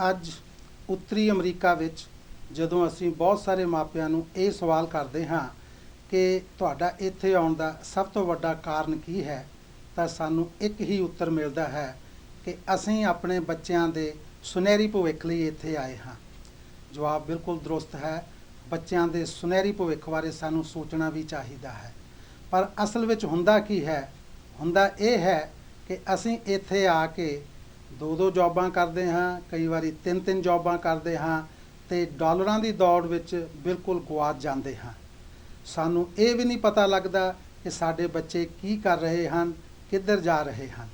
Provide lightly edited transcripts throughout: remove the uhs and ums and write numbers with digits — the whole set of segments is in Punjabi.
ਅੱਜ ਉੱਤਰੀ ਅਮਰੀਕਾ ਵਿੱਚ ਜਦੋਂ ਅਸੀਂ ਬਹੁਤ ਸਾਰੇ ਮਾਪਿਆਂ ਨੂੰ ਇਹ ਸਵਾਲ ਕਰਦੇ ਹਾਂ ਕਿ ਤੁਹਾਡਾ ਇੱਥੇ ਆਉਣ ਦਾ ਸਭ ਤੋਂ ਵੱਡਾ ਕਾਰਨ ਕੀ ਹੈ, ਤਾਂ ਸਾਨੂੰ ਇੱਕ ਹੀ ਉੱਤਰ ਮਿਲਦਾ ਹੈ ਕਿ ਅਸੀਂ ਆਪਣੇ ਬੱਚਿਆਂ ਦੇ ਸੁਨਹਿਰੀ ਭਵਿੱਖ ਲਈ ਇੱਥੇ ਆਏ ਹਾਂ। ਜਵਾਬ ਬਿਲਕੁਲ ਦਰੁਸਤ ਹੈ। ਬੱਚਿਆਂ ਦੇ ਸੁਨਹਿਰੀ ਭਵਿੱਖ ਬਾਰੇ ਸਾਨੂੰ ਸੋਚਣਾ ਵੀ ਚਾਹੀਦਾ ਹੈ। ਪਰ ਅਸਲ ਵਿੱਚ ਹੁੰਦਾ ਕੀ ਹੈ? ਹੁੰਦਾ ਇਹ ਹੈ ਕਿ ਅਸੀਂ ਇੱਥੇ ਆ ਕੇ ਦੋ ਜੌਬਾਂ ਕਰਦੇ ਹਾਂ, ਕਈ ਵਾਰੀ ਤਿੰਨ ਜੌਬਾਂ ਕਰਦੇ ਹਾਂ ਤੇ ਡਾਲਰਾਂ ਦੀ ਦੌੜ ਵਿੱਚ ਬਿਲਕੁਲ ਗੁਆਚ ਜਾਂਦੇ ਹਾਂ। ਸਾਨੂੰ ਇਹ ਵੀ ਨਹੀਂ ਪਤਾ ਲੱਗਦਾ ਕਿ ਸਾਡੇ ਬੱਚੇ ਕੀ ਕਰ ਰਹੇ ਹਨ, ਕਿੱਧਰ ਜਾ ਰਹੇ ਹਨ।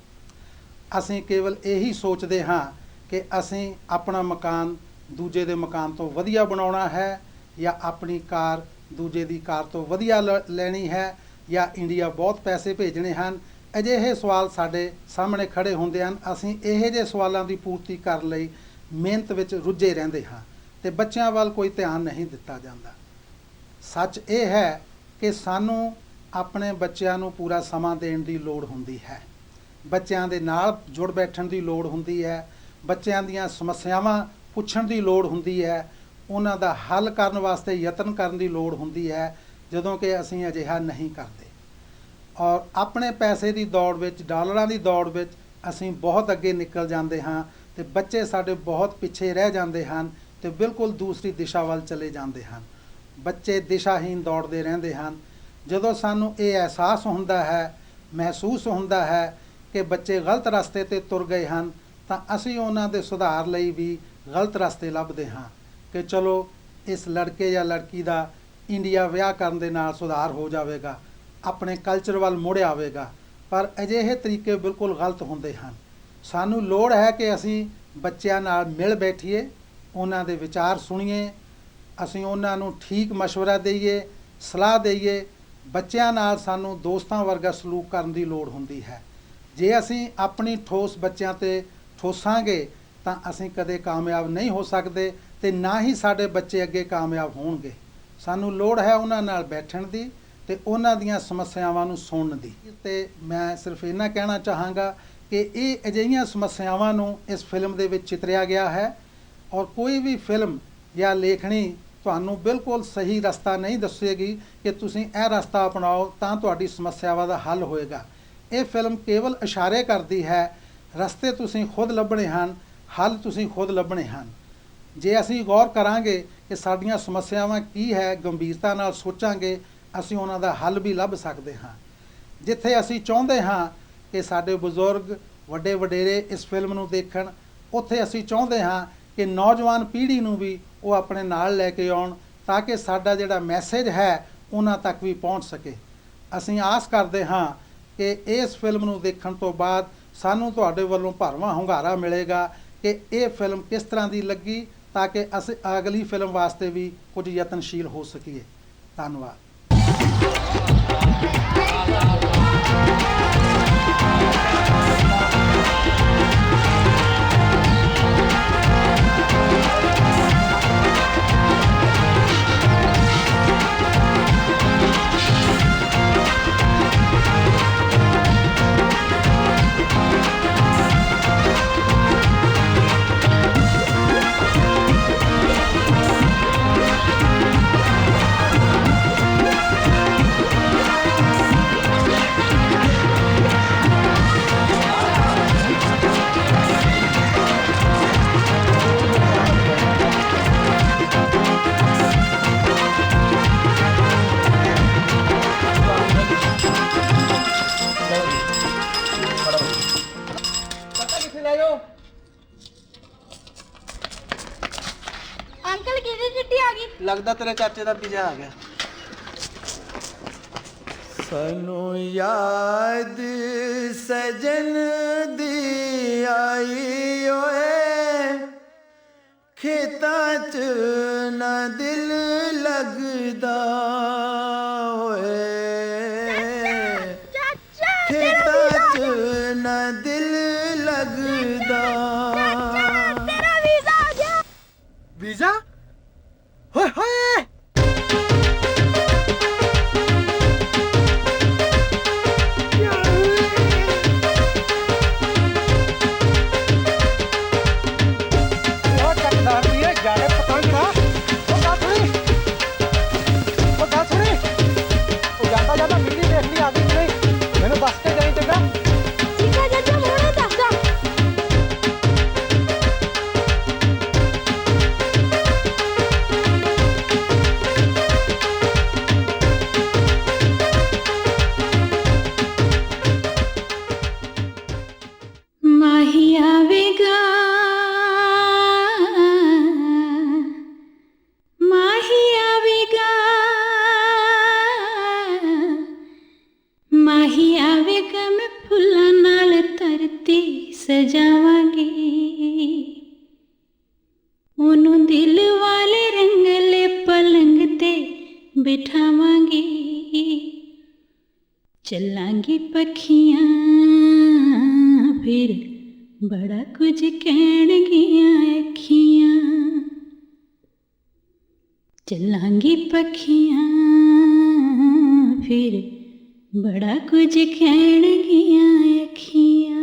ਅਸੀਂ ਕੇਵਲ ਇਹੀ ਸੋਚਦੇ ਹਾਂ ਕਿ ਅਸੀਂ ਆਪਣਾ ਮਕਾਨ ਦੂਜੇ ਦੇ ਮਕਾਨ ਤੋਂ ਵਧੀਆ ਬਣਾਉਣਾ ਹੈ, ਜਾਂ ਆਪਣੀ ਕਾਰ ਦੂਜੇ ਦੀ ਕਾਰ ਤੋਂ ਵਧੀਆ ਲੈਣੀ ਹੈ, ਜਾਂ ਇੰਡੀਆ ਬਹੁਤ ਪੈਸੇ ਭੇਜਣੇ ਹਨ। ਅਜਿਹੇ ਸਵਾਲ ਸਾਡੇ ਸਾਹਮਣੇ ਖੜੇ ਹੁੰਦੇ ਹਨ। ਅਸੀਂ ਇਹੋ ਜਿਹੇ ਸਵਾਲਾਂ ਦੀ ਪੂਰਤੀ ਕਰਨ ਲਈ ਮਿਹਨਤ ਵਿੱਚ ਰੁੱਝੇ ਰਹਿੰਦੇ ਹਾਂ ਤੇ ਬੱਚਿਆਂ ਵੱਲ ਕੋਈ ਧਿਆਨ ਨਹੀਂ ਦਿੱਤਾ ਜਾਂਦਾ। ਸੱਚ ਇਹ ਹੈ ਕਿ ਸਾਨੂੰ ਆਪਣੇ ਬੱਚਿਆਂ ਨੂੰ ਪੂਰਾ ਸਮਾਂ ਦੇਣ ਦੀ ਲੋੜ ਹੁੰਦੀ ਹੈ। ਬੱਚਿਆਂ ਦੇ ਨਾਲ ਜੁੜ ਬੈਠਣ ਦੀ ਲੋੜ ਹੁੰਦੀ ਹੈ। ਬੱਚਿਆਂ ਦੀਆਂ ਸਮੱਸਿਆਵਾਂ ਪੁੱਛਣ ਦੀ ਲੋੜ ਹੁੰਦੀ ਹੈ। ਉਹਨਾਂ ਦਾ ਹੱਲ ਕਰਨ ਵਾਸਤੇ ਯਤਨ ਕਰਨ ਦੀ ਲੋੜ ਹੁੰਦੀ ਹੈ, ਜਦੋਂ ਕਿ ਅਸੀਂ ਅਜਿਹਾ ਨਹੀਂ ਕਰਦੇ। ਔਰ ਆਪਣੇ ਪੈਸੇ ਦੀ ਦੌੜ ਵਿੱਚ, ਡਾਲਰਾਂ ਦੀ ਦੌੜ ਵਿੱਚ ਅਸੀਂ ਬਹੁਤ ਅੱਗੇ ਨਿਕਲ ਜਾਂਦੇ ਹਾਂ ਤੇ ਬੱਚੇ ਸਾਡੇ ਬਹੁਤ ਪਿੱਛੇ ਰਹਿ ਜਾਂਦੇ ਹਨ ਤੇ ਬਿਲਕੁਲ ਦੂਸਰੀ ਦਿਸ਼ਾ ਵੱਲ ਚਲੇ ਜਾਂਦੇ ਹਨ। ਬੱਚੇ ਦਿਸ਼ਾਹੀਨ ਦੌੜਦੇ ਰਹਿੰਦੇ ਹਨ। ਜਦੋਂ ਸਾਨੂੰ ਇਹ ਅਹਿਸਾਸ ਹੁੰਦਾ ਹੈ, ਮਹਿਸੂਸ ਹੁੰਦਾ ਹੈ ਕਿ ਬੱਚੇ ਗਲਤ ਰਸਤੇ 'ਤੇ ਤੁਰ ਗਏ ਹਨ, ਤਾਂ ਅਸੀਂ ਉਹਨਾਂ ਦੇ ਸੁਧਾਰ ਲਈ ਵੀ ਗਲਤ ਰਸਤੇ ਲੱਭਦੇ ਹਾਂ ਕਿ ਚਲੋ ਇਸ ਲੜਕੇ ਜਾਂ ਲੜਕੀ ਦਾ ਇੰਡੀਆ ਵਿਆਹ ਕਰਨ ਦੇ ਨਾਲ ਸੁਧਾਰ ਹੋ ਜਾਵੇਗਾ, ਆਪਣੇ ਕਲਚਰ ਵੱਲ ਮੁੜ ਆਵੇਗਾ। ਪਰ ਅਜਿਹੇ ਤਰੀਕੇ ਬਿਲਕੁਲ ਗਲਤ ਹੁੰਦੇ ਹਨ। ਸਾਨੂੰ ਲੋੜ ਹੈ ਕਿ ਅਸੀਂ ਬੱਚਿਆਂ ਨਾਲ ਮਿਲ ਬੈਠੀਏ, ਉਹਨਾਂ ਦੇ ਵਿਚਾਰ ਸੁਣੀਏ, ਅਸੀਂ ਉਹਨਾਂ ਨੂੰ ਠੀਕ ਮਸ਼ਵਰਾ ਦੇਈਏ, ਸਲਾਹ ਦੇਈਏ। ਬੱਚਿਆਂ ਨਾਲ ਸਾਨੂੰ ਦੋਸਤਾਂ ਵਰਗਾ ਸਲੂਕ ਕਰਨ ਦੀ ਲੋੜ ਹੁੰਦੀ ਹੈ। ਜੇ ਅਸੀਂ ਆਪਣੀ ਠੋਸ ਬੱਚਿਆਂ 'ਤੇ ਠੋਸਾਂਗੇ ਤਾਂ ਅਸੀਂ ਕਦੇ ਕਾਮਯਾਬ ਨਹੀਂ ਹੋ ਸਕਦੇ ਤੇ ਨਾ ਹੀ ਸਾਡੇ ਬੱਚੇ ਅੱਗੇ ਕਾਮਯਾਬ ਹੋਣਗੇ। ਸਾਨੂੰ ਲੋੜ ਹੈ ਉਹਨਾਂ ਨਾਲ ਬੈਠਣ ਦੀ ਤੇ ਉਹਨਾਂ ਦੀਆਂ ਸਮੱਸਿਆਵਾਂ ਨੂੰ ਸੁਣਨ ਦੀ। ਤੇ ਮੈਂ ਸਿਰਫ ਇੰਨਾ ਕਹਿਣਾ ਚਾਹਾਂਗਾ ਕਿ ਇਹ ਅਜਿਹੀਆਂ ਸਮੱਸਿਆਵਾਂ ਨੂੰ ਇਸ ਫਿਲਮ ਦੇ ਵਿੱਚ ਚਿਤਰਿਆ ਗਿਆ ਹੈ। ਔਰ ਕੋਈ ਵੀ ਫਿਲਮ ਜਾਂ ਲੇਖਣੀ ਤੁਹਾਨੂੰ ਬਿਲਕੁਲ ਸਹੀ ਰਸਤਾ ਨਹੀਂ ਦੱਸੇਗੀ ਕਿ ਤੁਸੀਂ ਇਹ ਰਸਤਾ ਅਪਣਾਓ ਤਾਂ ਤੁਹਾਡੀ ਸਮੱਸਿਆਵਾਂ ਦਾ ਹੱਲ ਹੋਏਗਾ। ਇਹ ਫਿਲਮ ਕੇਵਲ ਇਸ਼ਾਰੇ ਕਰਦੀ ਹੈ। ਰਸਤੇ ਤੁਸੀਂ ਖੁਦ ਲੱਭਣੇ ਹਨ, ਹੱਲ ਤੁਸੀਂ ਖੁਦ ਲੱਭਣੇ ਹਨ। ਜੇ ਅਸੀਂ ਗੌਰ ਕਰਾਂਗੇ ਕਿ ਸਾਡੀਆਂ ਸਮੱਸਿਆਵਾਂ ਕੀ ਹੈ, ਗੰਭੀਰਤਾ ਨਾਲ ਸੋਚਾਂਗੇ, ਅਸੀਂ ਉਹਨਾਂ ਦਾ ਹੱਲ ਵੀ ਲੱਭ ਸਕਦੇ ਹਾਂ। ਜਿੱਥੇ ਅਸੀਂ ਚਾਹੁੰਦੇ ਹਾਂ ਕਿ ਸਾਡੇ ਬਜ਼ੁਰਗ, ਵੱਡੇ ਵਡੇਰੇ ਇਸ ਫਿਲਮ ਨੂੰ ਦੇਖਣ, ਉੱਥੇ ਅਸੀਂ ਚਾਹੁੰਦੇ ਹਾਂ ਕਿ ਨੌਜਵਾਨ ਪੀੜ੍ਹੀ ਨੂੰ ਵੀ ਉਹ ਆਪਣੇ ਨਾਲ ਲੈ ਕੇ ਆਉਣ ਤਾਂ ਕਿ ਸਾਡਾ ਜਿਹੜਾ ਮੈਸੇਜ ਹੈ ਉਹਨਾਂ ਤੱਕ ਵੀ ਪਹੁੰਚ ਸਕੇ। ਅਸੀਂ ਆਸ ਕਰਦੇ ਹਾਂ ਕਿ ਇਸ ਫਿਲਮ ਨੂੰ ਦੇਖਣ ਤੋਂ ਬਾਅਦ ਸਾਨੂੰ ਤੁਹਾਡੇ ਵੱਲੋਂ ਭਰਵਾਂ ਹੁੰਗਾਰਾ ਮਿਲੇਗਾ ਕਿ ਇਹ ਫਿਲਮ ਕਿਸ ਤਰ੍ਹਾਂ ਦੀ ਲੱਗੀ, ਤਾਂ ਕਿ ਅਸੀਂ ਅਗਲੀ ਫਿਲਮ ਵਾਸਤੇ ਵੀ ਕੁਝ ਯਤਨਸ਼ੀਲ ਹੋ ਸਕੀਏ। ਧੰਨਵਾਦ। अंकल कितनी चिट्ठी आ गई? लगता तेरे चाचे का पिज़्ज़ा आ गया। सानू याद सजन दी आई ओए, खेतां च ना दिल लगदा ओए, खेतां च ना दिल लगदा। तेरा वीजा आ गया। वीज़ा? होए होए! ਹੋਏਗਾ ਮੈਂ ਫੁੱਲਾਂ ਨਾਲ ਧਰਤੀ ਸਜਾਵਾਂਗੀ, ਉਹਨੂੰ ਦਿਲ ਵਾਲੇ ਰੰਗਲੇ ਪਲੰਗ ਤੇ ਬਿਠਾਵਾਂਗੀ, ਚੱਲਾਂਗੀ ਪੱਖੀਆਂ ਫਿਰ ਬੜਾ ਕੁਝ ਕਹਿਣਗੀਆਂ ਅੱਖੀਆਂ, ਚੱਲਾਂਗੀ ਪੱਖੀਆਂ ਫਿਰ ਬੜਾ ਕੁਝ ਕਹਿਣਗੀਆਂ ਅੱਖੀਆਂ।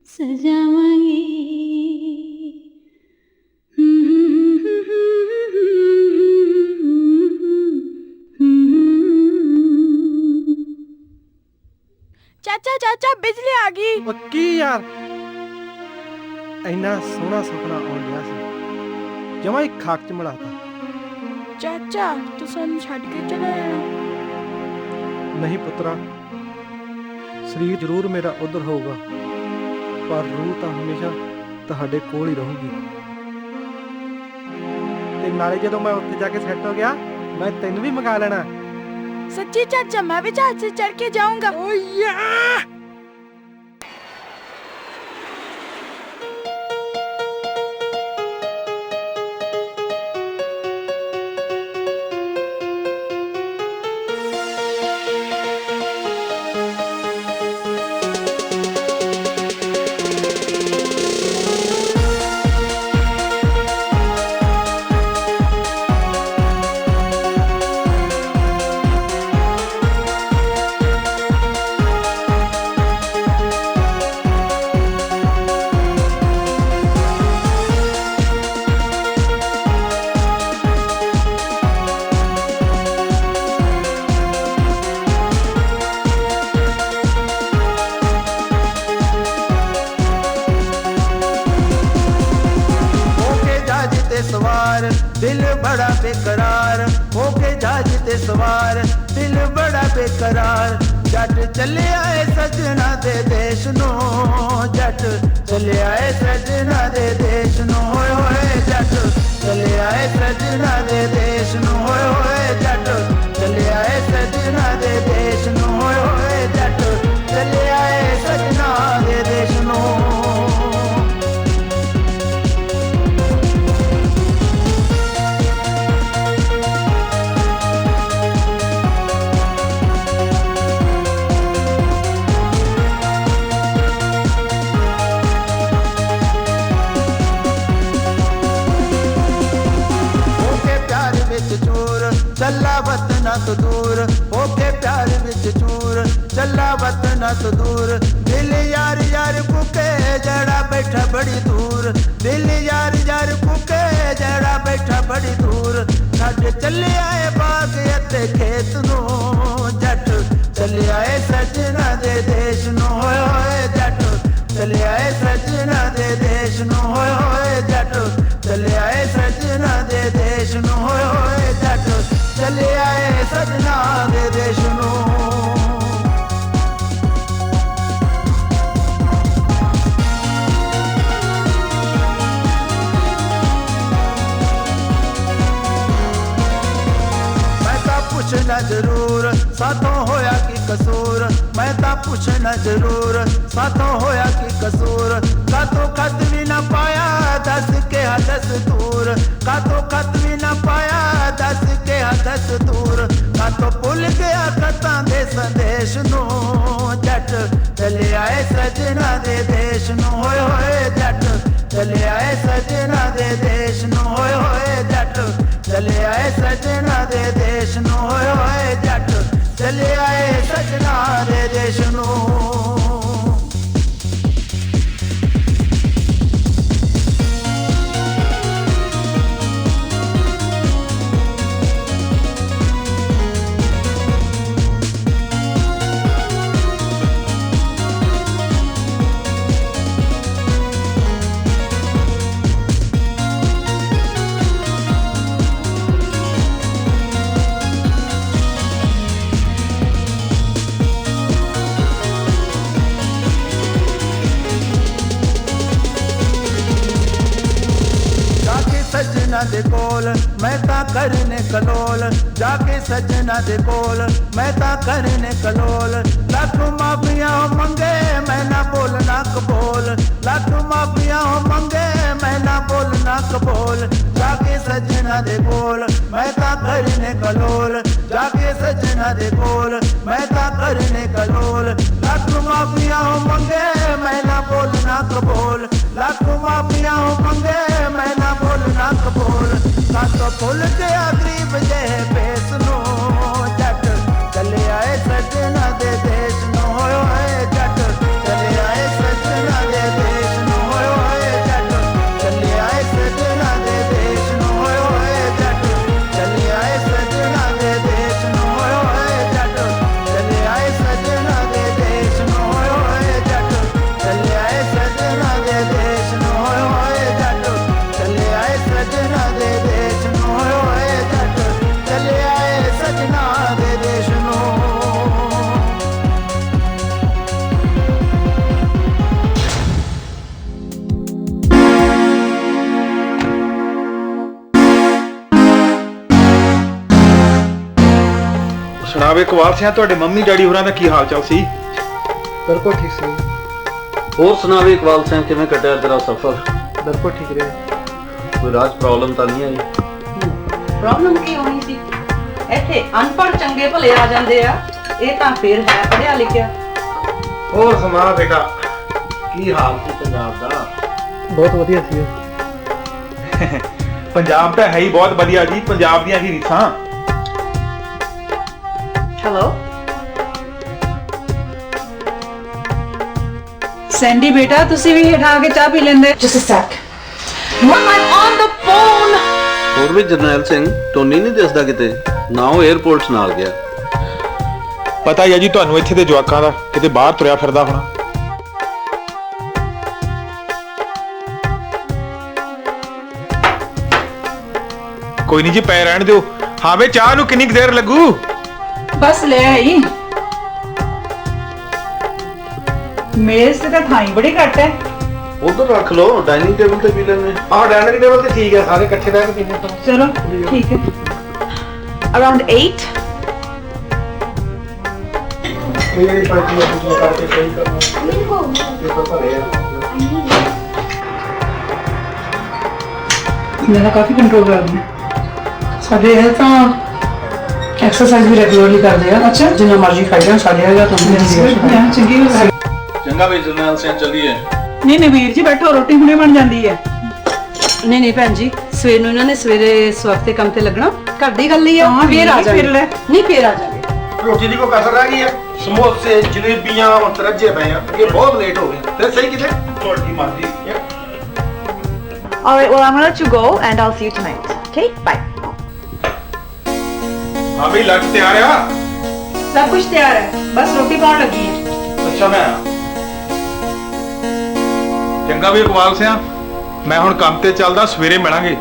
ਸਜਾਵਾਂਗੀ ਚਾਚਾ ਚਾਚਾ ਬਿਜਲੀ ਆ ਗਈ। ਪੱਕੀ ਯਾਰ, ਇੰਨਾ ਸੋਹਣਾ ਸੁਪਨਾ ਆਉਣ ਡਿਆ ਸੀ, ਜਮਾਂ ਹੀ ਖਾਕ ਚ ਮਿਲਾਤਾ। ਚਾਚਾ ਤੂੰ ਸਾਨੂੰ ਛੱਡ ਕੇ ਚਲਾ ਆਇਆ। ਨਹੀਂ ਪੁੱਤਰਾ, ਸਰੀਰ ਜ਼ਰੂਰ ਮੇਰਾ ਉਧਰ ਹੋਊਗਾ, ਪਰ ਰੂਹ ਤਾਂ ਹਮੇਸ਼ਾ ਤੁਹਾਡੇ ਕੋਲ ਹੀ ਰਹੂਗੀ। ਤੇ ਨਾਲੇ ਜਦੋਂ ਮੈਂ ਉੱਥੇ ਜਾ ਕੇ ਸੈੱਟ ਹੋ ਗਿਆ, ਮੈਂ ਤੈਨੂੰ ਵੀ ਮੰਗਾ ਲੈਣਾ। सच्ची चाचा मैं भी जहाज से चढ़ के जाऊंगा। सवार दिल बड़ा बेकरार, होके जहाज ते सवार दिल बड़ा बेकरार। जट चले आए सजना दे देश नो, जट चले आए सजना दे देश नो, होए होए जट चले आए सजना दे देश नो, होए होए जट चले आए सजना दे देश नो, होए होए जट चले आए सजना दे देश नो। चला वतना तो दूर, होके प्यार विच चूर, चला वतना तो दूर। दिल यार यार कुके जड़ा बैठा बड़ी दूर, दिल यार यार कुके जड़ा बैठा बड़ी दूर। छड़ चले आए बाग अते खेत नो, जट चले आए सजना दे देश नो, होए होए जट चले आए सजना दे देश नो, होए होए जट चले आए सजना दे देश नो, होए होए जट चले आए सजना दे देश नो। पूछना जरूर साथों होया की कसूर, मैं ता पूछना जरूर साथों होया की कसूर। कातो खत भी ना पाया दस के हदस दूर, कातो खत भी ना पाया दस के हदस दूर। कातो भुल गया खतां दे संदेश नो, जट चले आए सजना दे देश नो, होए होए जट चले आए सजना दे देश नो, होए होए जट चले आए सजना दे देश नो, होए होए जट चले आए सजना दे देश नो। दे कोल मैं ता करने कलोल जाके सजना दे कोल मैं ता करने कलोल लख माफिया मंगे मैं ना बोलना कबोल लख माफिया मंगे मैं ना बोलना कबोल जाके सजना दे कोल मैं ता करने कलोल जाके सजना दे कोल मैं ता करने कलोल लख माफिया मंगे मैं ना बोलना कबोल लख माफिया मंगे मैं ना बोलना कबोल तो भुल गया गरीब जे बेस नो जट चले आए सजना दे देश नो होयो है जट चले आए सजना दे देश नो होयो है जट चले आए सजना दे देश नो होयो है जट चले आए सजना दे देश नो होयो है जट चले आए सजना दे देश नो होयो है जट चले आए सजना दे देश नो होयो है जट चले आए सजना दे देश नो होयो है जट चले आए सजना दे देश नो ਸੁਣਾਵੇ ਇਕਬਾਲ ਸਿੰਘ ਤੁਹਾਡੇ ਮੰਮੀ ਡੈਡੀ ਹੋਰਾਂ ਦਾ ਕੀ ਹਾਲ ਚਾਲ ਸੀ? ਬਿਲਕੁਲ ਠੀਕ ਸੀ। ਹੋਰ ਸੁਣਾਵੇ ਇਕਬਾਲ ਸਿੰਘ ਕਿਵੇਂ ਕੱਟਿਆ ਤੇਰਾ ਸਫ਼ਰ? ਬਿਲਕੁਲ ਠੀਕ ਰਿਹਾ। ਕੋਈ ਰਾਜ ਪ੍ਰੋਬਲਮ ਤਾਂ ਨਹੀਂ ਆਈ? ਪ੍ਰੋਬਲਮ ਕੀ ਹੋਣੀ ਸੀ? ਇੱਥੇ ਅਨਪੜ੍ਹ ਚੰਗੇ ਭਲੇ ਆ ਜਾਂਦੇ ਆ, ਇਹ ਤਾਂ ਫੇਰ ਹੈ ਪੜ੍ਹਿਆ ਲਿਖਿਆ। ਹੋਰ ਸੁਣਾ ਬੇਟਾ, ਕੀ ਹਾਲ ਸੀ ਪੰਜਾਬ ਦਾ? ਬਹੁਤ ਵਧੀਆ ਸੀ। ਪੰਜਾਬ ਤਾਂ ਹੈ ਹੀ ਬਹੁਤ ਵਧੀਆ ਜੀ, ਪੰਜਾਬ ਦੀਆਂ ਕੀ ਰੀਸਾਂ। ਹੈਲੋ ਸੈਂਡੀ ਬੇਟਾ, ਤੁਸੀਂ ਵੀ ਹੇਠਾਂ ਆ ਕੇ ਚਾਹ ਪੀ ਲੈਂਦੇ। Just a sec. Mom, I'm on the phone. ਹੋਰ ਵੀ ਜਰਨੈਲ ਸਿੰਘ ਟੋਨੀ ਨਹੀਂ ਦਿਸਦਾ ਕਿਤੇ, ਨਾ ਉਹ 에ਅਰਪੋਰਟਸ ਨਾਲ ਗਿਆ। ਪਤਾ ਹੀ ਹੈ ਜੀ ਤੁਹਾਨੂੰ ਇੱਥੇ ਦੇ ਜਵਾਕਾਂ ਦਾ, ਕਿਤੇ ਬਾਹਰ ਤੁਰਿਆ ਫਿਰਦਾ ਹੋਣਾ। ਕੋਈ ਨਹੀਂ ਜੀ, ਪੈ ਰਹਿਣ ਦਿਓ। ਹਾਂ ਵੇ, ਚਾਹ ਨੂੰ ਕਿੰਨੀ ਕੁ ਦੇਰ ਲੱਗੂ? ਬਸ ਲੈ ਆਈ। ਮੇਜ਼ ਤੇ ਤਾਂ ਥਾਂ ਹੀ ਬੜੀ ਘੱਟ ਹੈ। ਉਧਰ ਰੱਖ ਲਓ, ਡਾਈਨਿੰਗ ਟੇਬਲ ਤੇ ਪੀ ਲੈਣੇ। ਆਹ ਡਾਈਨਿੰਗ ਟੇਬਲ ਤੇ ਠੀਕ ਹੈ, ਸਾਰੇ ਇਕੱਠੇ ਬੈਠ ਕੇ ਪੀਣੇ ਤਾਂ। ਚਲੋ ਠੀਕ ਹੈ। Around 8. ਮੇਰੀ ਪਾਰਟੀ ਆ ਤੁਸੀਂ ਕਰਕੇ ਸਹੀ ਕਰਨਾ। ਇਹ ਤਾਂ ਭਰੇ ਆ। ਮੇਰਾ ਕਾਫੀ ਕੰਟਰੋਲ ਕਰਨਾ। ਸਾਡੇ ਇਹ ਤਾਂ ਐਕਸਰਸਾਈਜ਼ ਵੀ ਰੈਗੂਲਰਲੀ ਕਰਦੇ ਆ। ਅੱਛਾ, ਜਿੰਨਾ ਮਰਜ਼ੀ ਖਾਈ ਜਾਣ, ਸਾਡੇ ਹੈਗਾ ਤਾਂ ਚੰਗੀ ਗੱਲ ਹੈ। ਚੰਗਾ ਵੀ ਜਰਨੈਲ ਸਿੰਘ ਚੱਲੀਏ। ਨਹੀਂ ਵੀਰ ਜੀ ਬੈਠੋ, ਰੋਟੀ ਹੁਣੇ ਬਣ ਜਾਂਦੀ ਹੈ। ਨਹੀਂ ਭੈਣ ਜੀ, ਸਵੇਰ ਨੂੰ ਇਹਨਾਂ ਨੇ ਸਵੇਰੇ ਸਵਖਤੇ ਕੰਮ ਤੇ ਲੱਗਣਾ, ਘਰ ਦੀ ਗੱਲ ਹੀ ਆ। ਫੇਰ ਆ ਜਾਵਾਂਗੇ। ਨਹੀਂ ਫੇਰ ਆ ਜਾਵਾਂਗੇ। ਰੋਟੀ ਦੀ ਕੋਈ ਕਸਰ ਰਹਿ ਗਈ ਹੈ? ਸਮੋਸੇ ਜਲੇਬੀਆਂ ਹੁਣ ਤਰੱਜੇ ਪਏ ਆ, ਇਹ ਬਹੁਤ ਲੇਟ ਹੋ ਗਏ। ਫਿਰ ਸਹੀ ਕਿਤੇ ਤੁਹਾਡੀ ਮਰਜ਼ੀ। All right, well, I'm gonna let you go and I'll see you tonight. Okay? Bye. ਹਾਂ ਬਈ, ਲੰਚ ਤਿਆਰ ਆ? ਸਭ ਕੁਝ ਤਿਆਰ ਹੈ, ਬਸ ਰੋਟੀ ਪਾਉਣ ਲੱਗੀ ਹੈ। ਅੱਛਾ, ਮੈਂ ਆਇਆ। ਚੰਗਾ ਵੀ ਇਕਬਾਲ ਸਿੰਘ, ਮੈਂ ਹੁਣ ਕੰਮ ਤੇ ਚੱਲਦਾ, ਸਵੇਰੇ ਮਿਲਾਂਗੇ।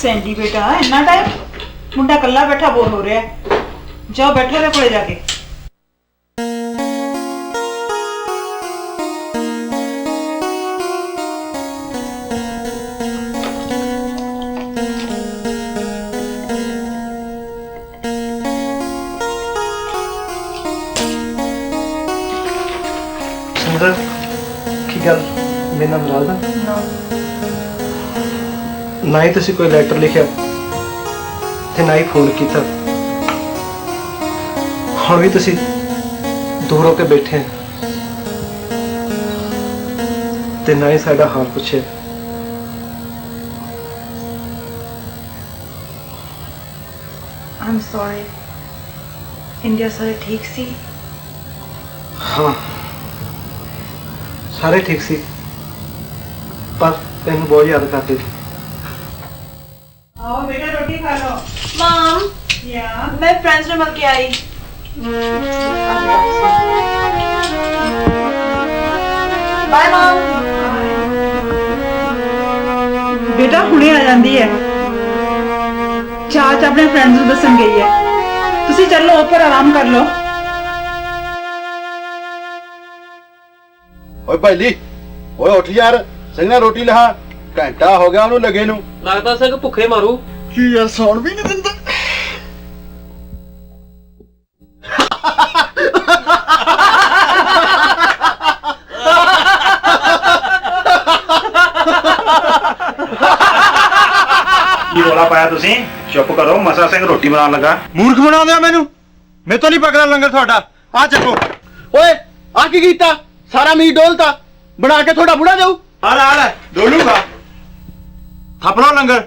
ਸੈਂਡੀ ਬੇਟਾ, ਇੰਨਾ ਟਾਈਮ? ਮੁੰਡਾ ਇਕੱਲਾ ਬੈਠਾ ਬੋਰ ਹੋ ਰਿਹਾ ਹੈ। ਜਾਓ ਬੈਠੋ ਉਹਦੇ ਕੋਲੇ ਜਾ ਕੇ। ਸੁੰਦਰ, ਕੀ ਗੱਲ ਮੇਰੇ ਨਾਲ ਨਾਰਾਜ਼ ਆ? ਨਾ ਹੀ ਤੁਸੀਂ ਕੋਈ ਲੈਟਰ ਲਿਖਿਆ ਤੇ ਨਾ ਹੀ ਫੋਨ ਕੀਤਾ। ਹੁਣ ਵੀ ਤੁਸੀਂ ਦੂਰ ਹੋ ਕੇ ਬੈਠੇ ਆ ਤੇ ਨਾ ਹੀ ਸਾਡਾ ਹਾਲ ਪੁੱਛਿਆ। I'm sorry. India ਸਾਰੇ ਠੀਕ ਸੀ? ਹਾਂ, ਸਾਰੇ ਠੀਕ ਸੀ, ਪਰ ਤੈਨੂੰ ਬਹੁਤ ਯਾਦ ਕਰਦੇ ਸੀ। आओ बेटा, रोटी खा लो। Mom, या मैं friends से मिल के आई. Bye, Mom. बेटा ਹੁਣੇ ਆ ਜਾਂਦੀ ਹੈ। ਚਾਚ ਆਪਣੇ ਫਰੈਂਡਸ ਨੂੰ ਦੱਸਣ ਗਈ ਹੈ। ਤੁਸੀਂ ਚੱਲੋ ਉੱਪਰ ਆਰਾਮ ਕਰ ਲਓ। ਓਏ ਭਾਈਲੀ, ਓਏ ਉੱਠ ਯਾਰ, ਸਿੰਘਾ ਰੋਟੀ ਲਹਾ ਘੰਟਾ ਹੋ ਗਿਆ ਉਹਨੂੰ ਲੱਗੇ ਨੂੰ। ਲੱਗਦਾ ਸਿੰਘ ਭੁੱਖੇ ਮਾਰੂ। ਕੀ ਯਾਰ ਸੌਣ ਵੀ ਨਹੀਂ ਦਿੰਦਾ। ਕੀ ਰੋਲਾ ਪਾਇਆ ਤੁਸੀਂ? ਚੁੱਪ ਕਰੋ, ਮਸਾ ਸਿੰਘ ਰੋਟੀ ਬਣਾਉਣ ਲੱਗਾ। ਮੂਰਖ ਬਣਾਉਂਦੇ ਆ ਮੈਨੂੰ। ਮੇਰੇ ਤੋਂ ਨਹੀਂ ਪਕੜਾ ਲੰਗਰ ਤੁਹਾਡਾ। ਆ ਚੱਕੋ। ਓਏ ਆ ਕੀ ਕੀਤਾ? ਸਾਰਾ ਮੀਟ ਡੋਲਤਾ, ਬਣਾ ਕੇ ਤੁਹਾਡਾ ਬੁੜਾ ਜਾਊ। ਆ ਡੋਲੂਗਾ। ਥੱਪ ਲਓ ਲੰਗਰ,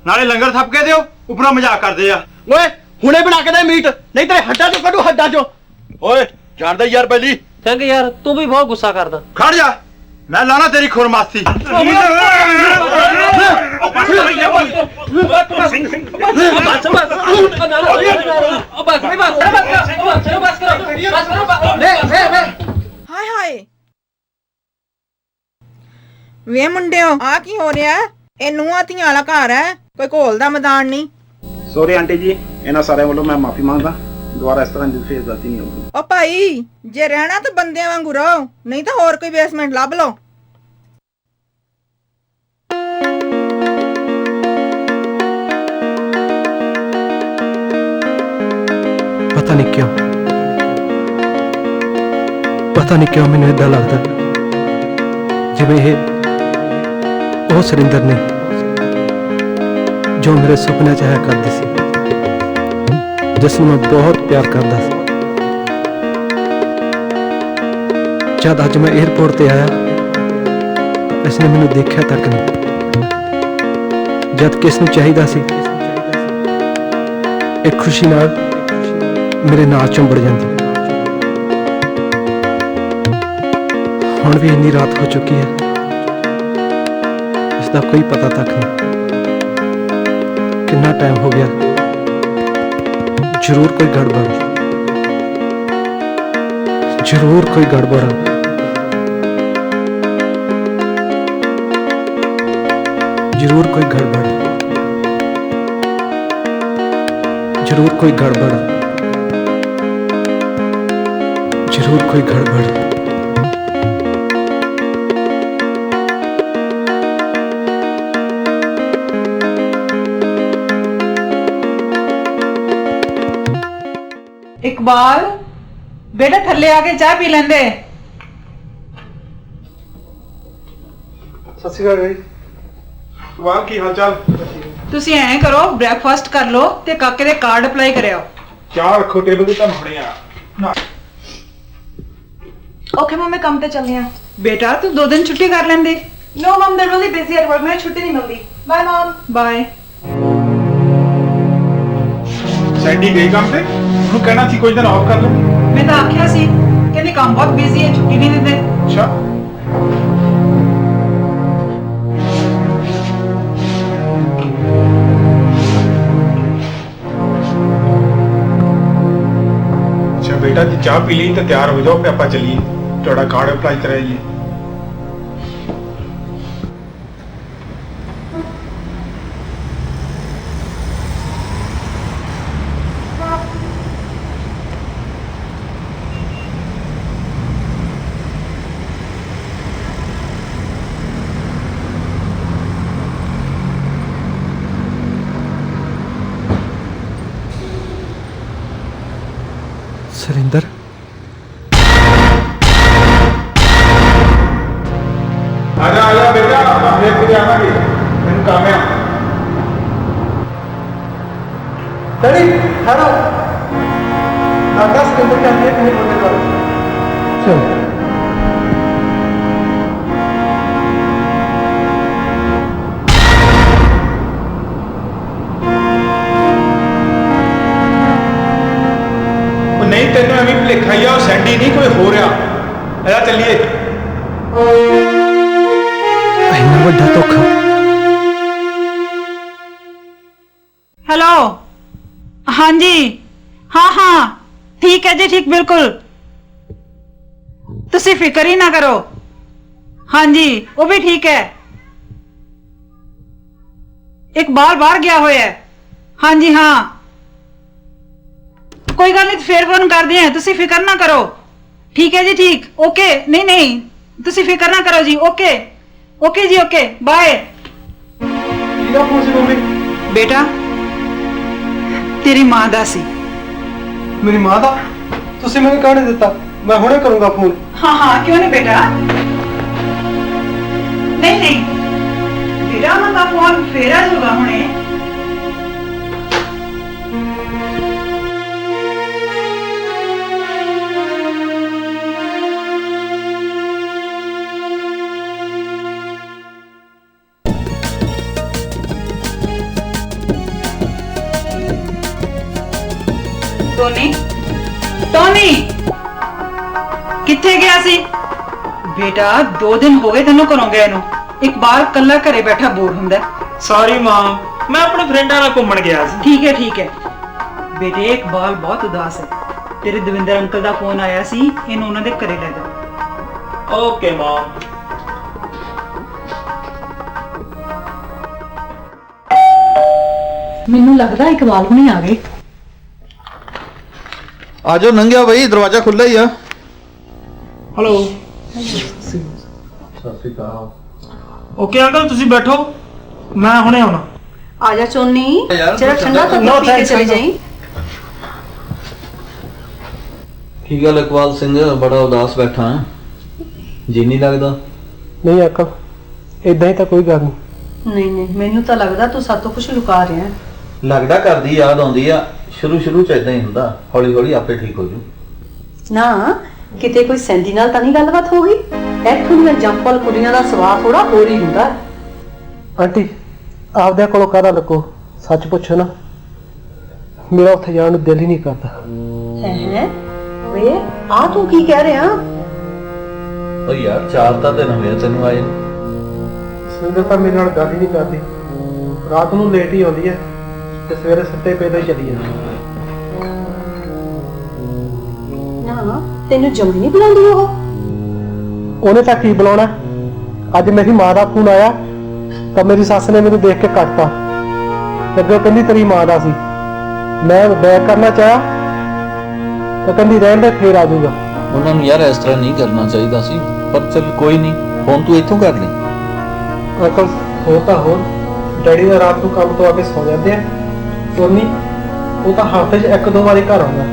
ਨਾਲੇ ਲੰਗਰ ਥੱਪ ਕੇ ਦਿਓ, ਉੱਪਰੋਂ ਮਜ਼ਾਕ ਕਰਦੇ ਆ। ਓਏ ਹੁਣੇ ਬਣਾ ਕੇ ਦੇ ਮੀਟ, ਨਹੀਂ ਤੇਰੇ ਹੱਡਾਂ ਚੋਂ ਕੱਢੂ, ਹੱਡਾਂ ਚੋਂ। ਓਏ ਜਾਣਦਾ ਯਾਰ ਪਹਿਲੀ। ਸਿੰਘ ਯਾਰ ਤੂੰ ਵੀ ਬਹੁਤ ਗੁੱਸਾ ਕਰਦਾ। ਖੜ ਜਾ, ਮੈਂ ਲਾਣਾ ਤੇਰੀ ਖੁਰਮਾਸੀ। ਹਾਏ ਹਾਏ ਵੇ ਮੁੰਡਿਓ, ਆ ਕੀ ਹੋ ਰਿਹਾ? ਇਹ ਨੂੰਹਾਂ ਧੀਆਂ ਵਾਲਾ ਘਰ ਹੈ, ਕੋਈ ਘੋਲ ਦਾ ਮੈਦਾਨ ਨਹੀਂ। ਸੌਰੀ ਆਂਟੀ ਜੀ, ਇਹਨਾਂ ਸਾਰਿਆਂ ਵੱਲੋਂ ਮੈਂ ਮਾਫੀ ਮੰਗਦਾ। ਦੁਬਾਰਾ ਇਸ ਤਰ੍ਹਾਂ ਦੀ ਫੇਰ ਗਲਤੀ ਨਹੀਂ ਹੋਊਗੀ। ਓ ਭਾਈ, ਜੇ ਰਹਿਣਾ ਤਾਂ ਬੰਦਿਆਂ ਵਾਂਗੂ ਰਹੋ, ਨਹੀਂ ਤਾਂ ਹੋਰ ਕੋਈ ਬੇਸਮੈਂਟ ਲੱਭ ਲਓ। ਪਤਾ ਨਹੀਂ ਕਿਉਂ ਮੈਨੂੰ ਏਦਾਂ ਲੱਗਦਾ ਜਿਵੇਂ ਇਹ ਉਹ ਸੁਰਿੰਦਰ ਨੇ ਜੋ ਮੇਰੇ ਸੁਪਨੇ ਚ ਆਇਆ ਕਰਦੀ ਸੀ, ਜਿਸ ਨੂੰ ਮੈਂ ਬਹੁਤ ਪਿਆਰ ਕਰਦਾ ਸੀ। ਜਦ ਅੱਜ ਮੈਂ 에ਅਰਪੋਰਟ ਤੇ ਆਇਆ ਤਾਂ ਇਸਨੇ ਮੈਨੂੰ ਦੇਖਿਆ ਤੱਕ ਨਹੀਂ। ਜਦ ਕਿਸ ਨੂੰ ਚਾਹੀਦਾ ਸੀ ਇਹ ਖੁਸ਼ੀ ਨਾਲ ਮੇਰੇ ਨਾਲ ਚੰਬੜ ਜਾਂਦੀ। ਹੁਣ ਵੀ ਇੰਨੀ ਰਾਤ ਹੋ ਚੁੱਕੀ ਹੈ, ਇਸ ਦਾ ਕੋਈ ਪਤਾ ਤੱਕ ਨਹੀਂ। ਕਿੰਨਾ ਟਾਈਮ ਹੋ ਗਿਆ। ਜ਼ਰੂਰ ਕੋਈ ਗੜਬੜ ਹੈ। ਜ਼ਰੂਰ ਕੋਈ ਗੜਬੜ ਹੈ। ਜ਼ਰੂਰ ਕੋਈ ਗੜਬੜ ਹੈ। ਜ਼ਰੂਰ ਕੋਈ ਗੜਬੜ ਹੈ। ਜ਼ਰੂਰ ਕੋਈ ਗੜਬੜ ਹੈ। इकबाल बेटा थल्ले आके चाय पी लेंदे। ਸਤਿ ਸ਼੍ਰੀ ਅਕਾਲ ਜੀ। ਵਾਹ ਕੀ ਹਾਲ ਚਾਲ? ਤੁਸੀਂ ਐਂ ਕਰੋ, ਬ੍ਰੇਕਫਾਸਟ ਕਰ ਲਓ ਤੇ ਕਾਕੇ ਦੇ ਕਾਰਡ ਅਪਲਾਈ ਕਰਿਓ। ਚਾਹ ਰੱਖੋ ਟੇਬਲ ਤੇ, ਤਾਂ ਹੁਣੇ ਆ। ਓਕੇ ਮਮ, ਮੈਂ ਕੰਮ ਤੇ ਚੱਲੀ ਆ। बेटा तू 2 दिन छुट्टी कर लेंदे। नो मम, they really busy at work, मैं छुट्टी नहीं मिलती। बाय मम। बाय। ਸੈਂਡੀ ਗਈ ਕੰਮ ਤੇ, ਉਹਨੂੰ ਕਹਿਣਾ ਸੀ ਕੁਝ ਦਿਨ ਆਫ ਕਰ ਲੈ। मैं तो आख्या सी कहंदी काम बहुत बिजी है, छुट्टी नहीं देते। ਅੱਛਾ ਅੱਛਾ ਬੇਟਾ ਜੀ, ਚਾਹ ਪੀ ਲਈ ਤਾਂ ਤਿਆਰ ਹੋ ਜਾਓ, ਫਿਰ ਆਪਾਂ ਚੱਲੀਏ, ਤੁਹਾਡਾ ਕਾਰਡ ਅਪਲਾਈ ਕਰਾਈਏ। ਸੁਰਿੰਦਰ, ਆ ਜਾ ਬੇਟਾ, ਫਿਰ ਤੇ ਜਾਵਾਂਗੇ, ਮੈਨੂੰ ਕੰਮ ਆ। ਡੈਡੀ ਖੜੋ। ਆਕਾਸ਼ ਸੁਰਿੰਦਰ ਕਹਿੰਦੇ ਕਿ ਮੇਰੇ ਕੋਲ ਚਲ। ਨਹੀਂ ਤੈਨੂੰ ਐਵੇਂ ਭੁਲੇਖਾ ਹੀ ਆ, ਉਹ ਸੈਂਡੀ ਨਹੀਂ, ਕੋਈ ਹੋ ਰਿਹਾ। ਆ ਚੱਲੀਏ। ਇੰਨਾ ਵੱਡਾ ਧੋਖਾ। हेलो, हाँ जी, हाँ हाँ ठीक है जी, ठीक बिल्कुल। तुसी फिक्र ही ना करो। हाँ जी, वो भी ठीक है। इकबाल बाहर गया हुआ है। हाँ जी हाँ, कोई गल नहीं, फिर फोन कर दिए, तुसी फिक्र ना करो। ठीक है जी, ठीक, ओके। नहीं नहीं, तुसी फिक्र ना करो जी, ओके। ਓਕੇ ਜੀ ਓਕੇ ਬਾਏ। ਕਿਹਦਾ ਫੋਨ ਸੀ ਮੰਮੀ? ਬੇਟਾ ਤੇਰੀ ਮਾਂ ਦਾ ਸੀ। ਮੇਰੀ ਮਾਂ ਦਾ? ਤੁਸੀਂ ਮੈਨੂੰ ਕਾਹਨੇ ਦਿੱਤਾ? ਮੈਂ ਹੁਣੇ ਕਰੂੰਗਾ ਫੋਨ। ਹਾਂ क्यों नहीं बेटा? नहीं बेटा मैं का फोन फेरा होगा हुणे। टोनी किथे गया सी? बेटा 2 दिन हो गए तेनों घरों गए नू। इकबाल कल्ला घरे बैठा बोर हुंदा। सॉरी मां, मैं अपने फ्रेंडा नाल घूमण गया सी। ठीक है बेटे इकबाल बहुत उदास है। तेरे दविंदर अंकल दा फोन आया सी, इन्हू उन्हां दे घरे ले जा। ओके मां। मैनू लगदा इकबाल हुणे आ गए। आ जाओ नंगिया भाई, दरवाजा खुला ही है। हेलो ओके अंकल तुसी बैठो, मैं हुणे आउणा। आजा चोनी जरा ठंडा तो पी के चले जाई। की गल इकबाल सिंह बड़ा उदास बैठा है, जी नहीं लगता? नहीं अंकल इदां ही तो कोई गल नहीं मैनू तो लगदा तू सातों कुछ लुका रहा है। लगदा घर दी याद आउंदी आ। शुरू च इदां ही हुंदा, हौली हौली आपे ठीक हो जू। ना किते कोई सैंडी नाल तां नहीं गलबात हो गई? इत्थों दी जंपल कुड़ियां दा स्वाद थोड़ा होर ही हुंदा। आंटी आपदे कोलों काहदा लको, सच पुछो ना मेरा उत्थे जाण नूं दिल ही नहीं करदा। हैं वे आ तू की कह रहा? ओ यार 4 दिन हो गए तैनूं आए। सुंदर तां मेरे नाल गल ही नहीं करदी, रात नूं लेट ही आउंदी है ते सवेरे सत्ते पैदा ही चली जांदी। ना तेनू जमी नहीं बुलांदी ओह? ਉਹਨੇ ਤਾਂ ਕੀ ਬੁਲਾਉਣਾ। ਅੱਜ ਮੇਰੀ ਮਾਂ ਦਾ ਫੋਨ ਆਇਆ ਤਾਂ ਮੇਰੀ ਸੱਸ ਨੇ ਮੈਨੂੰ ਦੇਖ ਕੇ ਕੱਟਤਾ। ਅੱਗੇ ਕਹਿੰਦੀ ਤੇਰੀ ਮਾਂ ਦਾ ਸੀ, ਮੈਂ ਬੈਕ ਕਰਨਾ ਚਾਹਿਆ ਤਾਂ ਕਹਿੰਦੀ ਰਹਿਣ ਦੇ ਫੇਰ ਆ ਜਾਊਗਾ। ਉਹਨਾਂ ਨੂੰ ਯਾਰ ਇਸ ਤਰ੍ਹਾਂ ਨਹੀਂ ਕਰਨਾ ਚਾਹੀਦਾ ਸੀ, ਪਰ ਚਲ ਕੋਈ ਨਹੀਂ, ਫੋਨ ਤੂੰ ਇੱਥੋਂ ਕਰ ਲਈ। ਅੰਕਲ ਹੋ ਤਾਂ ਹੋ, ਡੈਡੀ ਦਾ ਰਾਤ ਨੂੰ ਕੰਮ ਤੋਂ ਆ ਕੇ ਸੌ ਜਾਂਦੇ ਆ। ਸੋਨੀ ਉਹ ਤਾਂ ਹਫ਼ਤੇ 'ਚ 1-2 ਵਾਰੀ ਘਰ ਆਉਂਦਾ।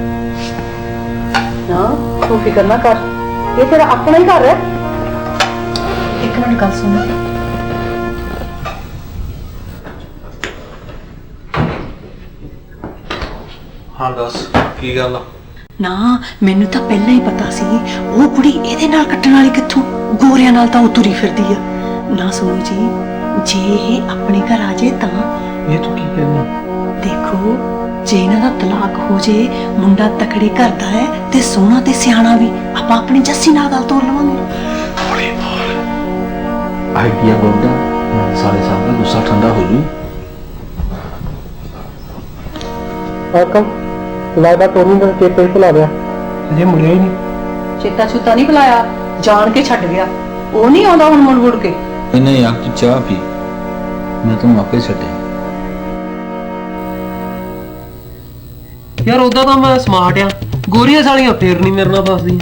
ਨਾ ਤੂੰ ਫਿਕਰ ਨਾ ਕਰ, ਇਹ ਤੇਰਾ ਆਪਣਾ ਹੀ ਘਰ ਹੈ। ਇੱਕ ਮਿੰਟ ਗੱਲ ਸੁਣ। ਹਾਂ ਦੱਸ ਕੀ ਗੱਲ ਆ? ਨਾ ਮੈਨੂੰ ਤਾਂ ਪਹਿਲਾਂ ਹੀ ਪਤਾ ਸੀ ਉਹ ਕੁੜੀ ਇਹਦੇ ਨਾਲ ਕੱਟਣ ਵਾਲੀ ਕਿੱਥੋਂ, ਗੋਰਿਆਂ ਨਾਲ ਤਾਂ ਉਹ ਤੁਰੀ ਫਿਰਦੀ ਆ। ਨਾ ਸੁਣੋ ਜੀ, ਜੇ ਇਹ ਆਪਣੇ ਘਰ ਆ ਜੇ ਤਾਂ ਇਹ ਤੂੰ ਕੀ ਕਹਿੰਦਾ? ਦੇਖੋ ਜੇ ਇਹਨਾਂ ਦਾ ਤਲਾਕ ਹੋ ਜੇ, ਮੁੰਡਾ ਤਕੜੇ ਕਰਦਾ ਹੈ ਤੇ ਸੋਹਣਾ ਤੇ ਸਿਆਣਾ ਵੀ, ਆਪਾਂ ਆਪਣੀ ਜੱਸੀ ਨਾਲ ਗੱਲ ਤੋਰ ਲਵਾਂਗੇ। ਹੌਲੀ ਬੋਲ, ਆਈਡੀਆ ਗੋਡਾ ਨਾਲ ਸਾਰੇ ਸਾਹਮਣੇ ਗੁੱਸਾ ਠੰਡਾ ਹੋ ਜੂ। ਅੰਕਲ ਲੱਗਦਾ ਟੋਨੀ ਨੇ ਚੇਤੇ ਭੁਲਾ ਲਿਆ, ਅਜੇ ਮੁੜਿਆ ਹੀ ਨਹੀਂ। ਚੇਤਾ ਚੂਤਾ ਨਹੀਂ ਭੁਲਾਇਆ, ਜਾਣ ਕੇ ਛੱਡ ਗਿਆ। ਉਹ ਨਹੀਂ ਆਉਂਦਾ ਹੁਣ ਮੁੜ ਮੁੜ ਕੇ। ਨਹੀਂ ਆ ਤੂੰ ਚਾਹ ਪੀ, ਮੈਂ ਤੈਨੂੰ ਆਪੇ ਛੱਡਿਆ। यार उदा तो मैं स्मार्ट आ, गोरियां सालियां फिर नहीं मेरे नाल फसदी।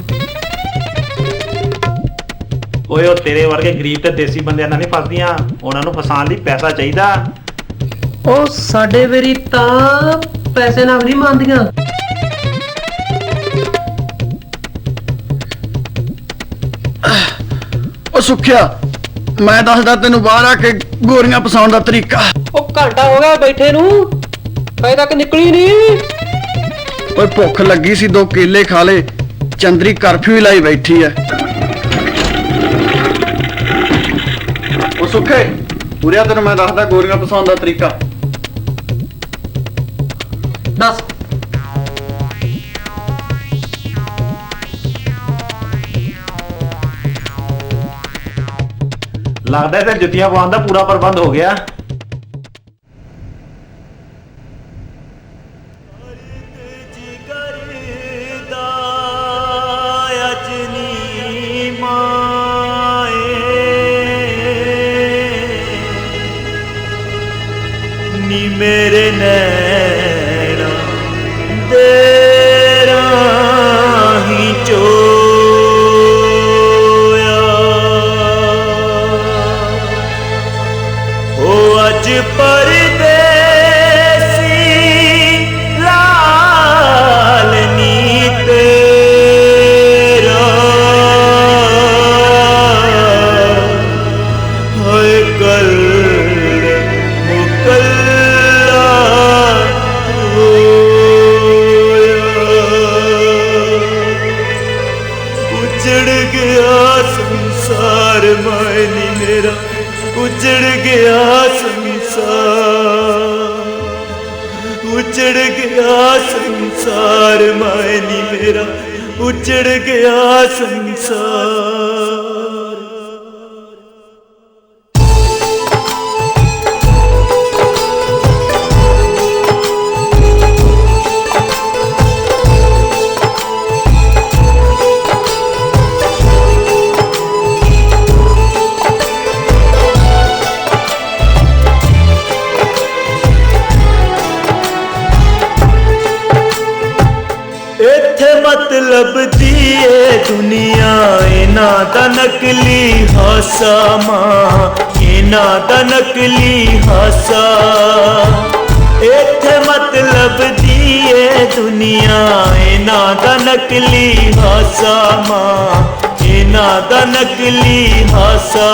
ਓਏ ਉਹ ਤੇਰੇ ਵਰਗੇ ਗਰੀਬ ਤੇ ਦੇਸੀ ਬੰਦਿਆਂ ਨਾਲ ਨਹੀਂ ਫਸਦੀਆਂ, ਉਹਨਾਂ ਨੂੰ ਫਸਾਉਣ ਲਈ ਪੈਸਾ ਚਾਹੀਦਾ। ਉਹ ਸਾਡੇ ਵੇਰੀ ਤਾਂ ਪੈਸੇ ਨਾਲ ਨਹੀਂ ਮੰਨਦੀਆਂ। ਉਹ ਸੁੱਖਿਆ, ਮੈਂ ਦੱਸਦਾ ਤੈਨੂੰ ਬਾਹਰ ਆ ਕੇ ਗੋਰੀਆਂ ਫਸਾਉਣ ਦਾ ਤਰੀਕਾ। ਉਹ ਘੰਟਾ ਹੋ ਗਿਆ ਬੈਠੇ ਨੂੰ, ਅਜੇ ਤੱਕ ਨਿਕਲੀ ਨਹੀਂ। ਓਏ ਭੁੱਖ ਲੱਗੀ ਸੀ, 2 ਕੇਲੇ ਖਾ ਲੇ। ਚੰਦਰੀ ਕਰਫਿਊ ਲਾਈ ਬੈਠੀ ਐ। ਉਹ ਸੁੱਖੇ ਪੂਰਿਆ, ਤੈਨੂੰ ਮੈਂ ਦੱਸਦਾ ਗੋਰੀਆਂ ਫਸਾਉਣ ਦਾ ਤਰੀਕਾ। ਦੱਸ। ਲੱਗਦਾ ਤੇ ਜੁੱਤੀਆਂ ਪਾਉਣ ਦਾ ਪੂਰਾ ਪ੍ਰਬੰਧ ਹੋ ਗਿਆ। ਮੇਰੇ ਨੈਣਾ ਦੇ ਰਾਹੀਂ ਚੋਇਆ फौज परदेसी लाल नी तेरा होए कल मुकल्ला उजड़ गया संसार मायनी मेरा उजड़ गया संसार उजड़ गया संसार मायनी मेरा उजड़ गया संसार। मतलब दिए दुनिया इना दा नकली हासा मां इना दा नकली हासा इत्थे मतलब दिए दुनिया इना दा नकली हासा मां इना दा नकली हासा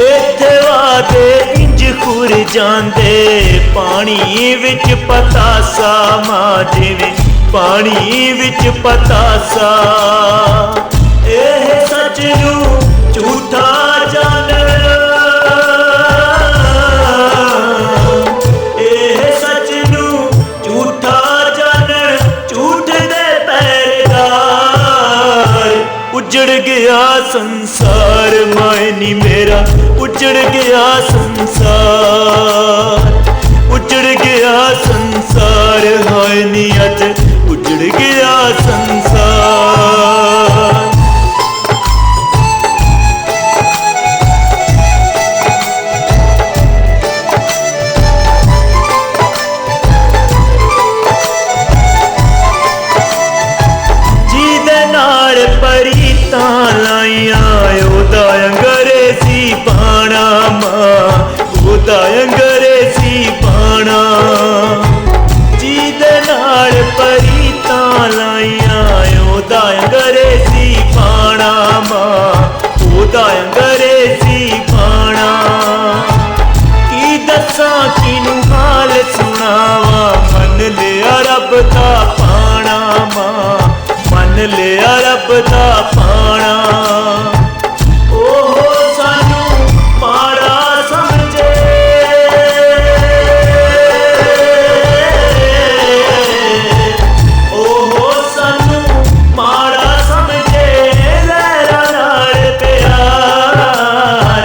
इत्थे वादे इंज खुर जांदे पानी विच पतासा मां जिवें पानी विच पतासा एह सच नू झूठा जानना एह सच नू झूठा जानन झूठ दे पैरदार उजड़ गया संसार मायनी मेरा उजड़ गया संसार उजड़ गया संसार हाय नी अज उजड़ गया संसार। जिदे नाल परीतां लाइयां ओदा अंग्रेजी बाणा मां ओदा अंग्रेजी बाणा जिदे नाल परीतां लाइयां ओदा अंग्रेजी बाणा मां ओदा अंग्रेजी बाणा की दसां किनू हाल सुनावा मन लिया रब दा पाना मां मन लिया रब दा पाना ओहो सानू माड़ा समझे ओहो सानू माड़ा समझे लहरा नाल प्यार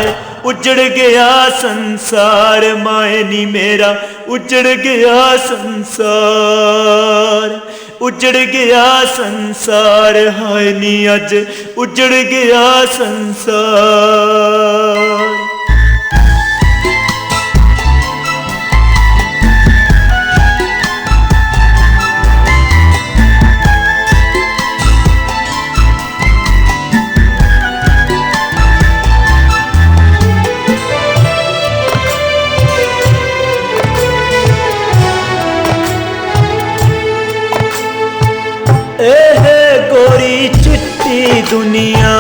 उजड़ गया संसार मायनी मेरा उजड़ गया संसार उजड़ गया संसार हाय नी अज उजड़ गया संसार। गोरी चिट्टी दुनिया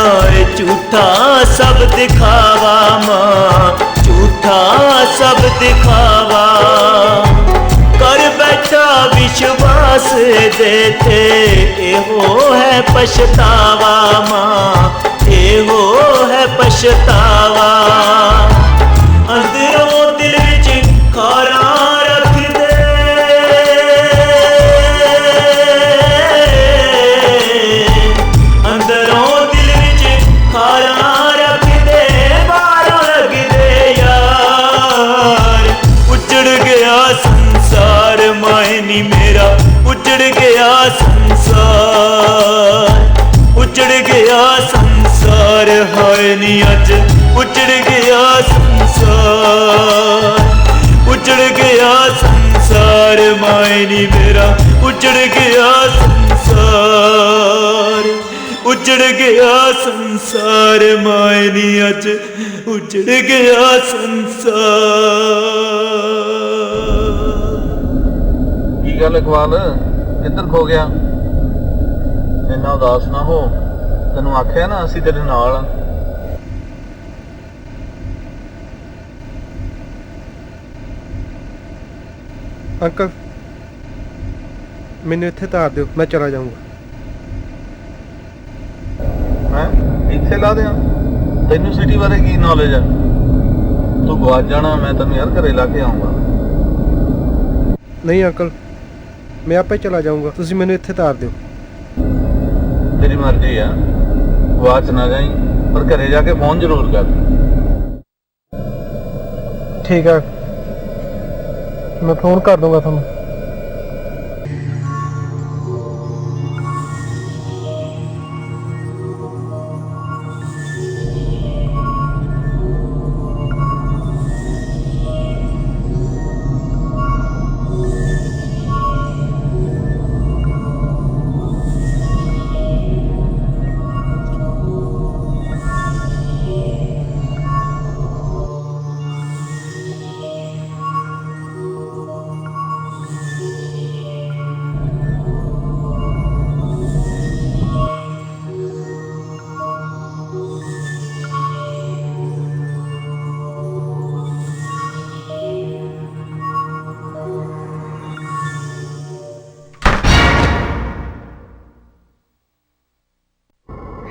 झूठा सब दिखावा मां झूठा सब दिखावा कर बैठा विश्वास देते एहो है पछतावा मां एहो है पछतावा अंदरों दिल विच खारा रख दे संसार मायनी मेरा उजड़ गया संसार उजड़ गया संसार हाय नी अज उजड़ गया संसार उजड़ गया संसार मायनी मेरा उजड़ गया संसार उजड़ गया संसार माए नी अज उजड़ गया संसार। की गल इकबाल किधर खो गया? इन्ना उदास ना हो, तेनू आख्या ना असी तेरे नाल आ। अंकल मैनू इत्थे तार दिओ, मैं चला जाऊंगा। मैं इत्थे ला दियां? तेनू सिटी बारे की नॉलेज है? तू गवाच जाना, मैं तेनू यार घरे ला के आऊंगा। नहीं अंकल, मैं आपे चला जाऊंगा, तुसी मैनू इत्थे तार दिओ। तेरी मर्जी है, गवाच ना जाई, पर घरे जाके फोन जरूर कर। ठीक है, मैं फोन कर दूंगा तुम।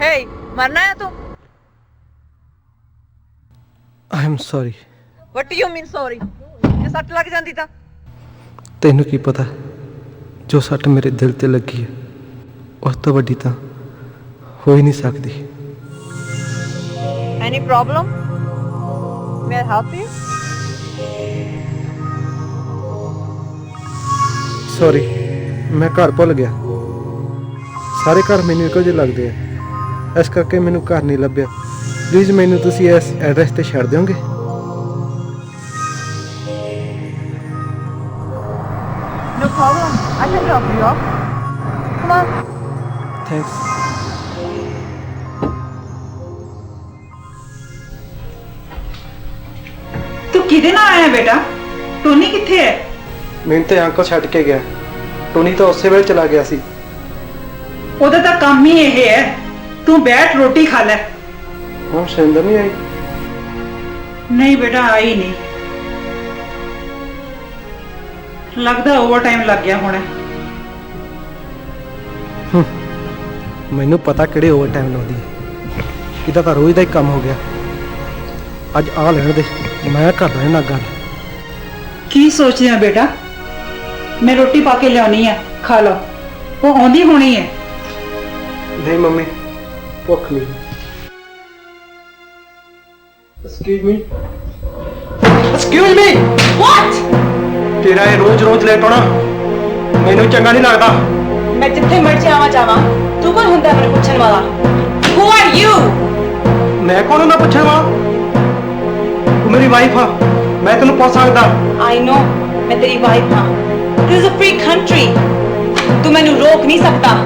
Hey, मरना है तू? I am sorry. What do you mean sorry? ਜੇ ਸੱਟ ਲੱਗ ਜਾਂਦੀ ਤਾਂ? ਤੈਨੂੰ ਕੀ ਪਤਾ ਜੋ ਸੱਟ ਮੇਰੇ ਦਿਲ ਤੇ ਲੱਗੀ ਹੈ ਉਸ ਤੋਂ ਵੱਡੀ ਤਾਂ ਹੋ ਹੀ ਨਹੀਂ ਸਕਦੀ। Any problem? May I help you? Sorry, ਮੈਂ ਘਰ ਭੁੱਲ ਗਿਆ। ਸਾਰੇ ਘਰ ਮੈਨੂੰ ਇੱਕੋ ਜਿਹੇ ਲੱਗਦੇ ਆ, ਇਸ ਕਰਕੇ ਮੈਨੂੰ ਘਰ ਨਹੀਂ ਲੱਭਿਆ। ਪਲੀਜ਼ ਮੈਨੂੰ ਤੁਸੀਂ ਇਸ ਐਡਰੈਸ ਤੇ ਛੱਡ ਦਿਓਗੇ? No problem. I can drop you off. Come on. Thanks. ਤੂੰ ਕਿਹਦੇ ਨਾਲ ਆਇਆ ਬੇਟਾ? ਟੋਨੀ ਕਿੱਥੇ ਹੈ? ਮੈਨੂੰ ਤੇ ਅੰਕਲ ਛੱਡ ਕੇ ਗਿਆ। ਟੋਨੀ ਤਾਂ ਉਸੇ ਵੇਲੇ ਚਲਾ ਗਿਆ ਸੀ। ਉਹਦਾ ਤਾਂ ਕੰਮ ਹੀ ਇਹ ਹੈ। ਤੂੰ ਬੈਠ ਰੋਟੀ ਖਾ ਲੈ। ਹੁਣ ਸ਼ਿੰਦਰ ਨਹੀਂ ਆਈ? ਨਹੀਂ ਬੇਟਾ ਆਈ ਨਹੀਂ, ਲੱਗਦਾ ਓਵਰ ਟਾਈਮ ਲੱਗ ਗਿਆ ਹੋਣਾ। ਮੈਨੂੰ ਪਤਾ ਕਿਹੜੇ ਓਵਰ ਟਾਈਮ ਲਾਉਂਦੀ ਹੈ, ਇਹਦਾ ਤਾਂ ਰੋਜ਼ ਦਾ ਹੀ ਕੰਮ ਹੋ ਗਿਆ। ਅੱਜ ਆ ਲੈਣ ਦੇ, ਮੈਂ ਕਰਦਾ ਇਹਨਾਂ ਗੱਲ। ਕੀ ਸੋਚਦੇ ਆ ਬੇਟਾ? ਮੈਂ ਰੋਟੀ ਪਾ ਕੇ ਲਿਆਉਣੀ ਆ, ਖਾ ਲਓ। ਉਹ ਆਉਂਦੀ ਹੋਣੀ ਹੈ। ਨਹੀਂ ਮੰਮੀ, ਭੁੱਖ ਨਹੀਂ। Excuse me. Excuse me. What? ਤੇਰਾ ਇਹ ਰੋਜ਼ ਲੇਟ ਹੋਣਾ ਮੈਨੂੰ ਚੰਗਾ ਨਹੀਂ ਲੱਗਦਾ। ਮੈਂ ਜਿੱਥੇ ਮਰਜ਼ੀ ਆਵਾਂ ਜਾਵਾਂ, ਤੂੰ ਕੌਣ ਹੁੰਦਾ ਮੈਨੂੰ ਪੁੱਛਣ ਵਾਲਾ? Who are you? ਮੈਂ ਕੌਣ ਹੁੰਦਾ ਪੁੱਛਣ ਵਾਲਾ? ਤੂੰ ਮੇਰੀ ਵਾਈਫ ਆ, ਮੈਂ ਤੈਨੂੰ ਪੁੱਛ ਸਕਦਾ। I know, ਮੈਂ ਤੇਰੀ ਵਾਈਫ ਹਾਂ। This is a free country. ਤੂੰ ਮੈਨੂੰ ਰੋਕ ਨਹੀਂ ਸਕਦਾ।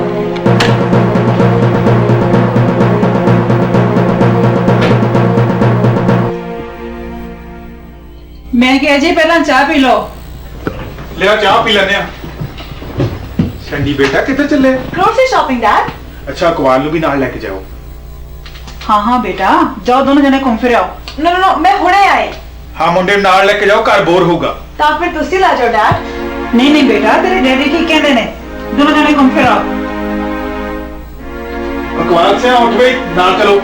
ਮੈਂ ਕਿਹਾ ਜੀ ਪਹਿਲਾਂ ਚਾਹ ਪੀ ਲਓ। ਲਿਆ ਚਾਹ ਪੀ ਲੈਨੇ ਆ। ਸੰਡੀ ਬੇਟਾ ਕਿੱਧਰ ਚੱਲੇ? Grocery shopping, Dad. ਅੱਛਾ, ਇਕਬਾਲ ਨੂੰ ਵੀ ਨਾਲ ਲੈ ਕੇ ਜਾਓ। ਹਾਂ ਬੇਟਾ, ਜਾਓ ਦੋਨੋਂ ਜਣੇ ਘੁੰਮ ਫਿਰ ਆਓ। No, ਮੈਂ ਹੁਣੇ ਆਏ। ਹਾਂ, ਮੁੰਡੇ ਨੂੰ ਨਾਲ ਲੈ ਕੇ ਜਾਓ, ਘਰ ਬੋਰ ਹੋਊਗਾ। ਤਾਂ ਫਿਰ ਤੁਸੀਂ ਲੈ ਜਾਓ ਡੈਡ। ਨਹੀਂ ਬੇਟਾ, ਤੇਰੇ ਡੈਡੀ ਕੀ ਕਹਿੰਦੇ ਨੇ? ਦੋਨੋਂ ਜਣੇ ਘੁੰਮ ਫਿਰ ਆਓ। ਇਕਬਾਲ ਸਿਆ ਉੱਠ ਬਈ, ਨਾਲ ਚਲੋ।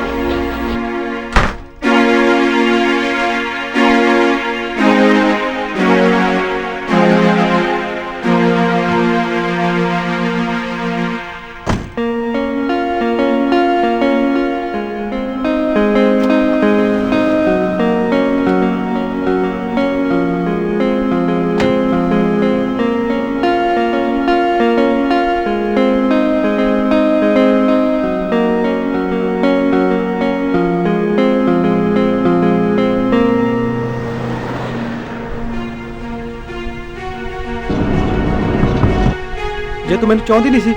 ਜੇ ਤੂੰ ਮੈਨੂੰ ਚਾਹੁੰਦੀ ਨਹੀਂ ਸੀ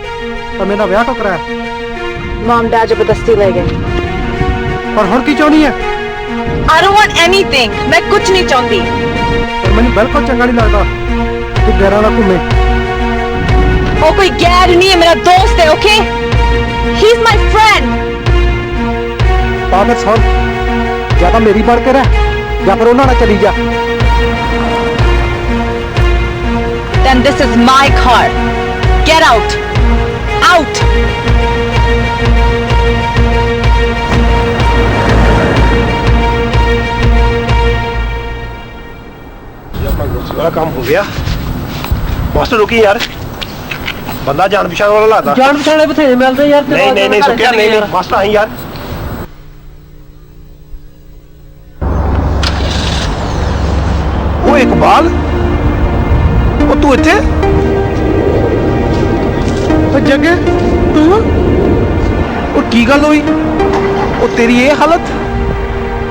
ਤਾਂ ਮੇਰਾ ਵਿਆਹ ਕਿਉਂ ਕਰਾਇਆ? मॉम डैड जबरदस्ती ले गए। और हुण की चाहुंदी है? I don't want anything. मैं कुछ नहीं चाहती। पर मैनूं बिल्कुल चंगा नहीं लगदा तू गैरां नाल घूमे। वो कोई गैर नहीं है, मेरा दोस्त है, ओके? He's my friend. ਤਾਂ ਫਿਰ ਸੁਣ, ਜਾਂ ਤਾਂ ਮੇਰੀ ਬਣ ਕੇ ਰਹਿ ਜਾਂ ਫਿਰ ਉਹਨਾਂ ਨਾਲ ਚਲੀ ਜਾ। Then this is my car. Get out. Out. वाला काम हो गया। मास्टर रुकी यार, बंदा जान पहचान वाला लगता। जान पहचान वाले बथेरे मिलते यार। नहीं नहीं नहीं सुखिया, नहीं नहीं मास्टर आई यार। वो इकबाल, वो तू इत्थे? जगे और की गल हुई? वो तेरी ये हालत?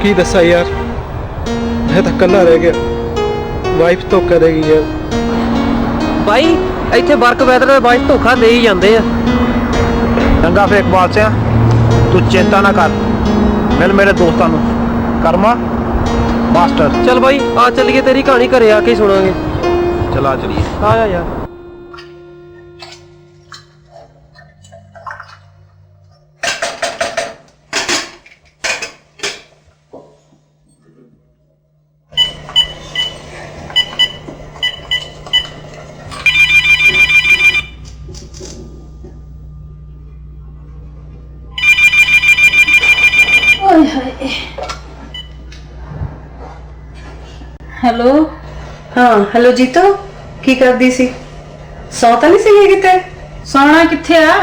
ਕੀ ਦੱਸਾਂ ਯਾਰ, ਮੈਂ ਤਾਂ ਇਕੱਲਾ ਰਹਿ ਗਿਆ। ਵਾਈਫ ਧੋਖਾ ਦੇ ਗਈ ਯਾਰ। भाई ਇੱਥੇ ਵਰਕ ਵੈਦਰ ਦੇ ਬਾਅਦ ਧੋਖਾ ਦੇ ਹੀ ਜਾਂਦੇ ਆ। चंगा फिर इकबाल से तू चिंता ना कर, मिल मेरे दोस्तों ਨੂੰ कर्मा मास्टर। चल भाई आ चलिए, तेरी कहानी घरे आके ही सुनांगे। चला चलिए। आया यार। ਹੈਲੋ। ਹਾਂ ਹੈਲੋ ਜੀਤੋ, ਕੀ ਕਰਦੀ ਸੀ? ਸੌ ਤਾਂ ਨਹੀਂ ਸੀਗੇ ਕਿਤੇ? ਸੌਣਾ ਕਿੱਥੇ ਆ,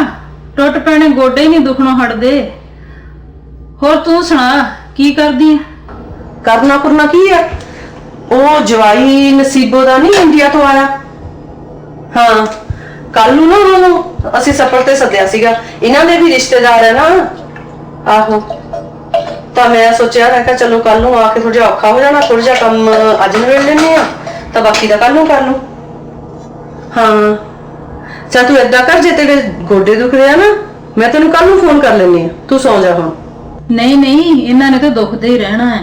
ਟੁੱਟ ਪੈਣੇ ਗੋਡੇ ਹੀ ਨਹੀਂ ਦੁਖਣੋਂ ਹਟਦੇ। ਹੋਰ ਤੂੰ ਸੁਣਾ, ਕੀ ਕਰਦੀ ਆ? ਕਰਨਾ ਕੁਰਨਾ ਕੀ ਆ? ਉਹ ਜਵਾਈ ਨਸੀਬੋ ਦਾ ਨਹੀਂ ਇੰਡੀਆ ਤੋਂ ਆਇਆ। ਹਾਂ ਕੱਲ ਨੂੰ ਨਾ ਉਹਨਾਂ ਨੂੰ ਅਸੀਂ ਸਫ਼ਰ ਤੇ ਸੱਦਿਆ ਸੀਗਾ, ਇਹਨਾਂ ਦੇ ਵੀ ਰਿਸ਼ਤੇਦਾਰ ਹੈ ਨਾ। ਆਹੋ ਤਾਂ ਮੈਂ ਸੋਚਿਆ ਮੈਂ ਕਿਹਾ ਚਲੋ ਕੱਲ ਨੂੰ ਆ ਕੇ ਥੋੜਾ ਜਿਹਾ ਔਖਾ ਹੋ ਜਾਣਾ, ਥੋੜਾ ਜਿਹਾ ਕੰਮ ਅੱਜ ਨਿਬੇੜ ਲੈਂਦੇ ਆ ਤਾਂ ਬਾਕੀ ਦਾ ਕੱਲ ਨੂੰ ਕਰ ਲੂ। ਹਾਂ ਚੱਲ ਤੂੰ ਏਦਾਂ ਕਰ, ਜੇ ਤੇਰੇ ਗੋਡੇ ਦੁਖਦੇ ਆ ਨਾ ਮੈਂ ਤੈਨੂੰ ਕੱਲ ਨੂੰ ਫੋਨ ਕਰ ਲੈਂਦੀ ਆ, ਤੂੰ ਸੌਂ ਜਾ ਹੁਣ। ਨਹੀਂ ਨਹੀਂ, ਇਹਨਾਂ ਨੇ ਤਾਂ ਦੁਖਦੇ ਹੀ ਰਹਿਣਾ ਹੈ।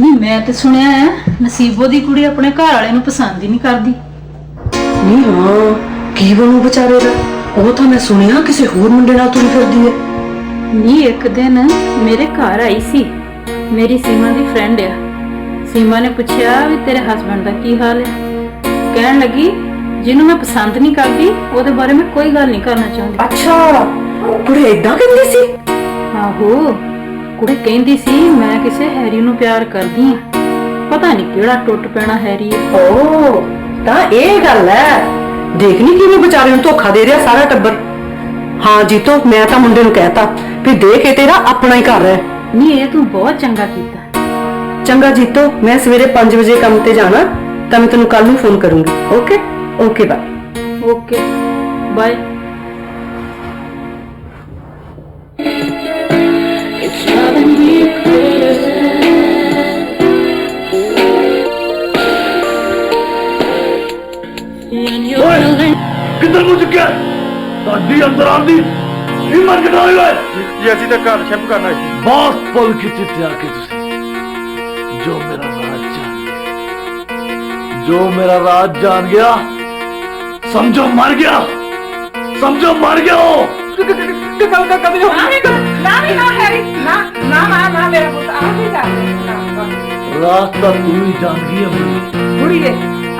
ਨਹੀਂ ਮੈਂ ਤੇ ਸੁਣਿਆ ਹੈ ਨਸੀਬੋ ਦੀ ਕੁੜੀ ਆਪਣੇ ਘਰ ਵਾਲੇ ਨੂੰ ਪਸੰਦ ਹੀ ਨਹੀਂ ਕਰਦੀ। ਨਹੀਂ ਹਾਂ ਕੀ ਬਣੂ ਵਿਚਾਰੇ ਦਾ? ਉਹ ਤਾਂ ਮੈਂ ਸੁਣਿਆ ਕਿਸੇ ਹੋਰ ਮੁੰਡੇ ਨਾਲ ਤੁਰੀ ਫਿਰਦੀ ਹੈ। ਨਹੀਂ ਇੱਕ ਦਿਨ ਮੇਰੇ ਘਰ ਆਈ ਸੀ, ਮੇਰੀ ਸੀਮਾ ਦੀ ਫਰੈਂਡ ਆ। ਸੀਮਾ ਨੇ ਪੁੱਛਿਆ ਵੀ ਤੇਰੇ ਹਸਬੰਡ ਦਾ ਕੀ ਹਾਲ ਹੈ? ਕਹਿਣ ਲੱਗੀ ਜਿਹਨੂੰ ਮੈਂ ਪਸੰਦ ਨਹੀਂ ਕਰਦੀ ਉਹਦੇ ਬਾਰੇ ਮੈਂ ਕੋਈ ਗੱਲ ਨਹੀਂ ਕਰਨਾ ਚਾਹੁੰਦੀ। ਅੱਛਾ ਕੁੜੀ ਏਦਾਂ ਕਹਿੰਦੀ ਸੀ? ਆਹੋ ਕੁੜੀ ਕਹਿੰਦੀ ਸੀ ਮੈਂ ਕਿਸੇ ਹੈਰੀ ਨੂੰ ਪਿਆਰ ਕਰਦੀ ਆ, ਪਤਾ ਨਹੀਂ ਕਿਹੜਾ ਟੁੱਟ ਪੈਣਾ ਹੈਰੀ ਹੈ। ਓ ਤਾਂ ਇਹ ਗੱਲ ਹੈ, ਦੇਖ ਨੀ ਕਿਵੇਂ ਵਿਚਾਰੇ ਨੂੰ ਧੋਖਾ ਦੇ ਰਿਹਾ ਸਾਰਾ ਟੱਬਰ। ਹਾਂ ਜੀਤੋ ਮੈਂ ਤਾਂ ਮੁੰਡੇ ਨੂੰ ਕਹਿਤਾ ਵੀ ਦੇਖ ਇਹ ਤੇਰਾ ਆਪਣਾ ਹੀ ਘਰ ਹੈ। ਨਹੀਂ ਇਹ ਤੂੰ ਬਹੁਤ ਚੰਗਾ ਕੀਤਾ। ਚੰਗਾ ਜੀਤੋ, ਮੈਂ ਸਵੇਰੇ 5 ਵਜੇ ਕੰਮ ਤੇ ਜਾਣਾ ਤਾਂ ਮੈਂ ਤੈਨੂੰ ਕੱਲ ਨੂੰ ਫੋਨ ਕਰੂੰਗੀ। Okay okay bye. Okay bye. किधर मुझ चुका साडी अंदर आंदी हिम्मत कितना हुई है जी ਅਸੀਂ ਤਾਂ ਘਰ ਸ਼ਿਪ ਕਰਨਾ ਸੀ। ਬਹੁਤ ਪਲ ਖਿੱਚੇ ਤੇ ਆ ਕੇ ਤੁਸੀਂ ਜੋ ਮੇਰਾ ਰਾਜ ਜਾਣ ਗਿਆ, ਜੋ ਮੇਰਾ ਰਾਜ ਜਾਣ ਗਿਆ ਸਮਝੋ ਮਰ ਗਿਆ, ਸਮਝੋ ਮਰ ਗਿਆ। ਗੱਲ ਕਰ ਕਦੇ ਨਾ ਹੈਰੀ ਨਾ ਨਾ ਨਾ ਨਾ ਮੇਰਾ ਪੁੱਤ ਆ ਨਹੀਂ ਜਾ। ਰਾਸਤਾ ਤੂੰ ਹੀ ਜਾਣ ਗਈ ਹੈ ਬੁੜੀ ਦੇ,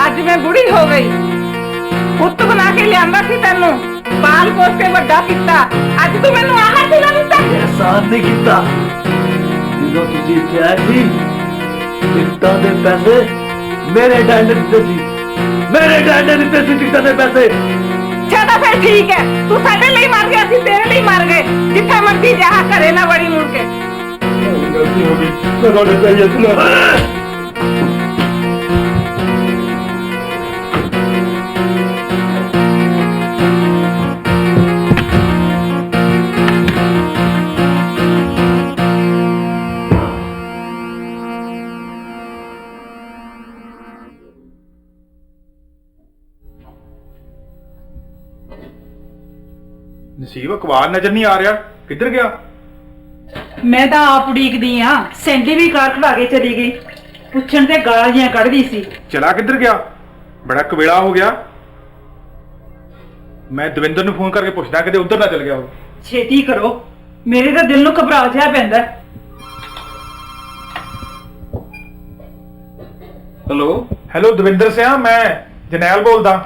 ਅੱਜ ਮੈਂ ਬੁੜੀ ਹੋ ਗਈ। ਪੁੱਤ ਬਣਾ ਕੇ ਲਿਆਂਦਾ ਸੀ ਤੈਨੂੰ, ਪਾਲ ਪੋਸ ਕੇ ਵੱਡਾ ਕੀਤਾ, ਅੱਜ ਤੂੰ ਮੈਨੂੰ ਆਹ ਦਿਲਾ ਦਿੱਤਾ। एहसान नहीं किया जो तुझे क्या थी टिकटा दे पैसे मेरे डैड ने दिते सी, मेरे डैड ने दिते सी टिकटा दे पैसे। चलो फिर ठीक है, तू साडे लिए मर गया, सी तेरे लिए मर गए। जिथे मर्जी जा करे ना बड़ी मुड़ के। गलती हो गई, मैं रोने चाहिए सुना। ਨਸੀਬ ਅਖਬਾਰ ਨਜ਼ਰ ਨਹੀਂ ਆ ਰਿਹਾ, ਕਿੱਧਰ ਗਿਆ? ਮੈਂ ਤਾਂ ਆਪ ਉਡੀਕਦੀ ਆ। ਸੈਂਡੀ ਵੀ ਕਾਰ ਖੜਾ ਕੇ ਚਲੀ ਗਈ, ਪੁੱਛਣ ਤੇ ਗਾਲਾਂ ਜਿਹੀਆਂ ਕੱਢਦੀ ਸੀ। ਚਲਾ ਕਿੱਧਰ ਗਿਆ? ਬੜਾ ਕਵੇਲਾ ਹੋ ਗਿਆ। ਮੈਂ ਦਵਿੰਦਰ ਨੂੰ ਫੋਨ ਕਰਕੇ ਪੁੱਛਦਾ ਕਿਤੇ ਉੱਧਰ ਨਾ ਚਲ ਗਿਆ ਹੋ। ਛੇਤੀ ਕਰੋ, ਮੇਰੇ ਤਾਂ ਦਿਲ ਨੂੰ ਘਬਰਾ ਜਿਹਾ ਪੈਂਦਾ। ਹੈਲੋ ਹੈਲੋ ਦਵਿੰਦਰ ਸਿਆ, ਮੈਂ ਜਨੈਲ ਬੋਲਦਾ।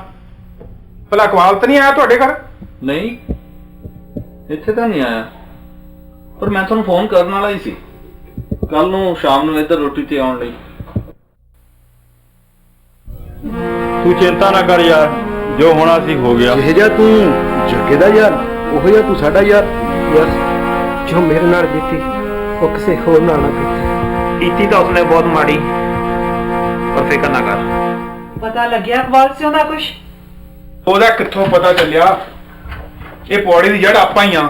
ਭਲਾ ਅਕਵਾਲ ਤਾਂ ਨਹੀਂ ਆਇਆ ਤੁਹਾਡੇ ਘਰ? ਨਹੀਂ, ਇੱਥੇ ਤਾਂ ਨਹੀਂ ਆਇਆ, ਪਰ ਮੈਂ ਤੁਹਾਨੂੰ ਫੋਨ ਕਰਨ ਵਾਲਾ ਹੀ ਸੀ ਕੱਲ ਨੂੰ ਸ਼ਾਮ ਨੂੰ ਇੱਧਰ ਰੋਟੀ ਤੇ ਆਉਣ ਲਈ। ਤੂੰ ਚਿੰਤਾ ਨਾ ਕਰ ਯਾਰ, ਜੋ ਹੋਣਾ ਸੀ ਹੋ ਗਿਆ। ਇਹ ਜਿਹਾ ਤੂੰ ਜੱਗੇ ਦਾ ਯਾਰ, ਉਹ ਜਿਹਾ ਤੂੰ ਸਾਡਾ ਯਾਰ। ਯਾਰ ਜੋ ਮੇਰੇ ਨਾਲ ਬੀਤੀ ਉਹ ਕਿਸੇ ਹੋਰ ਨਾਲ ਨਾ ਬੀਤੀ। ਕੀਤੀ ਤਾਂ ਉਸਨੇ ਬਹੁਤ ਮਾੜੀ, ਪਰ ਫਿਕਰ ਨਾ ਕਰ। ਪਤਾ ਲੱਗਿਆ ਅਕਬਾਲ ਸਿਓ ਦਾ ਕੁਛ? ਉਹਦਾ ਕਿੱਥੋਂ ਪਤਾ ਚੱਲਿਆ? ਇਹ ਪੌੜੀ ਦੀ ਜੜ ਆਪਾਂ ਹੀ ਆ।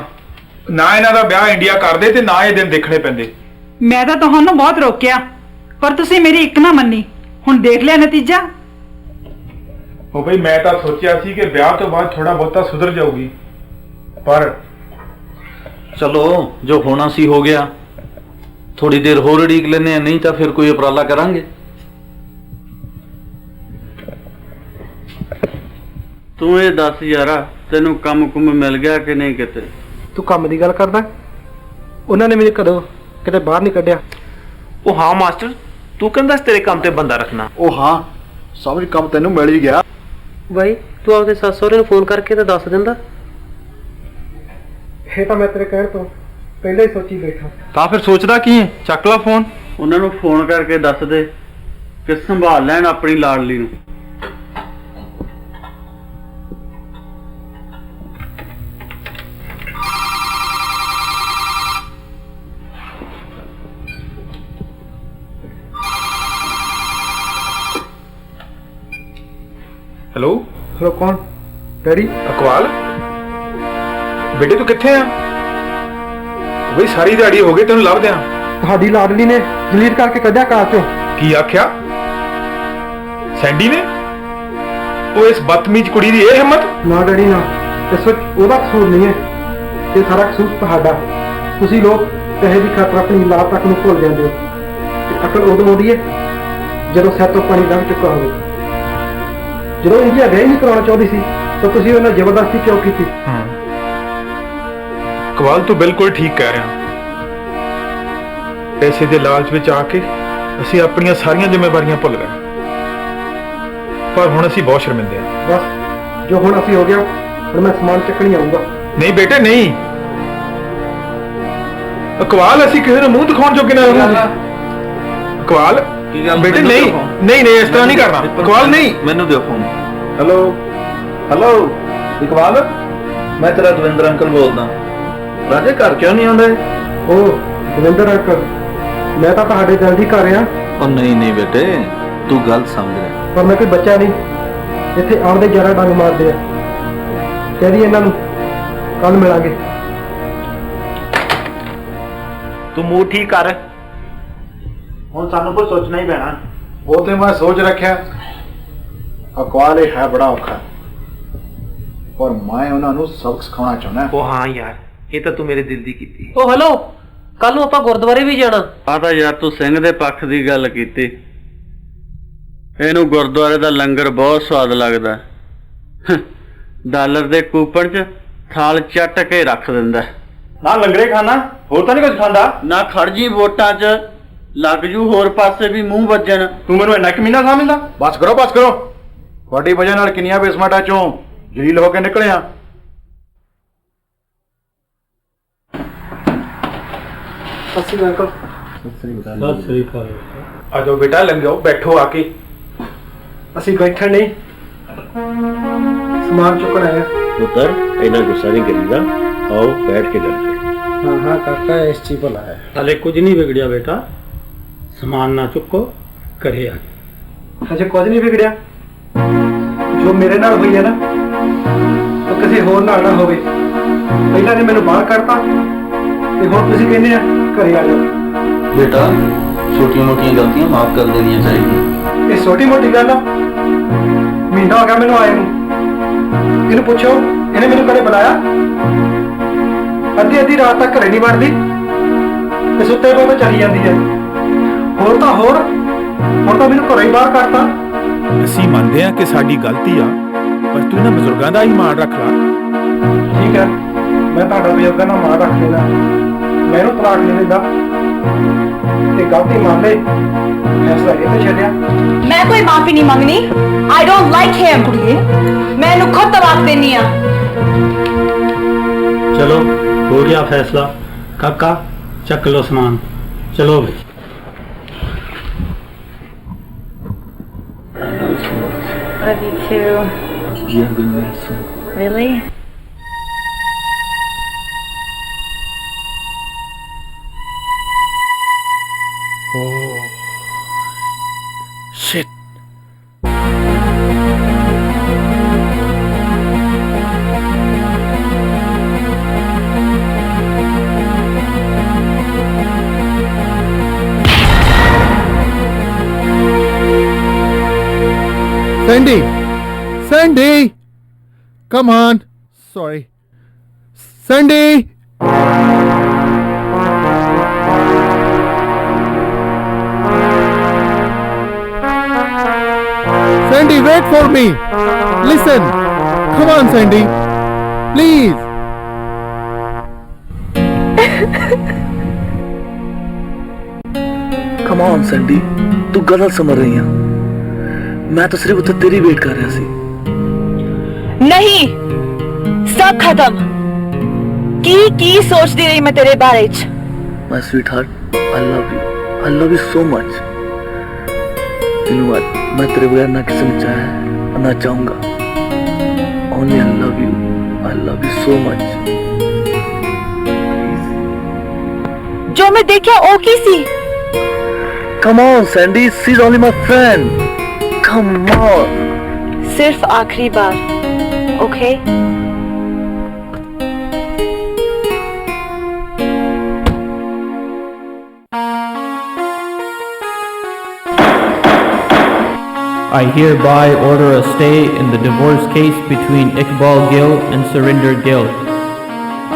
ਨਾ ਇਹਨਾਂ ਦਾ ਵਿਆਹ ਇੰਡੀਆ ਕਰਦੇ ਤੇ ਨਾ ਇਹ ਦਿਨ ਦੇਖਣੇ ਪੈਂਦੇ। ਮੈਂ ਤਾਂ ਤੁਹਾਨੂੰ ਬਹੁਤ ਰੋਕਿਆ, ਪਰ ਤੁਸੀਂ ਮੇਰੀ ਇੱਕ ਨਾ ਮੰਨੀ। ਹੁਣ ਦੇਖ ਲਿਆ ਨਤੀਜਾ। ਉਹ ਬਈ ਮੈਂ ਤਾਂ ਸੋਚਿਆ ਸੀ ਕਿ ਵਿਆਹ ਤੋਂ ਬਾਅਦ ਥੋੜਾ ਬਹੁਤਾ ਸੁਧਰ ਜਾਊਗੀ, ਪਰ ਚਲੋ ਜੋ ਹੋਣਾ ਸੀ ਹੋ ਗਿਆ। ਥੋੜੀ ਦੇਰ ਹੋਰ ਉਡੀਕ ਲੈਨੇ ਆ, ਨਹੀਂ ਤਾਂ ਫਿਰ ਕੋਈ ਉਪਰਾਲਾ ਕਰਾਂਗੇ। ਤੂੰ ਇਹ ਦੱਸ ਯਾਰਾ, ਤੈਨੂੰ ਕੰਮ ਕੁਮ ਮਿਲ ਗਿਆ ਕਿ ਨਹੀਂ ਕਿਤੇ? ਤੂੰ ਕੰਮ ਦੀ ਗੱਲ ਕਰਦਾ? ਉਹਨਾਂ ਨੇ ਮੈਨੂੰ ਕਦੋਂ ਕਿਤੇ ਬਾਹਰ ਨਹੀਂ ਕੱਢਿਆ। ਉਹ ਹਾਂ ਮਾਸਟਰ, ਤੂੰ ਕਹਿੰਦਾ ਸੀ ਤੇਰੇ ਕੰਮ ਤੇ ਬੰਦਾ ਰੱਖਣਾ। ਉਹ ਹਾਂ, ਸਮਝ ਕੰਮ ਤੈਨੂੰ ਮਿਲ ਹੀ ਗਿਆ। ਬਾਈ ਤੂੰ ਆਪਦੇ ਸੱਸ ਸਹੁਰੇ ਨੂੰ ਫੋਨ ਕਰਕੇ ਤਾਂ ਦੱਸ ਦਿੰਦਾ। ਇਹ ਤਾਂ ਮੈਂ ਤੇਰੇ ਕਹਿਣ ਤੋਂ ਪਹਿਲਾਂ ਹੀ ਸੋਚੀ ਬੈਠਾ। ਤਾਂ ਫਿਰ ਸੋਚਦਾ ਕੀ ਹੈ? ਚੱਕ ਲਾ ਫੋਨ। ਉਹਨਾਂ ਨੂੰ ਫੋਨ ਕਰਕੇ ਦੱਸ ਦੇ ਕਿ ਸੰਭਾਲ ਲੈਣ ਆਪਣੀ ਲਾਡਲੀ ਨੂੰ। ਹੈਲੋ ਹੈਲੋ, ਕੌਣ? ਡੈਡੀ? ਅਕਵਾਲ ਬੇਟੇ ਤੂੰ ਕਿੱਥੇ ਆ? ਬਈ ਸਾਰੀ ਦਿਹਾੜੀ ਹੋ ਗਈ ਤੈਨੂੰ ਲੱਭਦਿਆਂ। ਤੁਹਾਡੀ ਲਾਡਲੀ ਨੇ ਡਿਲੀਟ ਕਰਕੇ ਕੱਢਿਆ ਕਾਰ ਚੋਂ। ਕੀ ਆਖਿਆ? ਸੈਂਡੀ ਨੇ? ਉਹ ਇਸ ਬਦਤਮੀਜ਼ ਕੁੜੀ ਦੀ ਇਹ ਹਿੰਮਤ? ਨਾ ਡੈਡੀ ਨਾ, ਇਸ ਵਿੱਚ ਉਹਦਾ ਕਸੂਰ ਨਹੀਂ ਹੈ, ਇਹ ਸਾਰਾ ਕਸੂਰ ਤੁਹਾਡਾ। ਤੁਸੀਂ ਲੋਕ ਪੈਸੇ ਦੀ ਖਾਤਰ ਆਪਣੀ ਲਾਭ ਤੱਕ ਨੂੰ ਭੁੱਲ ਜਾਂਦੇ ਹੋ। ਤੇ ਅਕਲ ਉਦੋਂ ਆਉਂਦੀ ਹੈ ਜਦੋਂ ਸਿਰ ਤੋਂ ਪਾਣੀ ਲੰਘ ਚੁੱਕਾ ਹੋਵੇ। ਜਦੋਂ ਇੰਡੀਆ ਵਿਆਹ ਨਹੀਂ ਕਰਾਉਣਾ ਚਾਹੁੰਦੀ ਸੀ ਤਾਂ ਤੁਸੀਂ ਉਹਨਾਂ ਜ਼ਬਰਦਸਤੀ ਕਿਉਂ ਕੀਤੀ? ਕਵਾਲ ਤੂੰ ਬਿਲਕੁਲ ਠੀਕ ਕਹਿ ਰਿਹਾ। ਪੈਸੇ ਦੇ ਲਾਲਚ ਵਿੱਚ ਆ ਕੇ ਅਸੀਂ ਆਪਣੀਆਂ ਸਾਰੀਆਂ ਜ਼ਿੰਮੇਵਾਰੀਆਂ ਭੁੱਲ ਗਏ, ਪਰ ਹੁਣ ਅਸੀਂ ਬਹੁਤ ਸ਼ਰਮਿੰਦੇ ਹਾਂ। ਬਸ ਜੋ ਹੁਣ ਅਸੀਂ ਹੋ ਗਿਆ, ਹੁਣ ਮੈਂ ਸਮਾਨ ਚੱਕਣੀ ਆਊਂਗਾ। ਨਹੀਂ ਬੇਟੇ ਨਹੀਂ, ਅਕਵਾਲ ਅਸੀਂ ਕਿਸੇ ਨੂੰ ਮੂੰਹ ਦਿਖਾਉਣ ਜੋਗੇ ਨਾ ਰਹਾਂਗੇ। ਅਕਵਾਲ ਬੇਟੇ ਨਹੀਂ ਨਹੀਂ ਨਹੀਂ, ਇਸ ਤਰ੍ਹਾਂ ਨਹੀਂ ਕਰਨਾ। ਅਕਵਾਲ ਨਹੀਂ, ਮੈਨੂੰ ਦਿਓ ਫੋਨ। ਹੈਲੋ ਹੈਲੋ ਇਕਬਾਲ, ਮੈਂ ਤੇਰਾ ਦਵਿੰਦਰ ਅੰਕਲ ਬੋਲਦਾ। ਰਾਜੇ ਘਰ ਕਿਉਂ ਨਹੀਂ ਆਉਂਦੇ? ਉਹ ਦਵਿੰਦਰ ਅੰਕਲ, ਮੈਂ ਤਾਂ ਤੁਹਾਡੇ ਜਲਦੀ ਘਰ ਆ। ਉਹ ਨਹੀਂ ਨਹੀਂ ਬੇਟੇ, ਤੂੰ ਗਲਤ ਸਮਝ ਰਿਹਾ। ਪਰ ਮੈਂ ਕੋਈ ਬੱਚਾ ਨਹੀਂ, ਇੱਥੇ ਆਉਣ ਦੇ 11 ਡੰਗ ਮਾਰਦੇ ਆ। ਕਹਿੰਦੀ ਇਹਨਾਂ ਨੂੰ ਕੱਲ ਮਿਲਾਂਗੇ। ਤੂੰ ਮੂੰਹ ਠੀਕ ਕਰ, ਹੁਣ ਸਾਨੂੰ ਕੁਝ ਸੋਚਣਾ ਹੀ ਪੈਣਾ। ਉਹ ਤੇ ਮੈਂ ਸੋਚ ਰੱਖਿਆ। ਅਕਵਾਲ ਇਹ ਹੈ ਬੜਾ ਔਖਾ, ਪਰ ਮੈਂ ਉਹਨਾਂ ਨੂੰ ਸਬਕ ਸਿਖਾਉਣਾ ਚਾਹੁੰਦਾ। ਉਹ ਹਾਂ ਯਾਰ, ਇਹ ਤਾਂ ਤੂੰ ਮੇਰੇ ਦਿਲ ਦੀ ਕੀਤੀ। ਉਹ ਹੈਲੋ, ਕੱਲ ਨੂੰ ਆਪਾਂ ਗੁਰਦੁਆਰੇ ਵੀ ਜਾਣਾ। ਆ ਤਾਂ ਯਾਰ ਤੂੰ ਸਿੰਘ ਦੇ ਪੱਖ ਦੀ ਗੱਲ ਕੀਤੀ। ਇਹਨੂੰ ਗੁਰਦੁਆਰੇ ਦਾ ਲੰਗਰ ਬਹੁਤ ਸਵਾਦ ਲੱਗਦਾ। ਡਾਲਰ ਦੇ ਕੂਪਨ 'ਚ ਥਾਲ ਚੱਟ ਕੇ ਰੱਖ ਦਿੰਦਾ। ਨਾ ਲੰਗਰੇ ਖਾਣਾ, ਹੋਰ ਤਾਂ ਨਹੀਂ ਕੁਝ ਖਾਂਦਾ। ਨਾ ਖੜਜੀ ਵੋਟਾਂ 'ਚ ਲੱਗ ਜੂ ਹੋਰ ਪਾਸੇ ਵੀ ਮੂੰਹ ਵੱਜਣ। ਤੂੰ ਮੈਨੂੰ ਇੰਨਾ ਕਮੀਨਾ ਸਮਝਦਾ? ਬਸ ਕਰੋ ਬਸ ਕਰੋ, ਤੁਹਾਡੀ ਵਜ੍ਹਾ ਨਾਲ ਕਿੰਨੀਆਂ ਬੇਸਮੈਂਟਾਂ ਚੋਂ ਜਲੀਲ ਹੋ ਕੇ ਨਿਕਲਿਆ। ਸਤਿ ਅੰਕਲ। ਸਤਿ ਸ੍ਰੀ ਅਕਾਲ। ਆ ਜਾਓ ਬੇਟਾ, ਲੰਘੋ, ਬੈਠੋ ਆ ਕੇ। ਅਸੀਂ ਬੈਠਣ ਨਹੀਂ, ਸਮਾਨ ਚੁੱਕਣ ਆਇਆ। ਪੁੱਤਰ ਇਹਨਾਂ ਗੁੱਸਾ ਨਹੀਂ ਕਰੀਦਾ, ਆਓ ਬੈਠ ਕੇ ਗੱਲ ਕਰੀਏ। ਹਾਂ ਹਾਂ ਕਾਕਾ, ਇਸ ਚੀਜ਼ ਭਲਾ ਹੈ। ਹਲੇ ਕੁਝ ਨਹੀਂ ਵਿਗੜਿਆ ਬੇਟਾ, ਸਮਾਨ ਨਾ ਚੁੱਕੋ, ਘਰੇ ਆ। ਹਜੇ ਕੁਝ ਨਹੀਂ ਵਿਗੜਿਆ। ਜੋ ਮੇਰੇ ਨਾਲ ਹੋਈ ਹੈ ਨਾ, ਉਹ ਕਿਸੇ ਹੋਰ ਨਾਲ ਨਾ ਹੋਵੇ। ਪਹਿਲਾਂ ਨੇ ਮੈਨੂੰ ਬਾਹਰ ਕੱਢਤਾ ਤੇ ਹੁਣ ਤੁਸੀਂ ਕਹਿੰਦੇ ਆ ਘਰੇ ਆ ਜਾਓ। ਬੇਟਾ ਛੋਟੀਆਂ ਮੋਟੀਆਂ ਗਲਤੀਆਂ ਮਾਫ ਕਰ ਦੇਣੀਆਂ ਚਾਹੀਦੀਆਂ। ਇਹ ਛੋਟੀ ਮੋਟੀ ਗੱਲ ਆ? ਮਹੀਨਾ ਹੋ ਗਿਆ ਮੈਨੂੰ ਆਏ ਨੂੰ। ਇਹਨੂੰ ਪੁੱਛੋ ਇਹਨੇ ਮੈਨੂੰ ਕਦੇ ਬੁਲਾਇਆ? ਅੱਧੀ ਅੱਧੀ ਰਾਤ ਤੱਕ ਘਰੇ ਨਹੀਂ ਵੜਦੀ ਤੇ ਸੁੱਤੇ ਪਏ ਚਲੀ ਜਾਂਦੀ ਹੈ। ਹੋਰ ਹੁਣ ਤਾਂ ਮੈਨੂੰ ਘਰੋਂ ਹੀ ਬਾਹਰ ਕਰਤਾ। ਅਸੀਂ ਮੰਨਦੇ ਹਾਂ ਕਿ ਸਾਡੀ ਗਲਤੀ ਆ, ਪਰ ਤੂੰ ਇਹਨਾਂ ਬਜ਼ੁਰਗਾਂ ਦਾ ਹੀ ਮਾਣ ਰੱਖ ਲਾ। ਠੀਕ ਹੈ, ਮੈਂ ਤੁਹਾਡਾ ਬਜ਼ੁਰਗਾਂ ਦਾ ਮਾਣ ਰੱਖ ਲੈਣਾ, ਮੈਂ ਇਹਨੂੰ ਤਲਾਕ ਨਹੀਂ ਦਿੰਦਾ ਤੇ ਗਲਤੀ ਮੰਨ ਲੈ, ਫੈਸਲਾ ਇਹ ਤੇ ਛੱਡਿਆ। मैं कोई माफी नहीं मांगनी। आई डोंट लाइक हिम कुड़िए, मैं इन्हू खुद तलाक देनी आ। चलो हो गया फैसला। काका चक लो सामान, चलो भाई। Love you too. Really? Oh, shit. Sandy! Come on. Sorry. Sandy! Sandy, wait for me. Listen. Come on, Sandy. Please. Come on, Sandy. तू गलत समझ रही है। मैं तो सिर्फ उत्थे तेरी वेट कर रहा सी। नहीं, सब खत्म। की सोचती रही मैं तेरे बारे च। My sweetheart, I love you so much. You know what? मैं तेरे बगैर ना किसी ने चाहे ना चाहूंगा। Only I love you so much. जो मैं देखा ओ की सी। Come on, Sandy. She's only my friend. Come on. सिर्फ आखिरी बार, okay? I hereby order a stay in the divorce case between Iqbal Gill and Surinder Gill.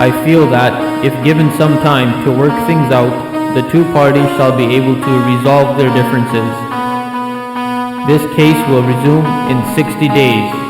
I feel that, if given some time to work things out, the two parties shall be able to resolve their differences. This case will resume in 60 days.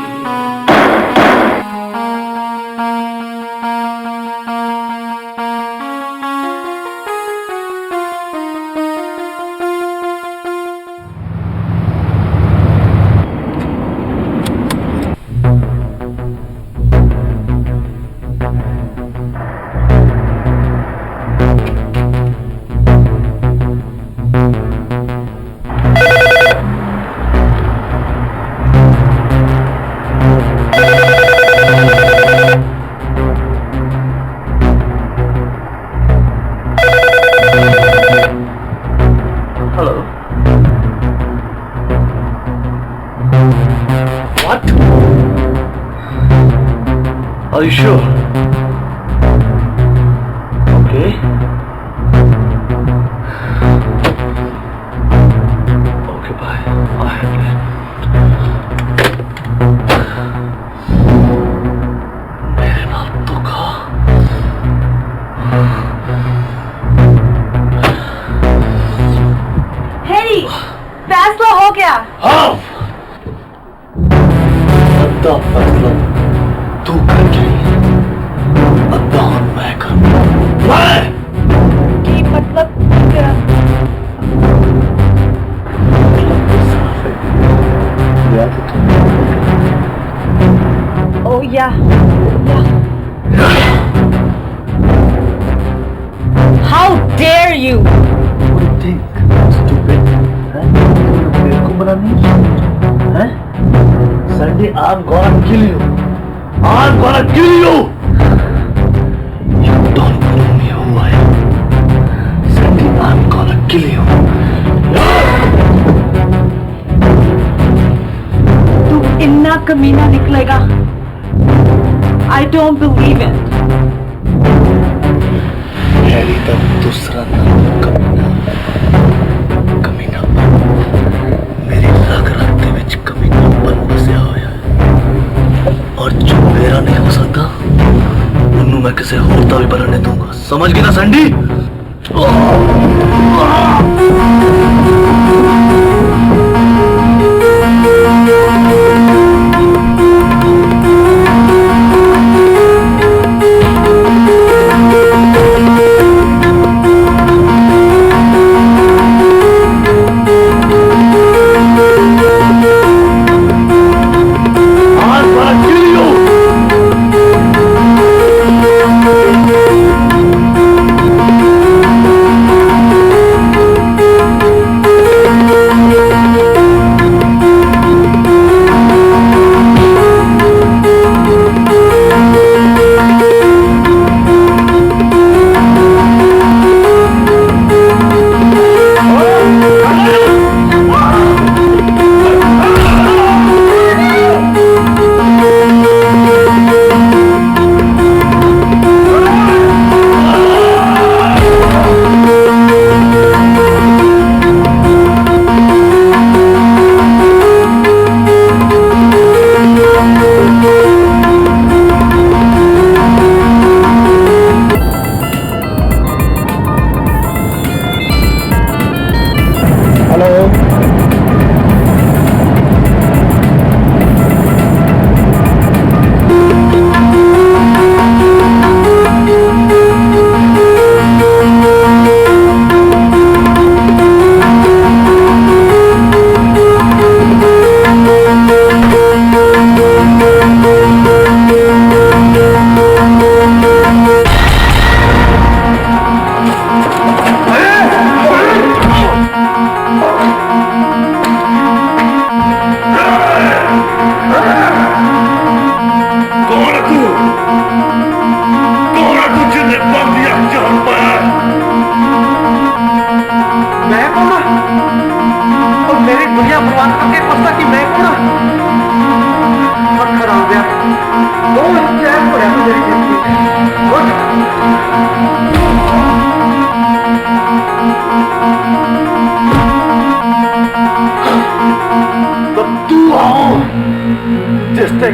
Are you sure? Okay. Okay, bye. I have it. मेरे नाल धोखा। हेरी, फैसला हो गया। हाँ। अद्धा फैसला तू कर गई, अद्धा मैं करूँगा। मैं की मतलब तेरा? Oh yeah. How dare you? What do you think? Stupid. मेरे को बनानी है? Sandy, I'm gonna kill you. I'm gonna kill you! You don't know me who I am. Sandy, I'm gonna kill you. तू इतना कमीना निकलेगा? I don't believe it. Harry का दूसरा नाम कमीना मेरी रग रगते विच कमीनापन बसिया होया है और जो मेरा नहीं हो सकता उन्होंने मैं किसी और का भी बनने दूंगा, समझ गई ना सैंडी?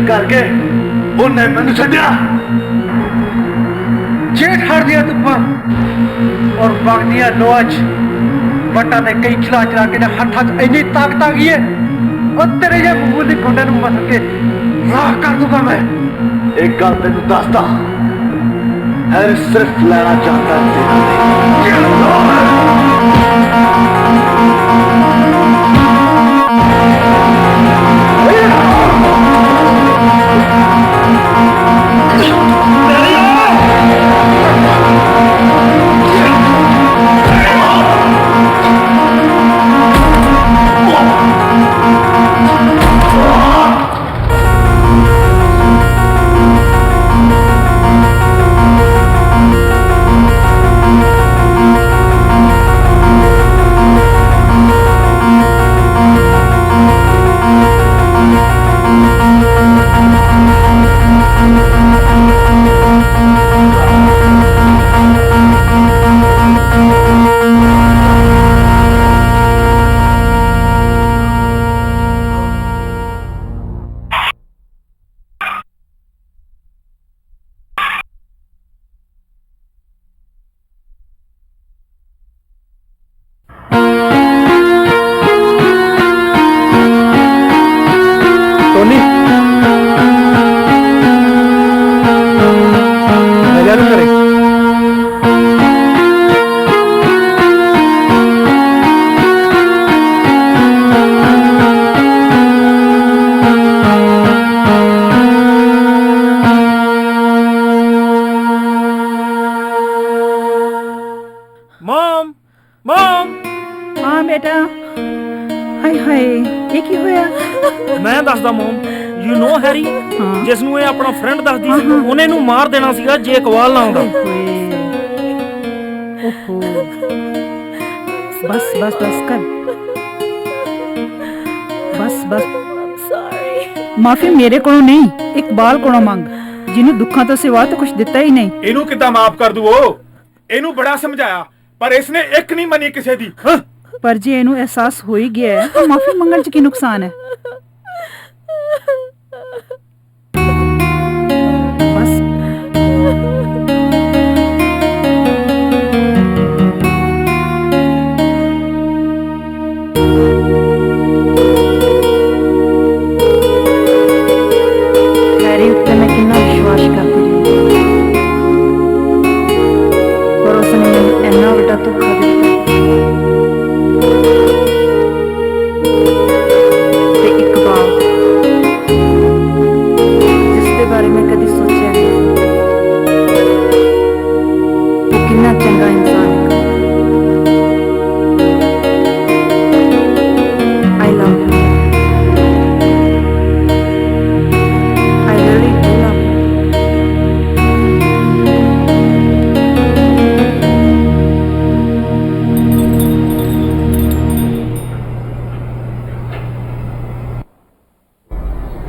करके उन्हें मैंने छड्या जेठ हार दिया तुप्पा और भाग दिया नोच बट्टा ने कई चला चला के हथा इन्नी ताकत आ गई है और तेरे ये मुंह गुंडे ਨੂੰ मस के राह कर दूंगा मैं। एक गल तेन दसदा हैरी सिर्फ लेना चाहता है जिसनू ये अपना फ्रेंड दसदी सी उन्हें नू मार देना सीगा जे इकबाल ना आउंदा। बस बस बस कर बस बस माफी मेरे को नहीं इकबाल को मंग जिन्हों दुखों तो सिवा तो कुछ दिता ही नहीं। इनू कितना माफ कर दू इनू बड़ा समझाया पर इसने एक नहीं मनी किसी दी। पर जे इनू एहसास हो ही गया है तो माफी मंगण च की नुकसान है।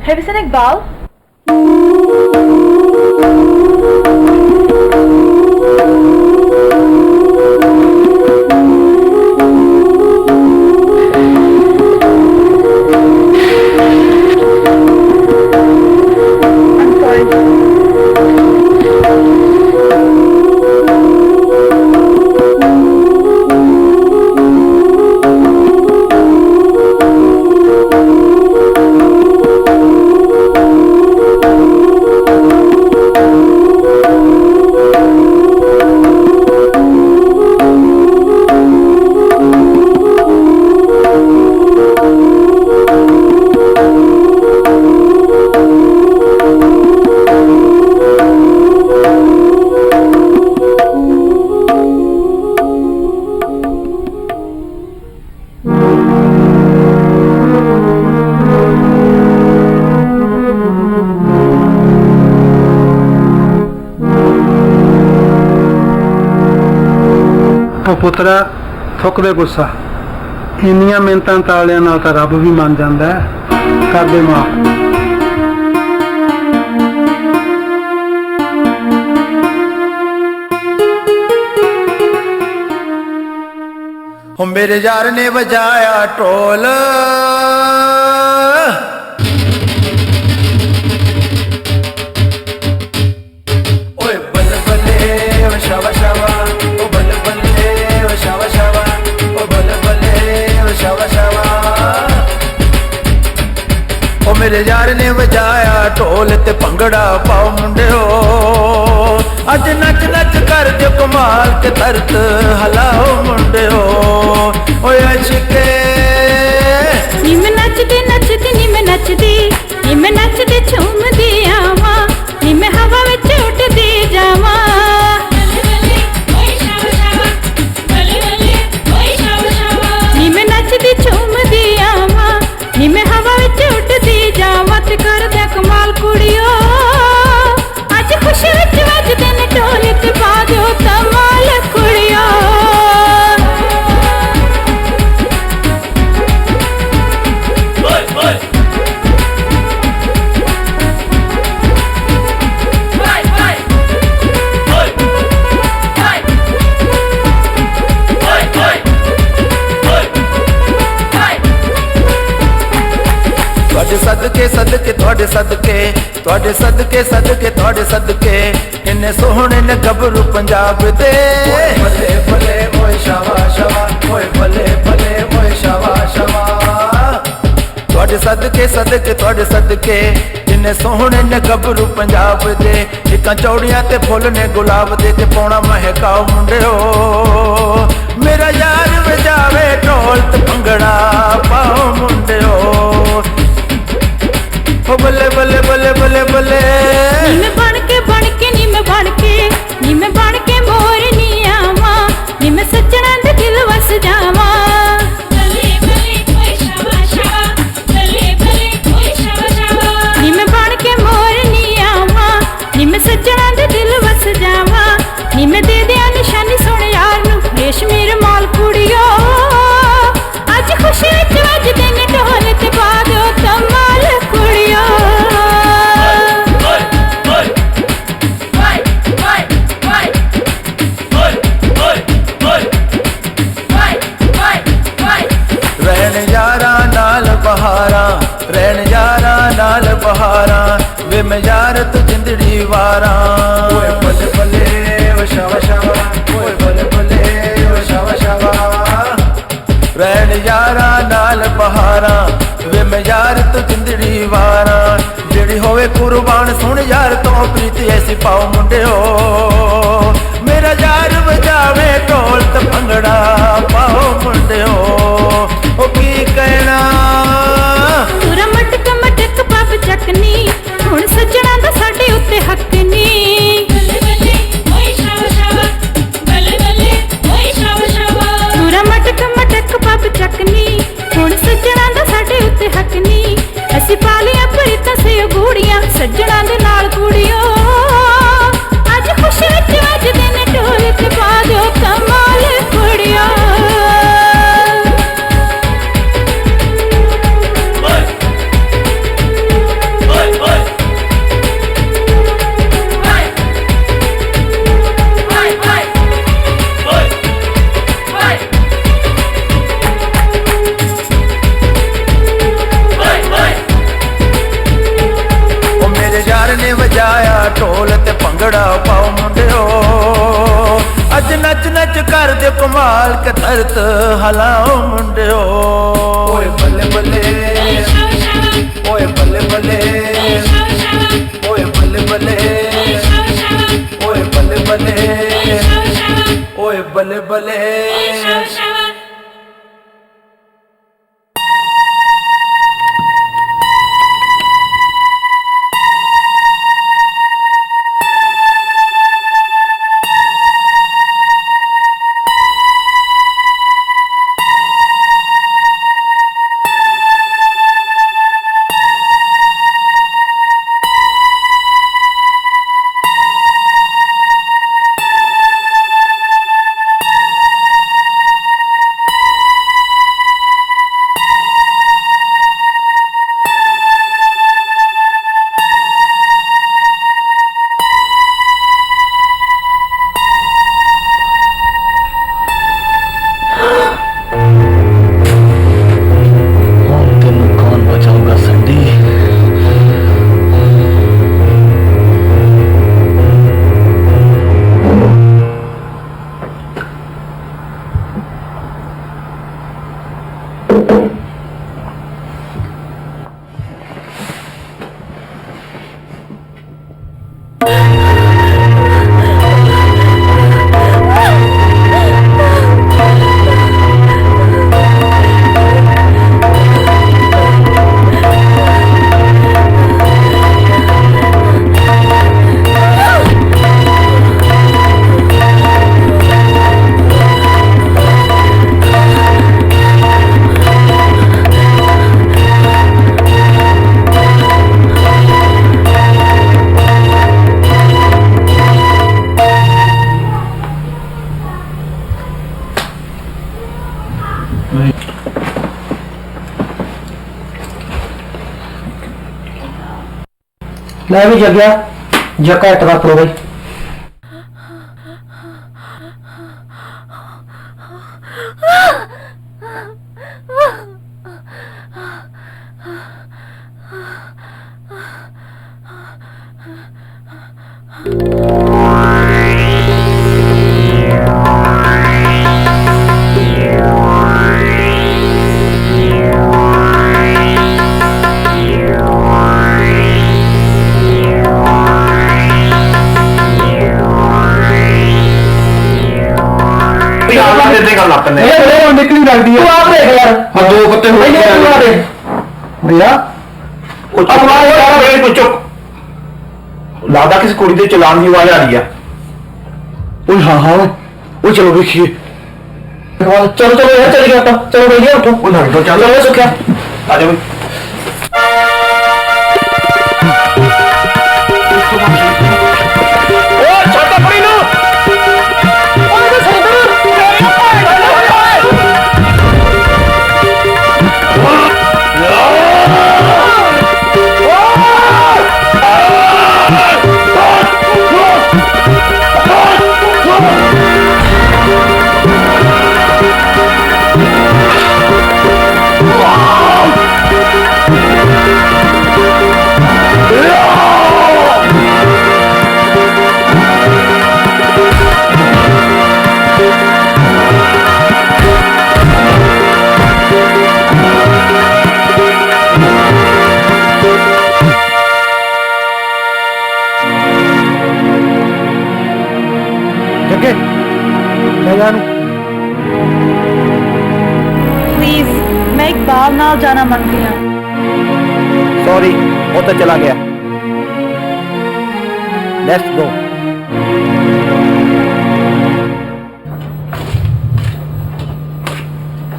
Have you seen Iqbal? ਪੁੱਤਰਾ ਥੁੱਕ ਦੇ ਗੁੱਸਾ ਇੰਨੀਆਂ ਮਿੰਤਾਂ ਤਾਲਿਆਂ ਨਾਲ ਤਾਂ ਰੱਬ ਵੀ ਮੰਨ ਜਾਂਦਾ ਹੈ। ਕਰ ਦੇ ਮਾਫ। ਉਹ ਮੇਰੇ ਯਾਰ ਨੇ ਵਜਾਇਆ ਢੋਲ ਓਏ ਬੱਲੇ ਬੱਲੇ ਓ ਸ਼ਾਵਾ ਸ਼ਾਵਾ ਓ ਬੱਲੇ ਬੱਲੇ ਓ ਸ਼ਾਵਾ ਸ਼ਾਵਾ ਓ ਬੱਲੇ ਬੱਲੇ ਓ ਸ਼ਾਵਾ ਸ਼ਾਵਾ ਓ ਮੇਰੇ ਯਾਰ ਨੇ ਵਜਾਇਆ ਢੋਲ ਤੇ ਭੰਗੜਾ ਪਾਓ ਮੁੰਡਿਓ ਅੱਜ ਨੱਚ ਨੱਚ ਕਰ ਦਿਓ ਕਮਾਲ ਤੇ ਧਰਤ ਹਲਾਓ ਮੁੰਡਿਓ ਓਏ ਅਸ਼ਕੇ ਨੀ ਮੈਂ ਨੱਚਦੀ ਨੱਚਦੀ ਨੀ ਮੈਂ ਨੱਚਦੀ ਨੀ ਮੈਂ ਨੱਚਦੀ ਝੂਮਦੀ ਆਵਾਂ ਨੀ ਮੈਂ ਹਵਾ ਵਿੱਚ ਉੱਡਦੀ ਜਾਵਾਂ ਨੀ ਮੈਂ ਨੱਚਦੀ ਝੂਮਦੀ ਆਵਾਂ ਨੀ ਮੈਂ ਹਵਾ ਵਿੱਚ ਉੱਡਦੀ ਜਾਵਾਂ ਤੇ ਕਰਦਿਆਂ ਕਮਾਲ ਕੁੜੀਓ ਅੱਜ ਖੁਸ਼ੀ ਵਿੱਚ ਵੱਜਦੇ ਨੇ ਢੋਲ ਤੇ ਪਾ ਦਿਓ ਕਮਾਲ ਕੁੜੀਓ ਤੁਹਾਡੇ ਸਦਕੇ ਸਦਕੇ ਤੁਹਾਡੇ ਸਦਕੇ ਤੁਹਾਡੇ ਸਦਕੇ ਸਦਕੇ ਤੁਹਾਡੇ ਸਦਕੇ ਇੰਨੇ ਸੋਹਣੇ ਨੇ ਗੱਭਰੂ ਪੰਜਾਬ ਦੇ ਬੱਲੇ ਬੱਲੇ ਓਏ ਸ਼ਾਵਾ ਸ਼ਾਵਾ ਓਏ ਬੱਲੇ ਬੱਲੇ ਓਏ ਸ਼ਾਵਾ ਸ਼ਾਵਾ ਤੁਹਾਡੇ ਸਦਕੇ ਸਦਕੇ ਤੁਹਾਡੇ ਸਦਕੇ ਇੰਨੇ ਸੋਹਣੇ ਨੇ ਗੱਭਰੂ ਪੰਜਾਬ ਦੇ ਇੱਕਾਂ ਚੌੜੀਆਂ ਤੇ ਫੁੱਲ ਨੇ ਗੁਲਾਬ ਦੇ ਤੇ ਪਾਉਣਾ ਮਹਿਕਾਓ ਮੁੰਡਿਓ ਮੇਰਾ ਯਾਰ ਵਜਾਵੇ ਢੋਲ ਤੇ ਭੰਗੜਾ ਪਾਓ ਮੁੰਡਿਓ ਓ ਬੱਲੇ ਬੱਲੇ ਬੱਲੇ ਬੱਲੇ ਬੱਲੇ ਨੀ ਮੈਂ ਬਣ ਕੇ ਨੀ ਮੈਂ ਬਣ ਕੇ ਮੋਰਨੀ ਆਵਾਂ ਨੀ ਮੈਂ ਸੱਜਣਾ ਦੇ ਦਿਲ ਵਸ ਜਾਵਾਂ ਬੱਲੇ ਬੱਲੇ ਓਏ ਸ਼ਾਵਾ ਸ਼ਾਵਾ ਬੱਲੇ ਬੱਲੇ ਓਏ ਸ਼ਾਵਾ ਸ਼ਾਵਾ ਨੀ ਮੈਂ ਬਣ ਕੇ ਮੋਰਨੀ ਆਵਾਂ ਨੀ ਮੈਂ ਸੱਜਣਾ ਦੇ ਦਿਲ ਵਸ ਜਾਵਾਂ ਨੀ ਮੈਂ ਦੇ ਦਿਆਂ ਨਿਸ਼ਾਨੀ ਸੁਣ ਯਾਰ ਨੂੰ ਰੇਸ਼ਮੀ ਰਮਾਲ ਕੁੜੀਓ ਅੱਜ ਖੁਸ਼ੀ ਵਿੱਚ ਵੱਜਦੇ ਨੇ ਢੋਲ ਤੇ ਪਾ ਦਿਓ ਕਮਾਲ ਕੁੜੀਓ ਰਹਿਣ ਯਾਰਾਂ ਨਾਲ ਬਹਾਰਾਂ ਰਹਿਣ ਯਾਰਾਂ ਨਾਲ ਬਹਾਰਾਂ ਵੇ ਮੈਂ ਯਾਰ ਤੂੰ ਜਿੰਦੜੀ ਵਾਰਾਂ ਓਏ ਬੱਲੇ ਬੱਲੇ ਓ ਸ਼ਾਵਾ ਸ਼ਾਵਾ ਓਏ ਬੱਲੇ ਬੱਲੇ ਓ ਸ਼ਾਵਾ ਸ਼ਾਵਾ ਰਹਿਣ ਯਾਰਾਂ ਨਾਲ ਬਹਾਰਾਂ ਵੇ ਮੈਂ ਯਾਰ ਤੂੰ ਜਿੰਦੜੀ ਵਾਰਾਂ ਜਿਹੜੀ ਹੋਵੇ ਕੁਰਬਾਨ ਸੁਣ ਯਾਰ ਤੋਂ ਪ੍ਰੀਤ ਐਸੀ ਪਾਓ ਮੁੰਡਿਓ ਮੇਰਾ ਯਾਰ ਵਜਾਵੇ ਢੋਲ ਤੇ ਭੰਗੜਾ ਪਾਓ ਮੁੰਡਿਓ ਉਹ ਕੀ ਕਹਿਣਾ ਪੂਰਾ ਮਟਕ ਮਟਕ ਪੱਬ ਚੱਕਨੀ ਹੁਣ ਸੱਜਣਾ ਦਾ ਸਾਡੇ ਉੱਤੇ ਹੱਕ ਨੀ ਬੱਲੇ ਬੱਲੇ ਓਏ ਸ਼ਾਵਾ ਸ਼ਾਵਾ ਬੱਲੇ ਬੱਲੇ ਓਏ ਸ਼ਾਵਾ ਸ਼ਾਵਾ ਪੂਰਾ ਮਟਕ ਮਟਕ ਪੱਬ ਚੱਕਨੀ ਹੁਣ ਸੱਜਣਾ ਦਾ ਸਾਡੇ ਉੱਤੇ ਹੱਕ ਨੀ ਅਸੀਂ ਪਾ ਲਿਆ ਪ੍ਰੀਤਾਂ ਸੇ ਗੂੜੀਆਂ ਸੱਜਣਾ ਦੇ ਨਾਲ ਕੁੜੀਓ ਅੱਜ ਖੁਸ਼ੀ ਵਿੱਚ ਵੱਜਦੇ ਨੇ ਢੋਲ ਤੇ ਪਾ ਦਿਓ ਕਮਾਲ ਕੁੜੀਓ ਭੰਗੜਾ ਪਾਓ ਮੁੰਡਿਓ ਅੱਜ ਨੱਚ ਨੱਚ ਕਰਦੇ ਕਮਾਲ ਕੇ ਧਰਤ ਹਲਾਓ ਮੁੰਡਿਓ ਓਏ ਬੱਲੇ ਬੱਲੇ ਓਏ ਬੱਲੇ ਬੱਲੇ ਓਏ ਬੱਲੇ ਬੱਲੇ ਓਏ ਬੱਲੇ ਬੱਲੇ ਓਏ ਬੱਲੇ ਬੱਲੇ मैं भी जग गया जग का एतबार करो भाई निकली लगती है आप देख यार हाँ दो पत्ते भैया चुप लगता किसी कुड़ी के चलान की आवाज आ रही है हाँ हाँ वो चलो देखिए चलो चलो यार चले गया चलो भैया उठो चलो सुखिया आ जाओ प्लीज मैं इकबाल नाल जाना मनती हूँ सॉरी वो तो चला गया लेट्स गो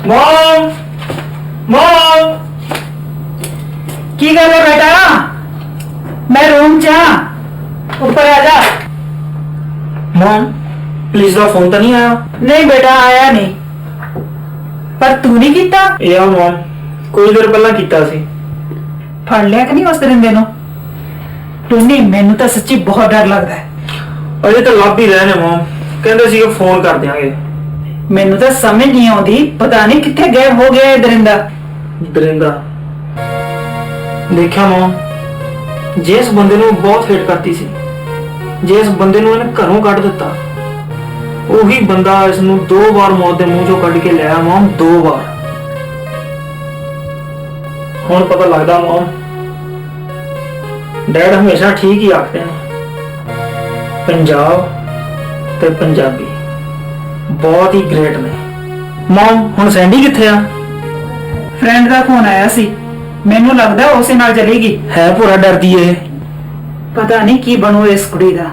मॉम मॉम की गल है बेटा मैं रूम चा ऊपर आ जा मॉम प्लीज ਦਾ ਫੋਨ ਤਾਂ ਨਹੀਂ ਆਇਆ ਨਹੀਂ ਬੇਟਾ ਆਇਆ ਨਹੀਂ ਪਰ ਤੂੰ ਨਹੀਂ ਕੀਤਾ ਯਾ ਮਮ ਕੋਈ ਦੇਰ ਪਹਿਲਾਂ ਕੀਤਾ ਸੀ ਫੜ ਲਿਆ ਕਿ ਨਹੀਂ ਉਸ ਦਿਨ ਦੇ ਨੂੰ ਤੂੰ ਨਹੀਂ ਮੈਨੂੰ ਤਾਂ ਸੱਚੀ ਬਹੁਤ ਡਰ ਲੱਗਦਾ ਹੈ ਅਜੇ ਤਾਂ ਲੱਭ ਹੀ ਰਹੇ ਨੇ ਮਮ ਕਹਿੰਦੇ ਸੀ ਕਿ ਫੋਨ ਕਰ ਦਿਆਂਗੇ ਮੈਨੂੰ ਤਾਂ ਸਮਝ ਨਹੀਂ ਆਉਂਦੀ ਪਤਾ ਨਹੀਂ ਕਿੱਥੇ ਗਾਇਬ ਹੋ ਗਿਆ ਇਹ ਦਰਿੰਦਾ ਦੇਖਿਆ ਮਮ ਜਿਸ ਬੰਦੇ ਨੂੰ ਬਹੁਤ ਹੇਟ ਕਰਦੀ ਸੀ ਜੇ ਇਸ ਬੰਦੇ ਨੂੰ ਇਹਨੇ ਘਰੋਂ ਕੱਢ ਦਿੱਤਾ, ਉਹੀ ਬੰਦਾ ਇਸ ਨੂੰ 2 ਵਾਰ ਮੌਤ ਦੇ ਮੂੰਹ ਚੋਂ ਕੱਢ ਕੇ ਲਿਆ ਮੋਮ, 2 ਵਾਰ। ਹੁਣ ਪਤਾ ਲੱਗਦਾ ਮੋਮ, ਡੈਡ ਹਮੇਸ਼ਾ ਠੀਕ ਹੀ ਆਖਦੇ ਨੇ, ਪੰਜਾਬ ਤੇ ਪੰਜਾਬੀ ਬਹੁਤ ਹੀ ਗ੍ਰੇਟ ਨੇ। ਮੋਮ ਹੁਣ ਸੈਂਡੀ ਕਿੱਥੇ ਆ? ਫਰੈਂਡ ਦਾ ਫੋਨ ਆਇਆ ਸੀ, ਮੈਨੂੰ ਲੱਗਦਾ ਉਸੇ ਨਾਲ ਚਲੇਗੀ। ਹੈ ਪੂਰਾ ਡਰਦੀ ਏ। ਪਤਾ ਨਹੀਂ ਕੀ ਬਣੂ ਇਸ ਕੁੜੀ ਦਾ।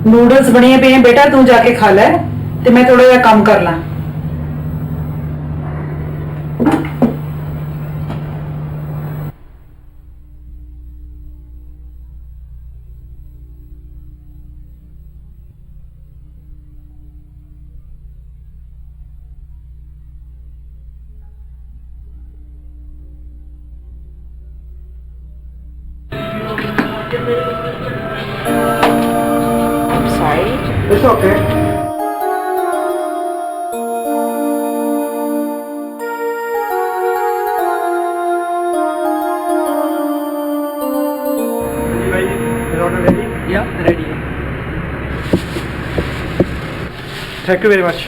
ਨੂਡਲਸ ਬਣੇ ਪਏ ਬੇਟਾ, ਤੂੰ ਜਾ ਕੇ ਖਾ ਲੈ ਤੇ ਮੈਂ ਥੋੜਾ ਜਿਹਾ ਕੰਮ ਕਰ ਲਾਂ। I'm sorry. It's okay. Yeah, ready. Thank you very much.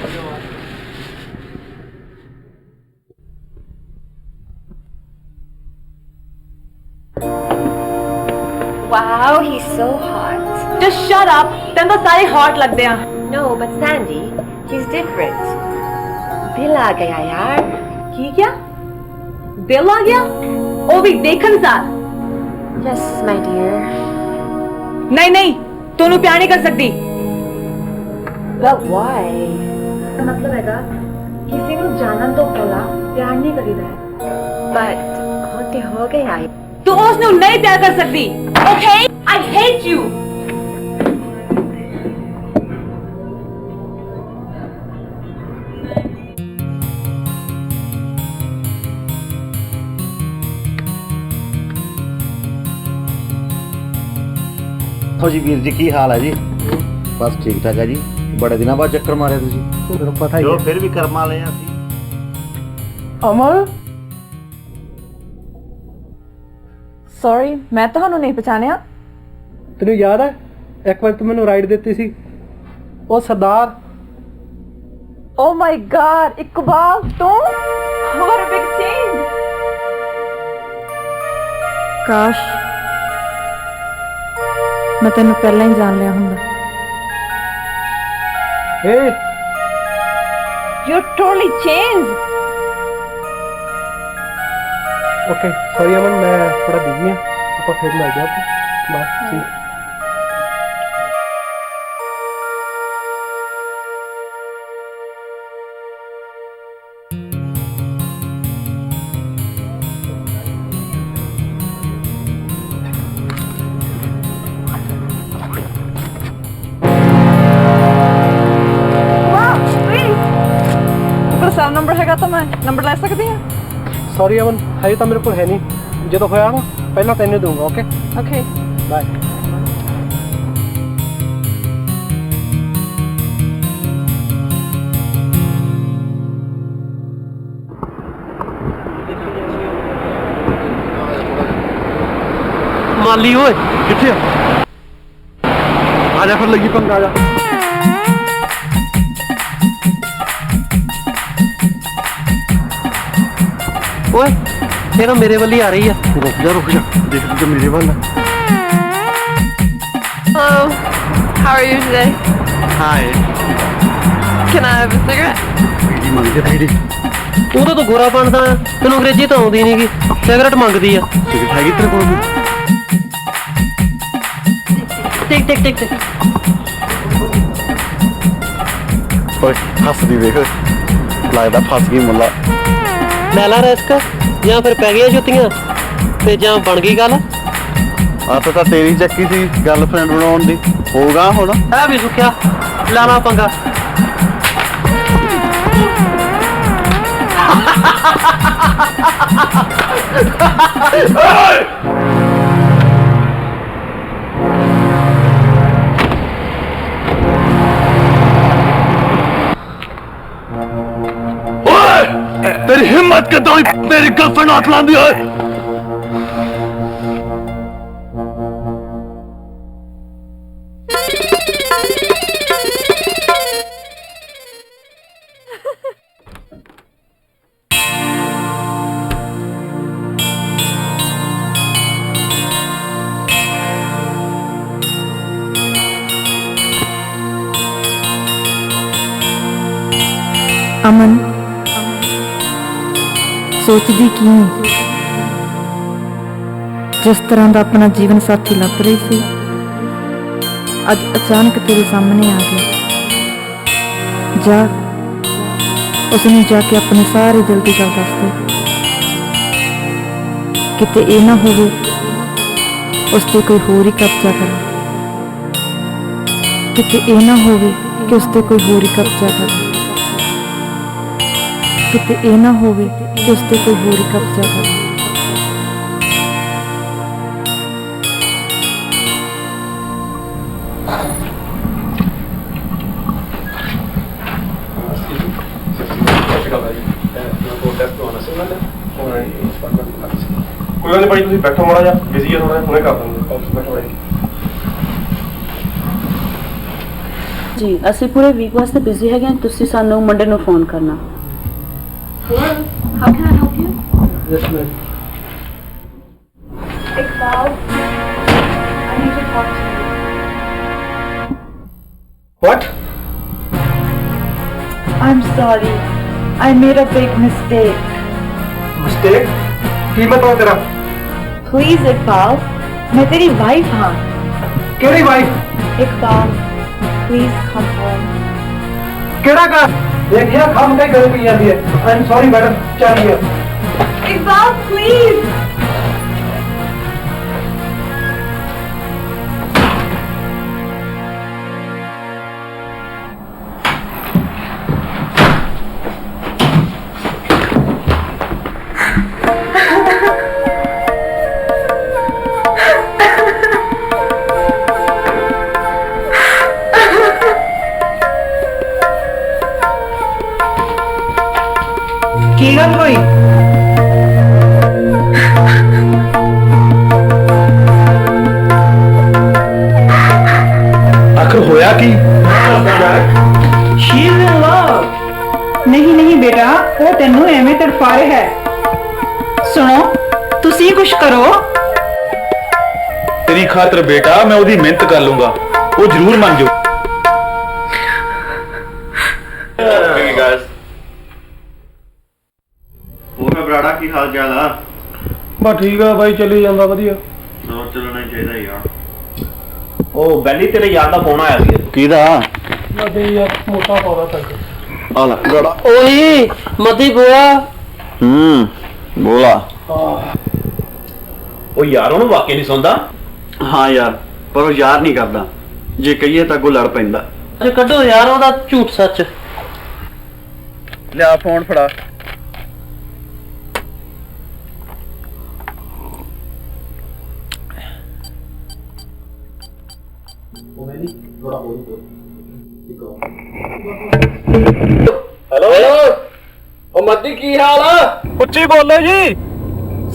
Wow, he's so hot. Just shut up. ਤੈਨੂੰ ਤਾਂ ਸਾਰੇ hot ਲੱਗਦੇ ਆ। No, but Sandy, he's different. दिल आ गया यार। ਕੀ ਕਿਹਾ? ਦਿਲ ਆ ਗਿਆ? ਉਹ ਵੀ ਦੇਖਣ ਸਾਰ। Yes, my dear. ਨਹੀਂ ਨਹੀਂ, ਤੂੰ ਉਹਨੂੰ ਪਿਆਰ ਨਹੀਂ ਕਰ ਸਕਦੀ। But why? ਮਤਲਬ ਹੈਗਾ ਕਿਸੇ ਨੂੰ ਜਾਣਨ ਤੋਂ ਪਹਿਲਾਂ ਪਿਆਰ ਨਹੀਂ ਕਰੀਦਾ। But ਹੁਣ ਤੇ ਹੋ ਗਿਆ। ਤੂੰ ਉਸ ਨੂੰ ਨਹੀਂ ਪਿਆਰ ਕਰ ਸਕਦੀ। Okay? I hate you. ਹੋ ਜੀ ਵੀਰ ਜੀ, ਕੀ ਹਾਲ ਹੈ ਜੀ? ਬਸ ਠੀਕ ਠਾਕ ਹੈ ਜੀ। ਬੜੇ ਦਿਨਾਂ ਬਾਅਦ ਚੱਕਰ ਮਾਰਿਆ ਤੁਸੀਂ। ਤੁਹਾਨੂੰ ਪਤਾ ਹੀ ਜੋ ਹੈ। ਫਿਰ ਵੀ ਕਰਮਾ ਲਏ ਅਸੀਂ। ਅਮਰ, Sorry, ਮੈਂ ਤੁਹਾਨੂੰ ਨਹੀਂ ਪਛਾਣਿਆ। ਤੈਨੂੰ ਯਾਦ ਹੈ ਇੱਕ ਵਾਰ ਤੂੰ ਮੈਨੂੰ ਰਾਈਡ ਦਿੱਤੀ ਸੀ? ਉਹ ਸਰਦਾਰ। Oh my God, ਇਕਬਾਲ ਤੂੰ? What a big change. ਕਾਸ਼ ਮੈਂ ਤੈਨੂੰ ਪਹਿਲਾਂ ਹੀ ਜਾਣ ਲਿਆ ਹੁੰਦਾ। Hey, You're totally changed. okay, sorry ਅਮਨ, ਮੈਂ ਥੋੜਾ ਬਿਜ਼ੀ ਹਾਂ। ਆਪਾਂ ਫਿਰ ਮਿਲ ਜਾਵਾਂਗੇ। ਬਾਏ, ਸੀ। ਕੋਲ ਨੰਬਰ ਹੈਗਾ ਤਾਂ ਮੈਂ ਨੰਬਰ ਲੈ ਸਕਦੀ ਹਾਂ? ਸੌਰੀ ਅਮਨ, ਹਜੇ ਤਾਂ ਮੇਰੇ ਕੋਲ ਹੈ ਨਹੀਂ। ਜਦੋਂ ਹੋਇਆ ਨਾ ਪਹਿਲਾਂ ਤੈਨੂੰ ਦਊਂਗਾ। Okay Okay. ਬਾਏ। ਮਾਲੀ ਓਏ, ਕਿੱਥੇ ਆ ਜਾ ਫਿਰ, ਲੱਗੀ ਪੰਗਾ, ਆ ਜਾ। ਓਏ ਇਹ ਨਾ ਮੇਰੇ ਵੱਲ ਹੀ ਆ ਰਹੀ ਆ। ਰੁਕ ਜਾ ਦੇਖ ਤੂੰ ਮੇਰੇ ਵੱਲ। Hello. How are you today? ਹਾਏ, Can I have a cigarette? ਬੀੜੀ ਮੰਗਦੇ ਬੀੜੀ। ਉਹਦਾ ਤਾਂ ਗੋਰਾ ਬਣਦਾ, ਤੈਨੂੰ ਅੰਗਰੇਜ਼ੀ ਤਾਂ ਆਉਂਦੀ ਨਹੀਂਗੀ, ਸਿਗਰਟ ਮੰਗਦੀ ਆ। ਸਿਗਰਟ ਹੈਗੀ ਤੇਰੇ ਕੋਲ? ਟਿਕ ਟਿਕ ਟਿਕ ਟਿਕ। ਓਏ ਹੱਸਦੀ ਵੇਖ, ਲੱਗਦਾ ਫਸ ਗਈ ਮੁੱਲਾ। ਲੈ ਲਾ ਰਿਸਕ, ਜਾਂ ਫਿਰ ਪੈ ਗਈਆਂ ਜੁੱਤੀਆਂ ਤੇ ਜਾਂ ਬਣ ਗਈ ਗੱਲ। ਆ ਤਾਂ ਤੇਰੀ ਚੱਕੀ ਸੀ ਗਰਲਫ੍ਰੈਂਡ ਬਣਾਉਣ ਦੀ, ਹੋਗਾ ਹੁਣ। ਐ ਵੀ ਸੁੱਕਿਆ, ਲੈ ਲਾ ਪੰਗਾ। तेरी हिम्मत के तो मेरी गर्लफ्रेंड हाथ ला दिया है। ਅਮਨ ਸੋਚਦੀ ਕੀ ਜਿਸ ਤਰ੍ਹਾਂ ਦਾ ਆਪਣਾ ਜੀਵਨ ਸਾਥੀ ਲੱਭ ਰਹੀ ਸੀ ਅੱਜ ਅਚਾਨਕ ਤੇਰੇ ਸਾਹਮਣੇ ਆ ਗਿਆ। ਜਾ ਉਸਨੂੰ ਜਾ ਕੇ ਆਪਣੇ ਸਾਰੇ ਦਿਲ ਦੀ ਗੱਲ ਦੱਸ ਦੇ। ਕਿਤੇ ਇਹ ਨਾ ਹੋਵੇ ਉਸ ਤੇ ਕੋਈ ਹੋਰ ਹੀ ਕਬਜ਼ਾ ਕਰੇ, ਕਿਤੇ ਇਹ ਨਾ ਹੋਵੇ ਕਿ ਉਸ ਤੇ ਕੋਈ ਹੋਰ ਹੀ ਕਬਜ਼ਾ ਕਰੇ, ਕਿਤੇ ਇਹ ਨਾ ਹੋਵੇ ਕਿ ਉਸ ਤੇ ਕੋਈ ਹੋਰ ਹੀ ਕਬਜ਼ਾ ਕਰੇ। ਕੋਈ ਗੱਲ ਨਹੀਂ ਭਾਈ, ਤੁਸੀਂ ਬੈਠੋ ਮਾੜਾ ਜਿਹਾ, ਬਿਜ਼ੀ ਆ ਥੋੜਾ, ਹੁਣੇ ਕਰ ਦਿੰਦੇ। ਬੈਠੋ ਭਾਈ ਜੀ ਅਸੀਂ ਪੂਰੇ ਵੀਕ ਵਾਸਤੇ ਬਿਜ਼ੀ ਹੈਗੇ ਹਾਂ, ਤੁਸੀਂ ਸਾਨੂੰ ਮੰਡੇ ਨੂੰ ਫੋਨ ਕਰਨਾ। How can I help you? Yes, ma'am. Iqbal, I need to talk to you. What? I'm sorry. I made a big mistake. Mistake? ਕੀ ਮਤਲਬ ਤੇਰਾ? Please, Iqbal. मैं तेरी wife हाँ. ਕਿਹੜੀ wife? Iqbal, please come home. ਕਿਹੜਾ ਘਰ? ਦੇਖਿਆ ਖੰਮ ਕੇ ਗੱਲ ਪਈ ਜਾਂਦੀ ਹੈ। I'm sorry ਮੈਡਮ, ਚੱਲੀਏ। Iqbal, please. ਕੀ ਗੱਲ ਹੋਈ? ਆਖਰ ਹੋਇਆ ਕੀ? She is in love. ਨਹੀਂ ਨਹੀਂ ਬੇਟਾ, ਉਹ ਤੈਨੂੰ ਐਵੇਂ ਤੜਫਾ ਰਿਹਾ ਹੈ। ਸੁਣੋ, ਤੁਸੀਂ ਕੁਝ ਕਰੋ। ਤੇਰੀ ਖਾਤਰ ਬੇਟਾ ਮੈਂ ਉਹਦੀ ਮਿਹਨਤ ਕਰ ਲੂੰਗਾ, ਉਹ ਜ਼ਰੂਰ ਮੰਨ ਜਾਊ। ਬਰਾੜਾ ਕੀ ਹਾਲ ਚਾਲ ਆ? ਬਸ ਠੀਕ ਆ ਬਾਈ, ਚੱਲੀ ਜਾਂਦਾ ਵਧੀਆ। ਹੋਰ ਚੱਲਣਾ ਹੀ ਚਾਹੀਦਾ ਯਾਰ। ਉਹ ਬੈਲੀ ਤੇਰੇ ਯਾਰ ਦਾ ਫੋਨ ਆਇਆ ਸੀ। ਕਿਹਦਾ? ਮਤੇ ਯਾਰ ਮੋਟਾ ਪਾਉਣਾ ਤੱਕ। ਆ ਲੈ ਬਰਾੜਾ। ਓਏ ਮਤੀ ਬੋਲਾ। ਬੋਲਾ। ਉਹ ਯਾਰ ਉਹਨੂੰ ਵਾਕਿਆ ਨਹੀਂ ਸੁਣਦਾ। ਹਾਂ ਯਾਰ, ਪਰ ਉਹ ਯਾਰ ਨਹੀਂ ਕਰਦਾ, ਜੇ ਕਹੀਏ ਤਾਂ ਅੱਗੋਂ ਲੜ ਪੈਂਦਾ। ਅਰੇ ਕੱਢੋ ਯਾਰ ਉਹਦਾ ਝੂਠ ਸੱਚ। ਲਿਆ ਫੋਨ ਫੜਾ। ਹੈਲੋ ਉਹ ਮੱਦੀ ਕੀ ਹਾਲ ਆ? ਉੱਚੀ ਬੋਲੋ ਜੀ,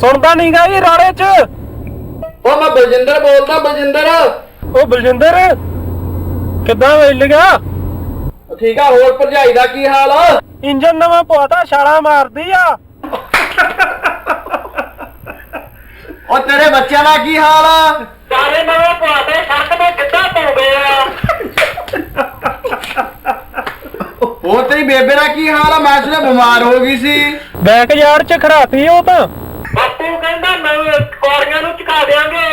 ਸੁਣਦਾ ਨਹੀਂਗਾ ਜੀ ਰਾੜੇ 'ਚ। ਉਹ ਮੈਂ ਬਲਜਿੰਦਰ ਬੋਲਦਾ। ਬਲਜਿੰਦਰ? ਉਹ ਬਲਜਿੰਦਰ ਕਿੱਦਾਂ ਵੇਲ ਗਿਆ? ਠੀਕ ਆ। ਹੋਰ ਭਰਜਾਈ ਦਾ ਕੀ ਹਾਲ ਆ? ਇੰਜਨ ਨਵਾਂ ਪਵਾਤਾ, ਛਾਲਾ ਮਾਰਦੀ ਆ। ਉਹ ਤੇਰੇ ਬੱਚਿਆਂ ਦਾ ਕੀ ਹਾਲ ਆ? ਸਾਰੇ ਨਵੇਂ ਪਵਾਤੇ, ਸੜਕ ਤੇ ਕਿੱਦਾਂ ਪੈ ਗਏ ਆ। ਉਹ ਤੇਰੀ ਬੇਬੇ ਦਾ ਕੀ ਹਾਲ ਆ? ਮੈਂ ਸੁਣਿਆ ਬਿਮਾਰ ਹੋ ਗਈ ਸੀ। ਬੈਕ ਯਾਰਡ 'ਚ ਖੜਾਤੀ ਉਹ ਤਾਂ। ਬਾਪੂ ਕਹਿੰਦਾ ਨਵੇਂ ਕੁਆਰੀਆਂ ਨੂੰ ਚੁਕਾ ਦੇਾਂਗੇ।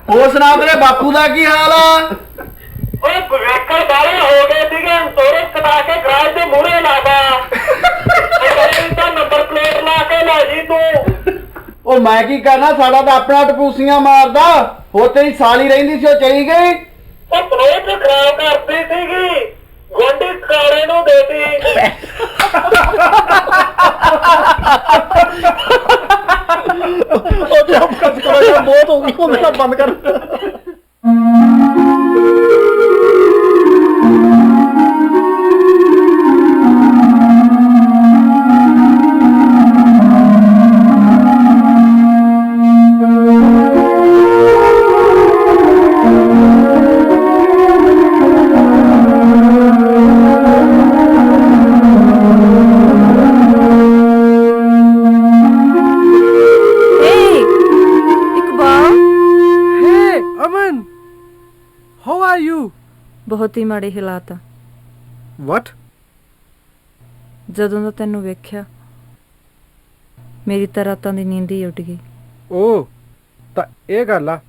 ਹੋਰ ਸੁਣਾ ਤੇਰੇ ਬਾਪੂ ਦਾ ਕੀ ਹਾਲ ਆ? ਓਏ ਬ੍ਰੇਕਰ ਬਾਰੇ ਹੋ ਗਏ ਸੀਗੇ, ਤੋਰੇ ਕਟਾ ਕੇ ਗਰਾਜ ਦੇ ਮੂਹਰੇ ਲਾਦਾ। ਤਾਂ ਨੰਬਰ ਪਲੇਟ ਲਾ ਕੇ ਲੈ ਜੀ ਤੂੰ। ਉਹ ਮੈਂ ਕੀ ਕਰਨਾ, ਸਾਡਾ ਤਾਂ ਆਪਣਾ ਟਪੂਸੀਆਂ ਮਾਰਦਾ। ਉਹ ਤੇਰੀ ਸਾਲੀ ਰਹਿੰਦੀ ਸੀ, ਉਹ ਚਲੀ ਗਈ। ਉਹ ਪਲੇਟ ਖਰਾਬ ਕਰਦੀ ਸੀਗੀ, ਗੁਆਂਢੀ ਖਾਣੇ ਨੂੰ ਦੇਤੀ। ਉਹ ਜੱਬ ਕੱਟ ਕਰੋ, ਬਹੁਤ ਹੋ ਗਈ, ਉਹ ਮੇਰਾ ਬੰਦ ਕਰ। ਬਹੁਤ ਹੀ ਮਾੜੇ ਹਾਲਾਤ ਆ। What? ਜਦੋਂ ਦਾ ਤੈਨੂੰ ਵੇਖਿਆ ਮੇਰੀ ਤਾਂ ਰਾਤਾਂ ਦੀ ਨੀਂਦ ਹੀ ਉੱਡ ਗਈ। ਓ ਤਾਂ ਇਹ ਗੱਲ ਆ।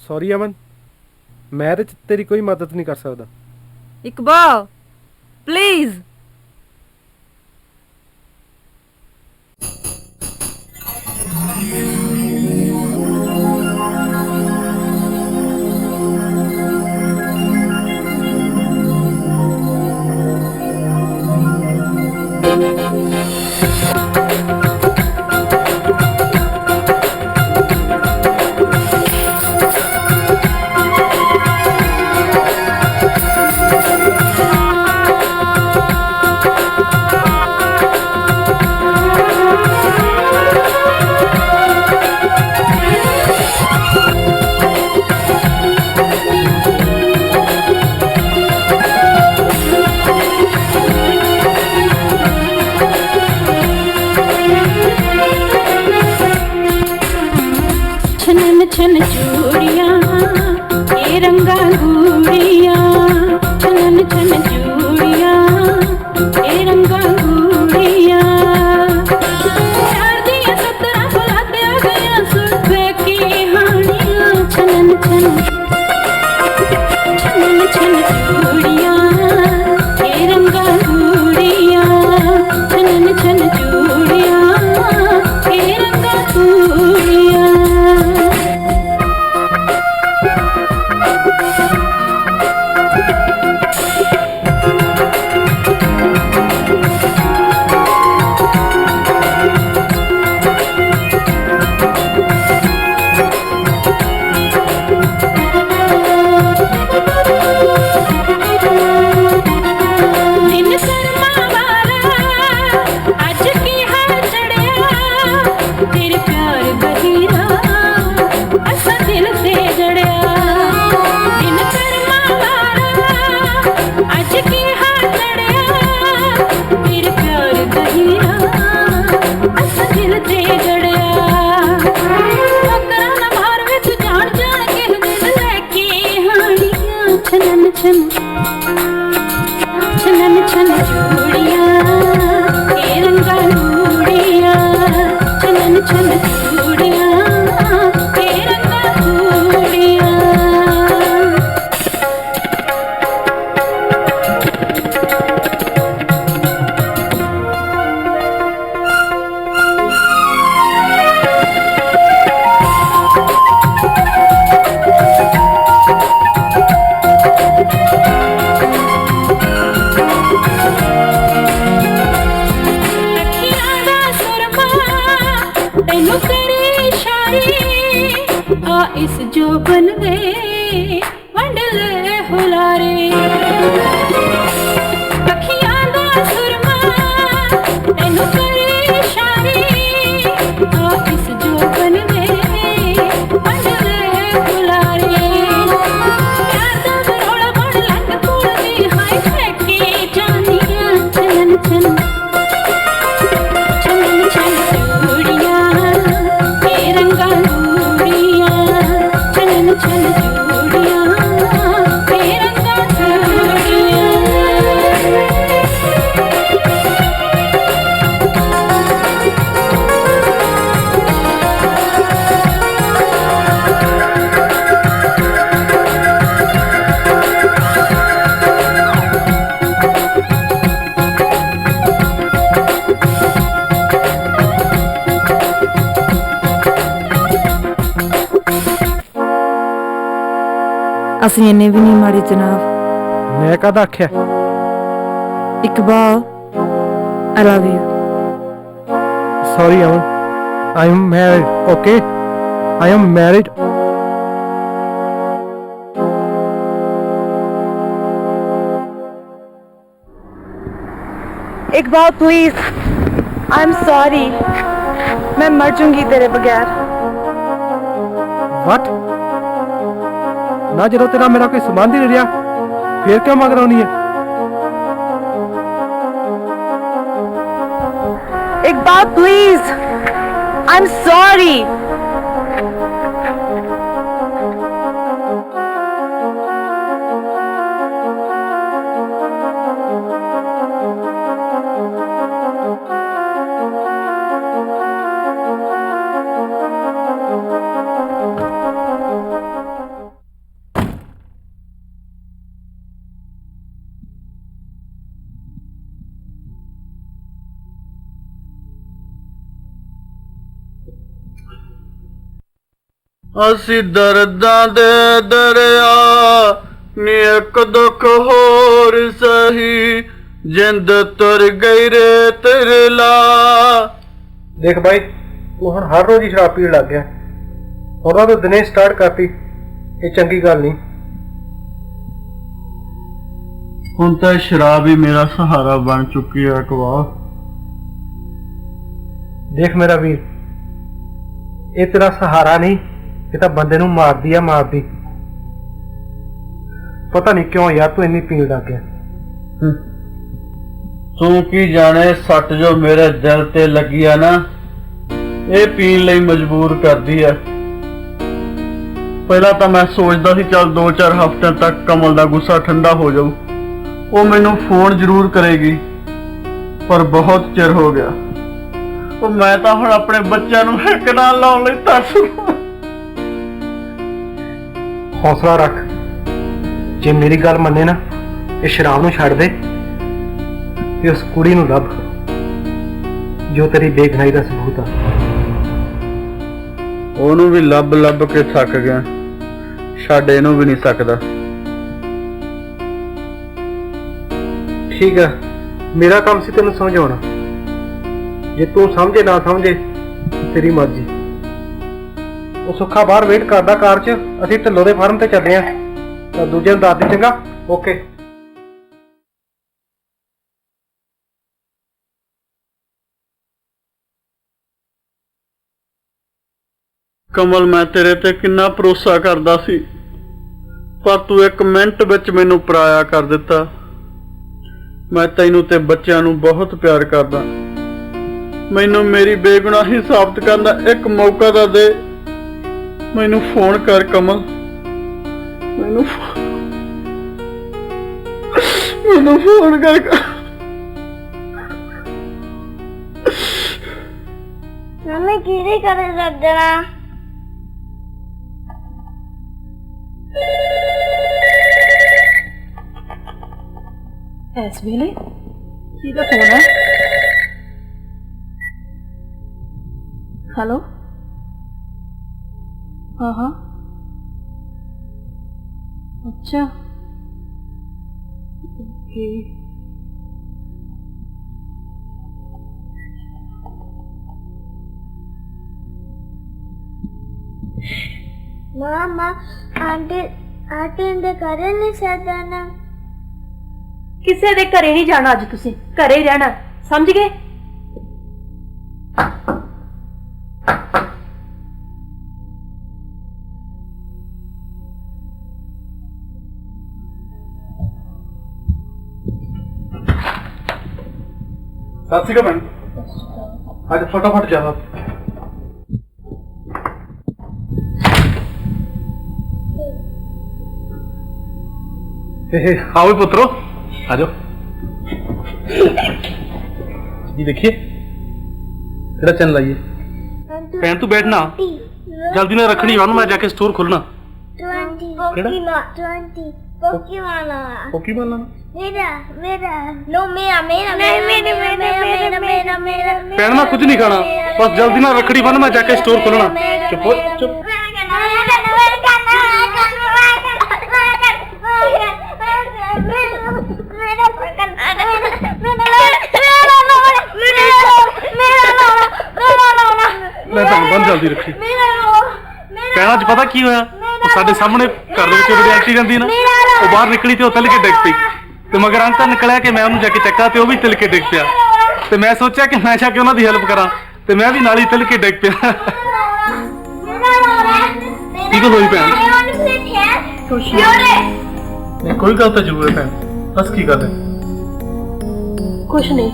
ਸੌਰੀ ਅਮਨ, ਮੈਂ ਇਹਦੇ 'ਚ ਤੇਰੀ ਕੋਈ ਮਦਦ ਨਹੀਂ ਕਰ ਸਕਦਾ। ਇਕਬਾਲ ਪਲੀਜ਼। छन चूड़ियां ये रंगा गूड़ियां, छन छन चूड़ियां ये रंगा गूड़ियां, चार दिया 17 बुलाते आ गया सुबह की हानियां, छन छन छन छन चूड़ियां ये रंगा गूड़ियां, छन छन चूड़ियां ये रंगा गूड़ियां। छन छन चूड़ियां ये रंगा गूड़ियां, छन छन चूड़ियां ये रंगा गूड़ियां। तैनू तेरे इशारे आ इस जो बन गए वंड ले हुलारे, अखियां दा सुरमा तैनू तेरे इशारे आ इस जो बन गए वंड ले हुलारे, प्यार दा बरोड़ा बड़ लंग कोलदी हाय फेंकी जानियां, छन छन छन छन चूड़ियां ये रंगा गूड़ियां, छन छन चूड़ियां ये रंगा गूड़ियां। ਅਸੀਂ ਇੰਨੇ ਵੀ ਨਹੀਂ ਮਾੜੇ ਜਨਾਬ। ਮੈਂ ਕਦ ਆਖਿਆ? Iqbal I love you. Sorry Aman, I am married, okay? I am married. Iqbal please, I am sorry, मैं मर जाऊंगी तेरे बगैर। What? ना ਜਦੋਂ ਤੇਰਾ ਮੇਰਾ ਕੋਈ ਸੰਬੰਧ ਹੀ ਨਹੀਂ ਰਿਹਾ ਫੇਰ ਕਿਉਂ ਮੰਗ ਰੋਣੀ ਹੈ? Iqbal please, I am sorry. ਅਸੀਂ ਦਰਦਾਂ ਦੇ ਦਰਿਆ ਨੀ ਇੱਕ ਦੁੱਖ ਹੋਰ ਸਹੀ ਜਿੰਦ ਤੁਰ ਗਈ ਰੇ ਤਰਲਾ। ਦੇਖ ਬਾਈ ਤੂੰ ਹੁਣ ਹਰ ਰੋਜ਼ ਹੀ ਸ਼ਰਾਬ ਪੀਣ ਲੱਗ ਗਿਆ। ਉਹਨਾਂ ਤੋਂ ਦਿਨੇ ਸਟਾਰਟ ਕਰਤੀ, ਇਹ ਚੰਗੀ ਗੱਲ ਨਹੀਂ। ਹੁਣ ਤਾਂ ਸ਼ਰਾਬ ਹੀ ਮੇਰਾ ਸਹਾਰਾ ਬਣ ਚੁੱਕੀ ਹੈ ਇਕਬਾਲ। ਦੇਖ ਮੇਰਾ ਵੀਰ, ਇਹ ਤੇਰਾ ਸਹਾਰਾ ਨਹੀਂ, ਇਹ ਤਾਂ ਬੰਦੇ ਨੂੰ ਮਾਰਦੀ ਆ, ਮਾਰਦੀ। ਪਤਾ ਨਹੀਂ ਕਿਉਂ ਯਾਰ ਤੂੰ ਇੰਨੀ ਪੀਣ ਲੱਗ ਗਿਆ। ਤੂੰ ਕੀ ਜਾਣੇ ਸੱਟ ਜੋ ਮੇਰੇ ਦਿਲ ਤੇ ਲੱਗੀ ਆ ਨਾ, ਇਹ ਪੀਣ ਲਈ ਮਜਬੂਰ ਕਰਦੀ ਆ। ਪਹਿਲਾਂ ਤਾਂ ਮੈਂ ਸੋਚਦਾ ਸੀ ਚੱਲ 2-4 ਹਫ਼ਤਿਆਂ ਤੱਕ ਕਮਲ ਦਾ ਗੁੱਸਾ ਠੰਡਾ ਹੋ ਜਾਊ, ਉਹ ਮੈਨੂੰ ਫੋਨ ਜ਼ਰੂਰ ਕਰੇਗੀ, ਪਰ ਬਹੁਤ ਚਿਰ ਹੋ ਗਿਆ। ਉਹ ਮੈਂ ਤਾਂ ਹੁਣ ਆਪਣੇ ਬੱਚਿਆਂ ਨੂੰ ਇੱਕ ਨਾਲ ਲਾਉਣ ਲਈ ਤਰਸ। ਹੌਸਲਾ ਰੱਖ, ਜੇ ਮੇਰੀ ਗੱਲ ਮੰਨੇ ਨਾ ਇਹ ਸ਼ਰਾਬ ਨੂੰ ਛੱਡ ਦੇ ਤੇ ਉਸ ਕੁੜੀ ਨੂੰ ਲੱਭ ਜੋ ਤੇਰੀ ਬੇਗਨਾਈ ਦਾ ਸਬੂਤ ਆ। ਉਹਨੂੰ ਵੀ ਲੱਭ ਲੱਭ ਕੇ ਥੱਕ ਗਿਆ, ਛੱਡ ਇਹਨੂੰ ਵੀ ਨਹੀਂ ਸਕਦਾ। ਠੀਕ ਆ, ਮੇਰਾ ਕੰਮ ਸੀ ਤੈਨੂੰ ਸਮਝਾਉਣਾ, ਜੇ ਤੂੰ ਸਮਝੇ ਨਾ ਸਮਝੇ ਤੇਰੀ ਮਰਜ਼ੀ। ਉਹ ਸੁੱਖਾ ਬਾਹਰ ਵੇਟ ਕਰਦਾ ਕਾਰ 'ਚ, ਅਸੀਂ ਢਿੱਲੋਂ ਦੇ ਫਾਰਮ ਤੇ ਚੱਲੇ ਆਂ, ਤਾਂ ਦੂਜੇ ਨੂੰ ਦੱਸ ਦੇ ਚੰਗਾ। ਓਕੇ। ਕਮਲ ਮੈਂ ਤੇਰੇ ਤੇ ਕਿੰਨਾ ਭਰੋਸਾ ਕਰਦਾ ਸੀ, ਪਰ ਤੂੰ ਇੱਕ ਮਿੰਟ ਵਿੱਚ ਮੈਨੂੰ ਪਰਾਇਆ ਕਰ ਦਿੱਤਾ। ਮੈਂ ਤੈਨੂੰ ਤੇ ਬੱਚਿਆਂ ਨੂੰ ਬਹੁਤ ਪਿਆਰ ਕਰਦਾ। ਮੈਨੂੰ ਮੇਰੀ ਬੇਗੁਨਾਹੀ ਸਾਬਤ ਕਰਨ ਦਾ ਇੱਕ ਮੌਕਾ ਤਾਂ ਦੇ। ਮੈਨੂੰ ਫੋਨ ਕਰ ਕਮਲ, ਮੈਨੂੰ ਫੋਨ ਕਰ। ਮੰਮੀ ਕਿਹਦੇ ਘਰੇ ਸੱਜਣਾ? ਇਸ ਵੇਲੇ ਕਿਹਦਾ ਫੋਨ ਹੈ? ਹੈਲੋ, ਹਾਂ ਅੱਛਾ ਓਕੇ। ਮਾਮਾ ਆਂਟੀ ਦੇ ਘਰੇ ਨਹੀਂ ਸੱਜਣਾ। ਕਿਸੇ ਦੇ ਘਰੇ ਨਹੀਂ ਜਾਣਾ, ਅੱਜ ਤੁਸੀਂ ਘਰੇ ਹੀ ਰਹਿਣਾ, ਸਮਝ ਗਏ? ਸਤਿ ਸ਼੍ਰੀ ਅਕਾਲ। ਅੱਜ ਫਟਾਫਟ ਜਾਵਾ। आओ पुत्रो, आ जाओ। ये देखिए तेरा चैनल लाइए। भैन तू बैठना, जल्दी ना रखनी वानू, मैं जाके स्टोर खोलना। पोकीमोन मेरा भैन मैं कुछ नहीं खाना, बस जल्दी ना रखड़ी बन, मैं जाके स्टोर खोलना। चुप चुप। जल्दी रखी कहना पता की होया, साडे सामने घर दे विच आंटी जांदी ना, वो बाहर निकली ते तिल के डिग पई, ते मगर अंकल निकलिया कि मैं उन्हें जाके चक्का ते वो भी तिल के डिग पिया। ते मैं सोचा कि मैं जाके उन्हां दी हेल्प करा, ते मैं भी नाल ही तिल के डिग पिया। की गल होई भैन? कोई गल तो जरूर है भैन, बस की गल है? कुछ नहीं,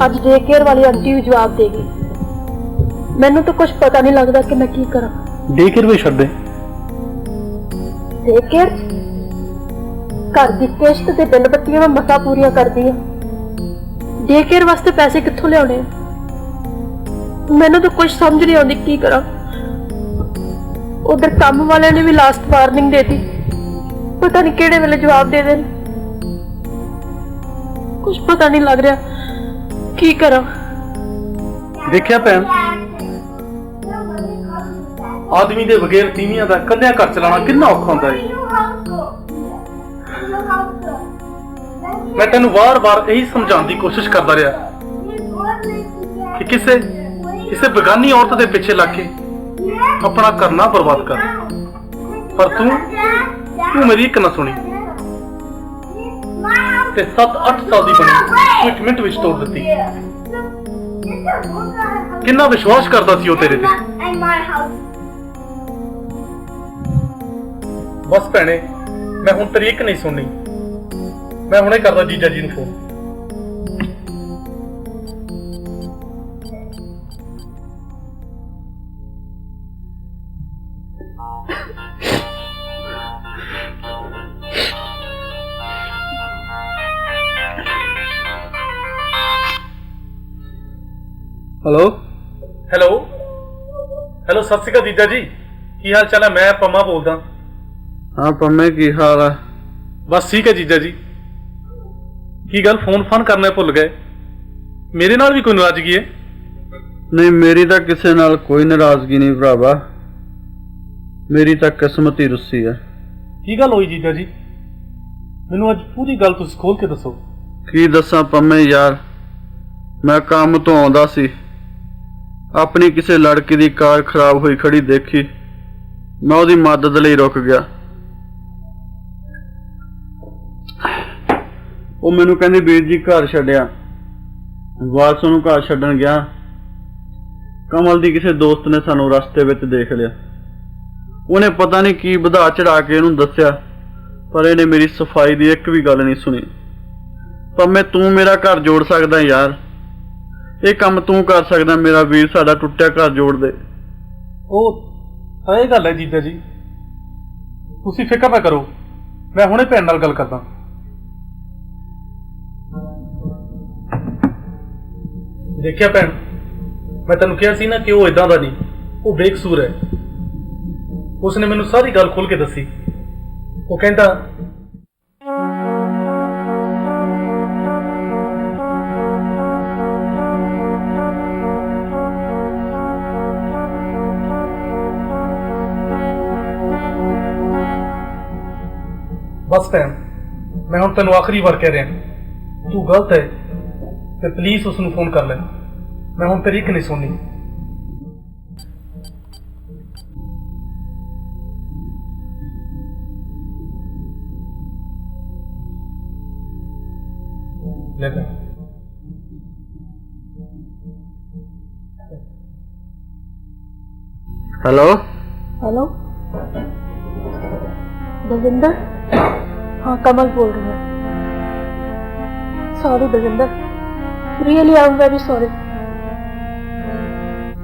अज डे केयर वाली आंटी भी जवाब देगी। मैनू तो कुछ पता नहीं लगता कि मैं की करा। डे केयर भी छड्ड दे। डे केयर घर की किश्त ते बिल बत्तियां मैं मसा पूरियां करदी हां, डे केयर वास्ते पैसे कित्थों लियाने? मैनू तो कुछ समझ नहीं आउंदी की करा। उधर काम वाले ने भी लास्ट वार्निंग दे दी, पता नहीं किहड़े वेले जवाब दे देन, कुछ पता नहीं लग रहा की करा। देखिया भैन, ਆਦਮੀ ਦੇ ਬਗੈਰ ਤੀਵੀਆਂ ਦਾ ਕੱਲਿਆਂ ਘਰ ਚਲਾਉਣਾ ਕਿੰਨਾ ਔਖਾ ਹੁੰਦਾ ਹੈ। ਮੈਂ ਤੈਨੂੰ ਵਾਰ-ਵਾਰ ਇਹੀ ਸਮਝਾਉਣ ਦੀ ਕੋਸ਼ਿਸ਼ ਕਰਦਾ ਰਿਹਾ ਕਿ ਕਿਸੇ ਬੇਗਾਨੀ ਔਰਤ ਦੇ ਪਿੱਛੇ ਲੱਗ ਕੇ ਆਪਣਾ ਘਰ ਨਾ ਬਰਬਾਦ ਕਰ, ਪਰ ਤੂੰ ਮੇਰੀ ਇੱਕ ਨਾ ਸੁਣੀ ਤੇ 7-8 ਸਾਲ ਦੀ ਬਣੀ ਤੂੰ 1 ਮਿੰਟ ਵਿੱਚ ਤੋੜ ਦਿੱਤੀ। ਕਿੰਨਾ ਵਿਸ਼ਵਾਸ ਕਰਦਾ ਸੀ ਉਹ ਤੇਰੇ ਤੇ। ਬਸ ਭੈਣੇ, ਮੈਂ ਹੁਣ ਤੇਰੀ ਇੱਕ ਨਹੀਂ ਸੁਣਨੀ। ਮੈਂ ਹੁਣੇ ਕਰਦਾ ਜੀਜਾ ਜੀ ਨੂੰ ਫੋਨ। ਹੈਲੋ ਸਤਿ ਸ਼੍ਰੀ ਅਕਾਲ ਜੀਜਾ ਜੀ, ਕੀ ਹਾਲ ਚਾਲ ਹੈ? ਮੈਂ ਪੰਮਾ ਬੋਲਦਾ। ਹਾਂ ਪੰਮੇ, ਕੀ ਹਾਲ ਆ? ਬਸ ਠੀਕ ਹੈ ਜੀਜਾ ਜੀ। ਕੀ ਗੱਲ ਫੋਨ ਕਰਨਾ ਭੁੱਲ ਗਏ? ਮੇਰੇ ਨਾਲ ਵੀ ਕੋਈ ਨਾਰਾਜ਼ਗੀ ਹੈ? ਨਹੀਂ, ਮੇਰੀ ਤਾਂ ਕਿਸੇ ਨਾਲ ਕੋਈ ਨਾਰਾਜ਼ਗੀ ਨਹੀਂ ਭਰਾਵਾ, ਮੇਰੀ ਤਾਂ ਕਿਸਮਤ ਹੀ ਰੁੱਸੀ ਹੈ। ਕੀ ਗੱਲ ਹੋਈ ਜੀਜਾ ਜੀ? ਮੈਨੂੰ ਅੱਜ ਪੂਰੀ ਗੱਲ ਤੁਸੀਂ ਖੋਲ ਕੇ ਦੱਸੋ। ਕੀ ਦੱਸਾਂ ਪੰਮੇ ਯਾਰ, ਮੈਂ ਕੰਮ ਤੋਂ ਆਉਂਦਾ ਸੀ, ਆਪਣੀ ਕਿਸੇ ਲੜਕੀ ਦੀ ਕਾਰ ਖਰਾਬ ਹੋਈ ਖੜੀ ਦੇਖੀ, ਮੈਂ ਉਹਦੀ ਮਦਦ ਲਈ ਰੁਕ ਗਿਆ। ਉਹ ਮੈਨੂੰ ਕਹਿੰਦੀ ਵੀਰ ਜੀ ਘਰ ਛੱਡਿਆ। ਵਾਰਸ ਨੂੰ ਘਰ ਛੱਡਣ ਗਿਆ, ਕਮਲ ਦੀ ਕਿਸੇ ਦੋਸਤ ਨੇ ਸਾਨੂੰ ਰਸਤੇ ਵਿੱਚ ਦੇਖ ਲਿਆ। ਉਹਨੇ ਪਤਾ ਨਹੀਂ ਕੀ ਵਧਾ ਚੜਾ ਕੇ ਇਹਨੂੰ ਦੱਸਿਆ, ਪਰ ਇਹਨੇ ਮੇਰੀ ਸਫਾਈ ਦੀ ਇੱਕ ਵੀ ਗੱਲ ਨਹੀਂ ਸੁਣੀ। ਪੰਮੇ ਤੂੰ ਮੇਰਾ ਘਰ ਜੋੜ ਸਕਦਾ ਯਾਰ, ਇਹ ਕੰਮ ਤੂੰ ਕਰ ਸਕਦਾ ਮੇਰਾ ਵੀਰ, ਸਾਡਾ ਟੁੱਟਿਆ ਘਰ ਜੋੜ ਦੇ। ਉਹ ਇਹ ਗੱਲ ਹੈ ਜੀਜਾ ਜੀ, ਤੁਸੀਂ ਫਿਕਰ ਨਾ ਕਰੋ, ਮੈਂ ਹੁਣੇ ਭੈਣ ਨਾਲ ਗੱਲ ਕਰਦਾ। ਦੇਖਿਆ ਭੈਣ, ਮੈਂ ਤੈਨੂੰ ਕਿਹਾ ਸੀ ਨਾ ਕਿ ਉਹ ਇਦਾਂ ਦਾ ਨਹੀਂ, ਉਹ ਬੇਕਸੂਰ ਹੈ। ਉਸਨੇ ਮੈਨੂੰ ਸਾਰੀ ਗੱਲ ਖੋਲ ਕੇ ਦੱਸੀ। ਉਹ ਕਹਿੰਦਾ ਬਸ ਭੈਣ, ਮੈਂ ਹੁਣ ਤੈਨੂੰ ਆਖਰੀ ਵਾਰ ਕਹਿ ਰਿਹਾ, ਤੂੰ ਗਲਤ ਹੈ ਤੇ ਪਲੀਜ਼ ਉਸ ਨੂੰ ਫੋਨ ਕਰ ਲੈ। ਮੈਂ ਹੁਣ ਤੇਰੀ ਇੱਕ ਨਹੀਂ ਸੁਣਨੀ। ਲੈ ਭੈਣ। हेलो हेलो दविंदर, हाँ कमल बोल रही हूँ। Sorry Davinder, really I am very sorry.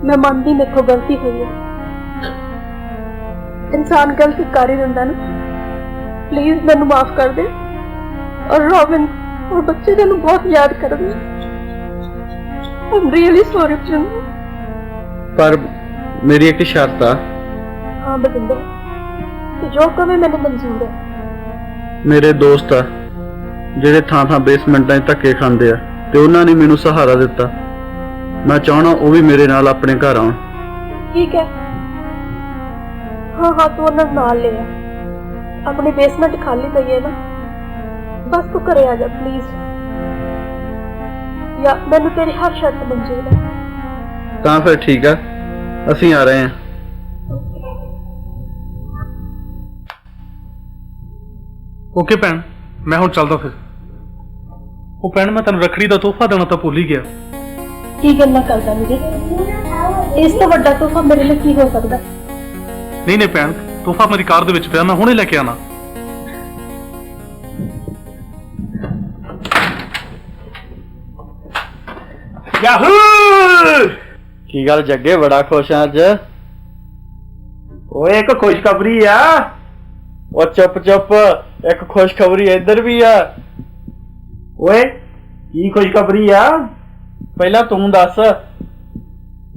मैं मानती मेरे को गलती हुई है, इंसान गलती कर ही दिंदा ना। प्लीज मैनू माफ कर दे, और रॉबिन और बच्चे तेनू बहुत याद कर दे। I am really sorry Chandu. पर मेरी एक शर्त आ। हाँ दविंदर, तो जो कवे मैंने मंजूर है। ਮੇਰੇ ਦੋਸਤ ਆ ਜਿਹੜੇ ਥਾਂ ਬੇਸਮੈਂਟਾਂ 'ਚ ਧੱਕੇ ਖਾਂਦੇ ਆ ਤੇ ਉਹਨਾਂ ਨੇ ਮੈਨੂੰ ਸਹਾਰਾ ਦਿੱਤਾ। ਮੈਂ ਚਾਹਣਾ ਉਹ ਵੀ ਮੇਰੇ ਨਾਲ ਆਪਣੇ ਘਰ ਆਉਣ। ठीक है, हाँ हाँ तू उन्हें नाल ले आ। अपनी बेसमेंट खाली पई है ना, बस तू घरे आ जा प्लीज। या मैनू तेरी हर शर्त मंजूर है। ਤਾਂ ਫਿਰ ਠੀਕ ਆ, ਅਸੀਂ ਆ ਰਹੇ ਹਾਂ। ਓਕੇ ਭੈਣ, ਮੈਂ ਹੁਣ ਚੱਲਦਾ ਫਿਰ। ਉਹ ਭੈਣ, ਮੈਂ ਤੈਨੂੰ ਰੱਖੜੀ ਦਾ ਤੋਹਫਾ ਦੇਣਾ ਤਾਂ ਭੁੱਲ ਹੀ ਗਿਆ। की गल्लां करदा मुझे, इस तो बड़ा तोहफा मेरे लिए की हो सकदा? ਨਹੀਂ ਨਹੀਂ ਭੈਣ, ਤੋਹਫਾ ਮੇਰੀ ਕਾਰ ਦੇ ਵਿੱਚ ਪਿਆ, ਮੈਂ ਹੁਣੇ ਲੈ ਕੇ ਆਣਾ। ਯਾਹੂ! ਕੀ ਗੱਲ ਜੱਗੇ, ਬੜਾ ਖੁਸ਼ ਆ ਅੱਜ? ਓਏ ਇੱਕ ਖੁਸ਼ਖਬਰੀ ਆ। ਉਹ ਚੁੱਪ ਚੁੱਪ, ਇੱਕ ਖੁਸ਼ਖਬਰੀ ਇੱਧਰ ਵੀ ਆ। ਓਏ ਕੀ ਖੁਸ਼ਖਬਰੀ ਆ? ਪਹਿਲਾਂ ਤੂੰ ਦੱਸ।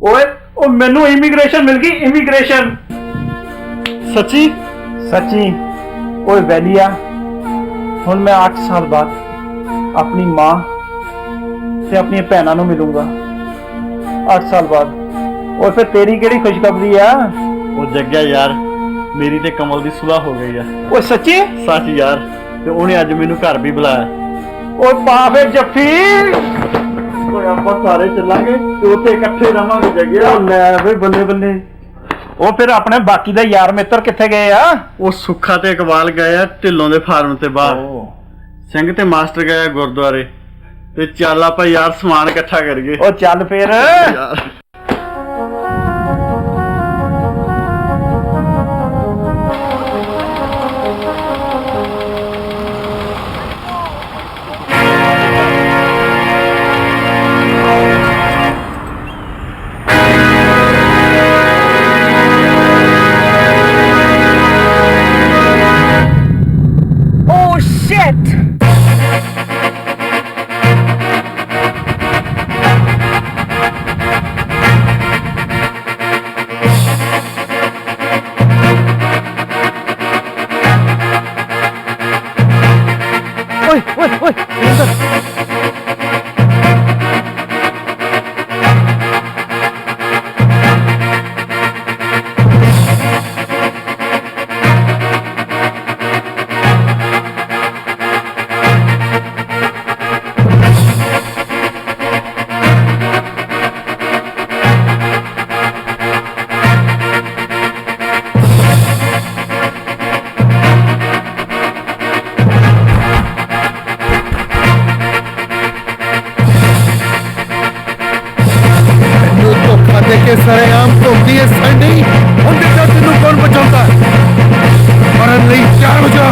ਓਏ ਉਹ ਮੈਨੂੰ ਇਮੀਗ੍ਰੇਸ਼ਨ ਮਿਲ ਗਈ, ਇਮੀਗ੍ਰੇਸ਼ਨ। ਸੱਚੀ? ਸੱਚੀ। ਓਏ ਵੈਲੀਆ, ਹੁਣ ਮੈਂ 8 ਸਾਲ ਬਾਅਦ ਆਪਣੀ ਮਾਂ ਤੇ ਆਪਣੀਆਂ ਭੈਣਾਂ ਨੂੰ ਮਿਲੂੰਗਾ। 8 ਸਾਲ ਬਾਅਦ। और फिर तेरी केड़ी खुशखबरी है? ਉਹ ਜੱਗਿਆ ਯਾਰ ਮੇਰੀ ਤੇ ਕਮਲ ਦੀ ਸੁਲਾਹ ਹੋ ਗਈ ਆ। ਓਏ ਸੱਚੀ? ਸੱਚ ਯਾਰ, ਤੇ ਉਹਨੇ ਅੱਜ ਮੈਨੂੰ ਘਰ ਵੀ ਬੁਲਾਇਆ। ਓਏ ਪਾ ਫੇਰ ਜੱਫੀ। ਓਏ ਆਪਾਂ ਸਾਰੇ ਚੱਲਾਂਗੇ ਤੇ ਉੱਥੇ ਇਕੱਠੇ ਰਵਾਂਗੇ ਜੱਗਿਆ। ਲੈ ਵੇ ਬੱਲੇ ਬੱਲੇ। ਉਹ ਫਿਰ ਆਪਣੇ ਬਾਕੀ ਦੇ ਯਾਰ ਮਿੱਤਰ ਕਿੱਥੇ ਗਏ ਆ? ਉਹ ਸੁੱਖਾ ਤੇ ਇਕਬਾਲ ਗਏ ਆ ਢਿੱਲੋਂ ਦੇ ਫਾਰਮ ਤੇ ਬਾਹਰ। ਸਿੰਘ ਤੇ ਮਾਸਟਰ ਗਏ ਆ ਗੁਰਦੁਆਰੇ। ਤੇ ਚੱਲ ਆਪਾਂ ਯਾਰ ਸਮਾਨ ਇਕੱਠਾ ਕਰੀਏ। ਉਹ ਚੱਲ ਫੇਰ। Oh shit! ਓਏ ਓਏ ਓਏ ਅੰਦਰ। धोखा देके सरेआम धोती है सैंडी। ਹੁਣ ਦੇਖੋ ਤੈਨੂੰ ਕੌਣ ਬਚਾਉਂਦਾ। ਮਰਨ ਲਈ ਤਿਆਰ ਹੋ ਜਾ।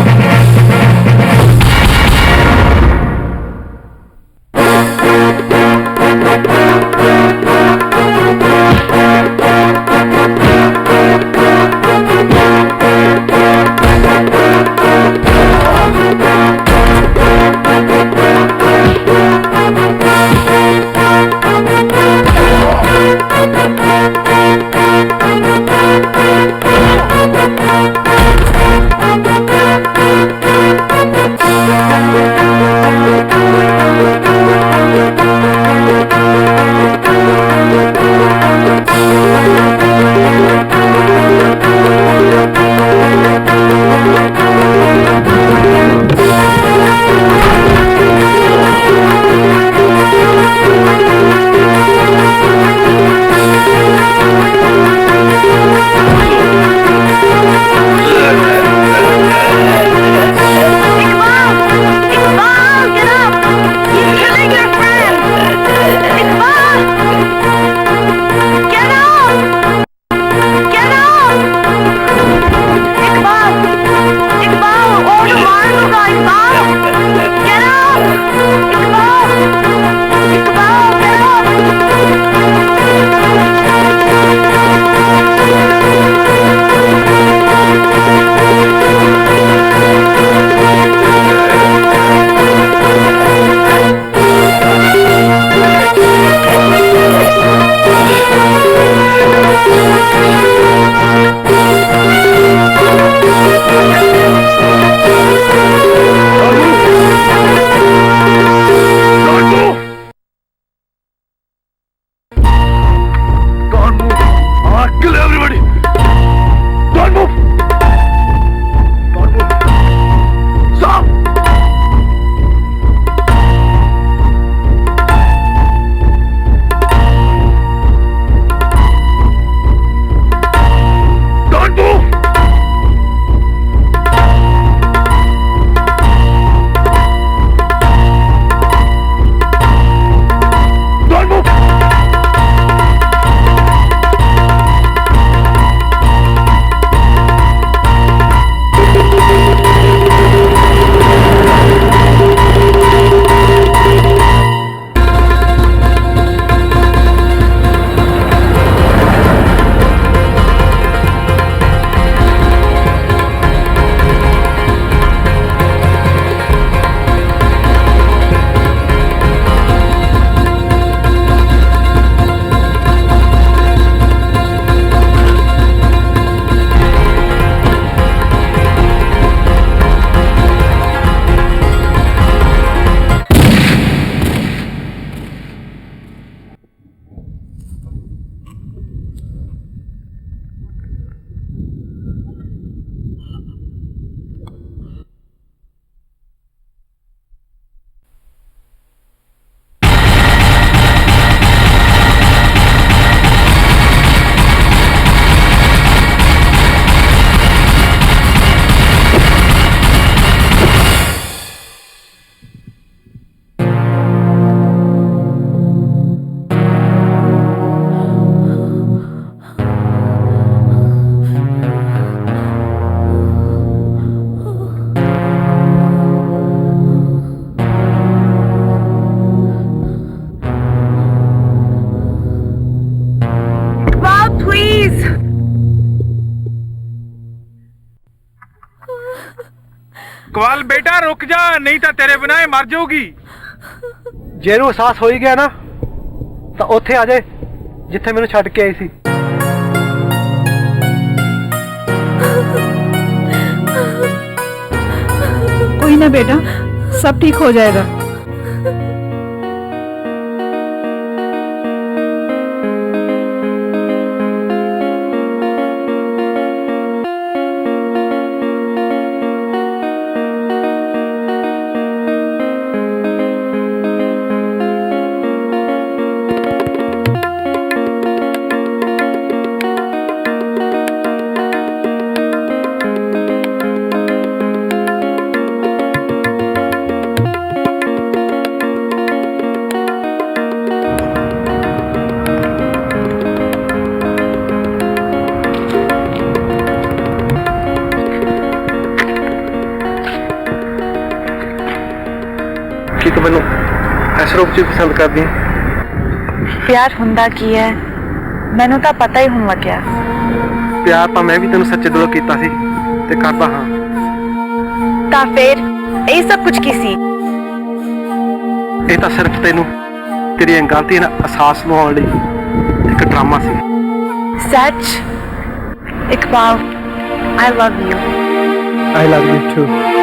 ਬੇਟਾ ਰੁਕ ਜਾ, ਨਹੀਂ ਤਾਂ ਤੇਰੇ ਬਿਨਾਂ ਇਹ ਮਰ ਜਾਊਗੀ। ਜੇ ਇਹਨੂੰ ਅਹਿਸਾਸ ਹੋ ਹੀ ਗਿਆ ਨਾ ਤਾਂ ਉੱਥੇ ਆ ਜਾਏ ਜਿੱਥੇ ਮੈਨੂੰ ਛੱਡ ਕੇ ਆਈ ਸੀ। कोई ना बेटा, सब ठीक हो जाएगा। ਕੀ ਤੂੰ ਮੈਨੂੰ ਇਸ ਰੂਪ 'ਚ ਪਸੰਦ ਕਰਦੀ ਹੈ? ਪਿਆਰ ਹੁੰਦਾ ਕੀ ਹੈ ਮੈਨੂੰ ਤਾਂ ਪਤਾ ਹੀ ਹੋਣ ਲੱਗਿਆ। ਪਿਆਰ ਤਾਂ ਮੈਂ ਵੀ ਤੈਨੂੰ ਸੱਚੇ ਦਿਲੋਂ ਕੀਤਾ ਸੀ ਤੇ ਕਰਦਾ ਹਾਂ। ਤਾਂ ਫਿਰ ਇਹ ਸਭ ਕੁਝ ਕੀ ਸੀ? ਇਹ ਤਾਂ ਸਿਰਫ ਤੈਨੂੰ ਤੇਰੀਆਂ ਗਲਤੀਆਂ ਦਾ ਅਹਿਸਾਸ ਦਿਵਾਉਣ ਲਈ ਇੱਕ ਡਰਾਮਾ ਸੀ। ਸੱਚ? Iqbal, I love you. I love you too.